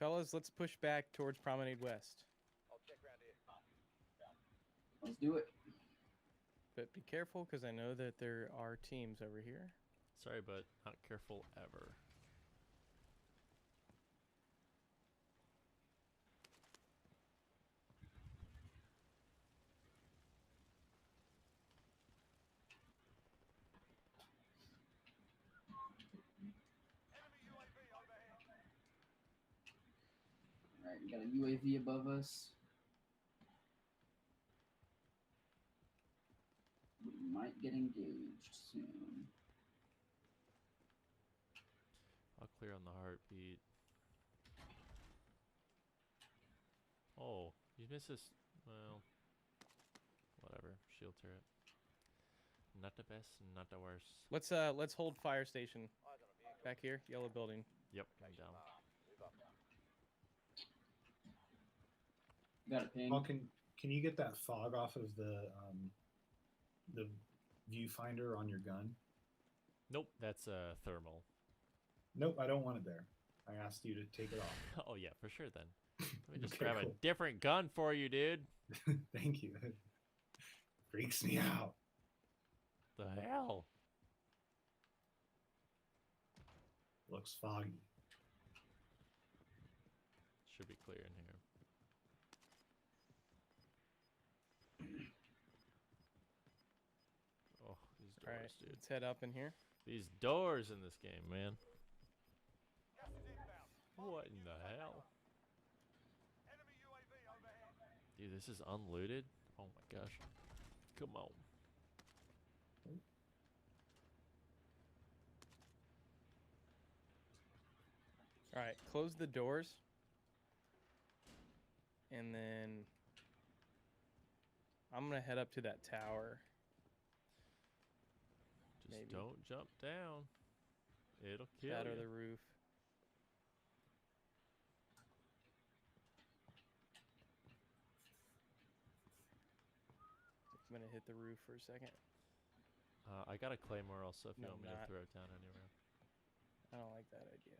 Fellas, let's push back towards Promenade West. I'll check around here. Let's do it. But be careful, because I know that there are teams over here. Sorry, but not careful ever. Enemy UAV overhead. All right, we got a UAV above us. We might get engaged soon. I'll clear on the heartbeat. Oh, you missed this. Well, whatever. Shield turret. Not the best, not the worst. Let's hold fire station Eyes on a vehicle. back here, yellow building. Yep, I'm down. Move up. Got a ping. Well, can you get that fog off of the viewfinder on your gun? Nope, that's thermal. Nope, I don't want it there. I asked you to take it off. Oh yeah, for sure then. Let me just Okay, grab a cool. different gun for you, dude. Thank you. It freaks me out. The hell? Looks foggy. Should be clear in here. Oh, these All doors, right, dude. let's head up in here. These doors in this game, man. Gas is inbound. What in the hell? Enemy UAV overhead. Dude, this is unlooted? Oh my gosh. Come on. All right, close the doors. And then I'm going to head up to that tower. Just Maybe. don't jump down. It'll kill That or you. the roof. I'm going to hit the roof for a second. I got a claymore also if you No, want me not. to throw it down anywhere. I don't like that idea.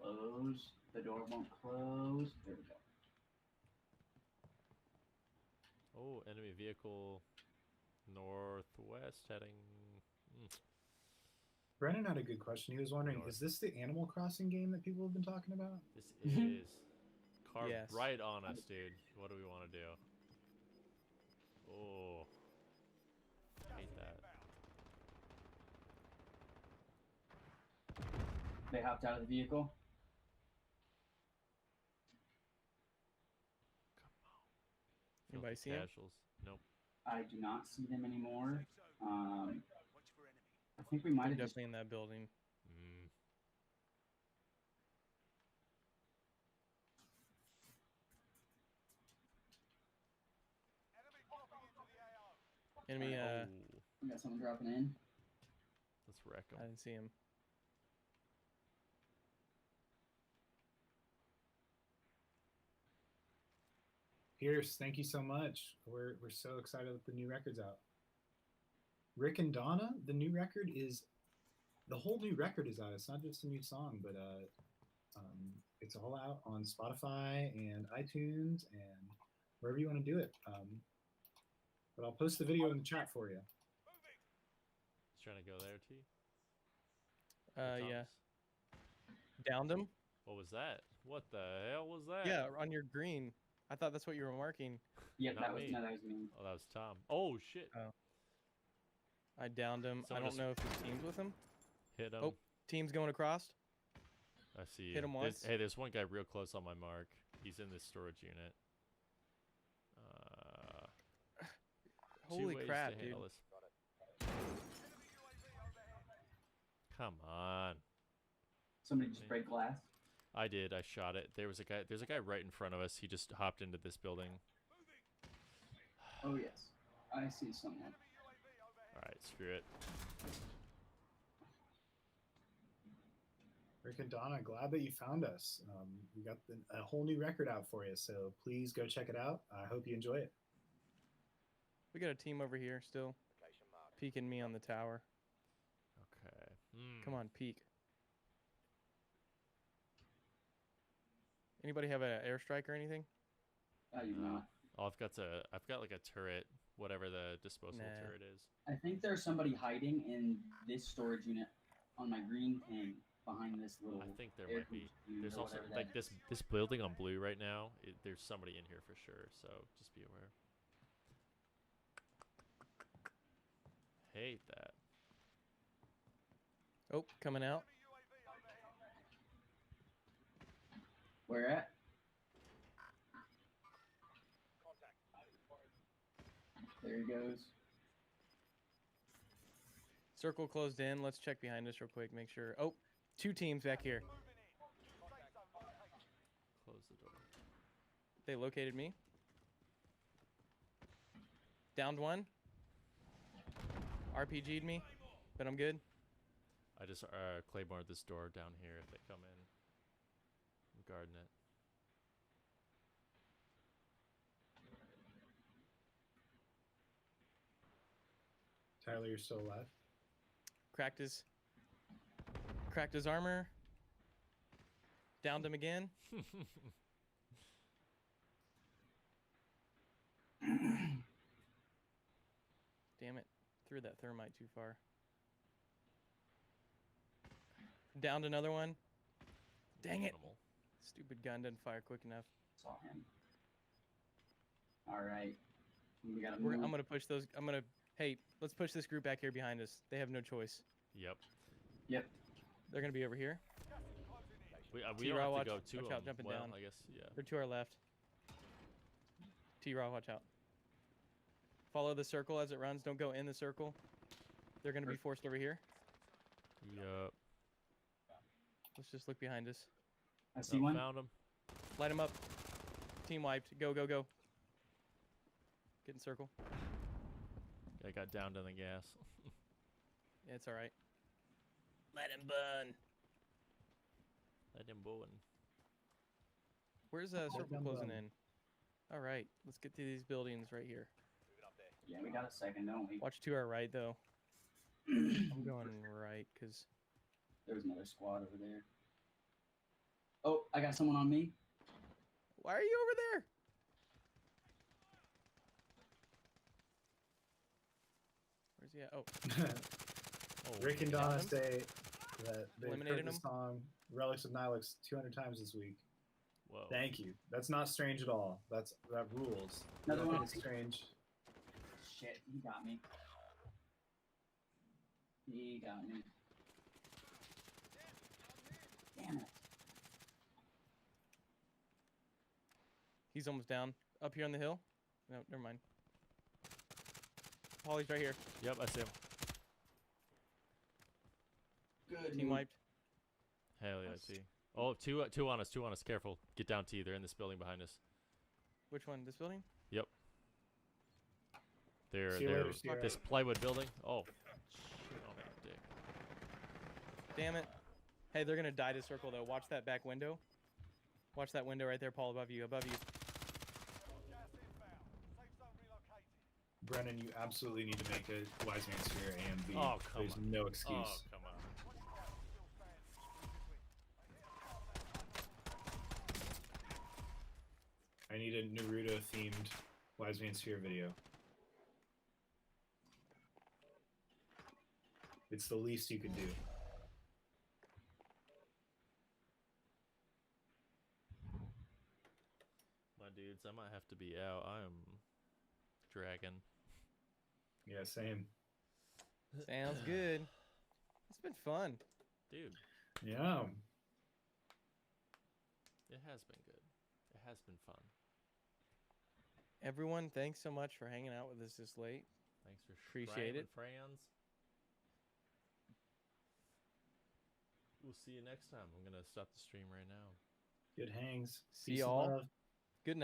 Close. The door won't close. There we go. Oh, enemy vehicle northwest heading. Brennan had a good question. He was wondering, North. is this the Animal Crossing game that people have been talking about? This is carved Yes. right on us, dude. What do we want to do? Oh, hate that. They hopped out of the vehicle. Come on. Anybody Filthy see him? casuals. Nope. I do not see them anymore. Watch for enemy. I think we might They're have just. definitely in that building. Mm. Enemy dropping into the AO. Enemy. Oh, We got someone dropping in. let's wreck I him. didn't see him. Pierce, thank you so much. We're so excited that the new record's out. Rick and Donna, the new record is the whole new record is out. It's not just a new song, but it's all out on Spotify and iTunes and wherever you want to do it. But I'll post the video in the chat for you. He's trying to go there, T. Yeah. Thomas? Downed him? What was that? What the hell was that? Yeah, on your green. I thought that's what you were marking. Yep, Not that was me. no, that was me. Oh, that was Tom. Oh shit! I downed him. Someone I don't just- know if his team's with him. Hit him. Oh, team's going across. I see. hit him There's- once. Hey, there's one guy real close on my mark. He's in this storage unit. Two Holy ways crap, to dude. handle this. Come on. Somebody just break glass. I did. I shot it. There's a guy right in front of us. He just hopped into this building. Oh yes, I see someone. All right, screw it. Rick and Donna, glad that you found us. We got a whole new record out for you, so please go check it out. I hope you enjoy it. We got a team over here still. Location marked. Peeking me on the tower. Okay. Come on, peek. Anybody have an airstrike or anything? I do No. not. All I've got like a turret, whatever the disposable Nah. turret is. I think there's somebody hiding in this storage unit on my green ping behind this little. I think there air might be. conditioner There's or also whatever like that this building on blue right now. There's somebody in here for sure. So just be aware. Hate that. Oh, coming out. Where at? There he goes. Circle closed in. Let's check behind us real quick. Make sure. Oh, two teams back here. Close the door. They located me. Downed one. RPG'd me, but I'm good. I just Claymore this door down here if they come in. I'm guarding it. Tyler, you're still alive. Cracked his armor. Downed him again. Damn it. Threw that thermite too far. Downed another one. Dang it. Animal. Stupid gun didn't fire quick enough. Saw him. All right. We gotta I'm move. gonna push those. Hey, let's push this group back here behind us. They have no choice. Yep. Yep. They're gonna be over here. We don't T-Raw, have watch- to go to watch them. out, jumping well, down. I guess yeah. They're to our left. T-Raw, watch out. Follow the circle as it runs. Don't go in the circle. They're gonna be forced over here. Yup. Let's just look behind us. I see Oh, one. found him. Light them up. Team wiped. Go, go, go. Get in circle. I got downed in the gas. Yeah, it's all right. Let him burn. Let him go in. Where's circle them closing burn. in? All right, let's get to these buildings right here. Moving up there. Yeah, we got a second, don't we? Watch to our right though. I'm going right because There was another squad over there. Oh, I got someone on me. why are you over there? Where's he at? Oh, Oh, Rick and Down Donna him? say that they've Eliminated heard the him? song Relics of Nihilux 200 times this week. whoa. Thank you. That's not strange at all. That rules. Another Nothing one. is strange. Shit, he got me. He got me. Damn it. he's almost down. Up here on the hill. No, never mind. Polly's right here. Yep, I see him. Good. Team wiped. Hell yeah, I see. Oh, two on us, two on us. Careful. Get down, T. They're in this building behind us. Which one? This building? Yep. See you later, Sierra. This plywood building. Oh, shit on that dick. Damn it. Hey, they're gonna die to circle though. Watch that back window. Watch that window right there, Paul, above you. Above you. Gas inbound. Safe zone relocated. Brennan, you absolutely need to make a Wise Man Sphere A and B. Oh, come There's on. no excuse. Oh, come on. I need a Naruto themed Wise Man Sphere video. It's the least you could do. My dudes, I might have to be out. I am dragging. Yeah, same. Sounds good. It's been fun. Dude, Yeah. it has been good. It has been fun. Everyone, thanks so much for hanging out with us this late. Thanks for Appreciate it. friends. We'll see you next time. I'm gonna stop the stream right now. Good hangs. See Peace and y'all. love.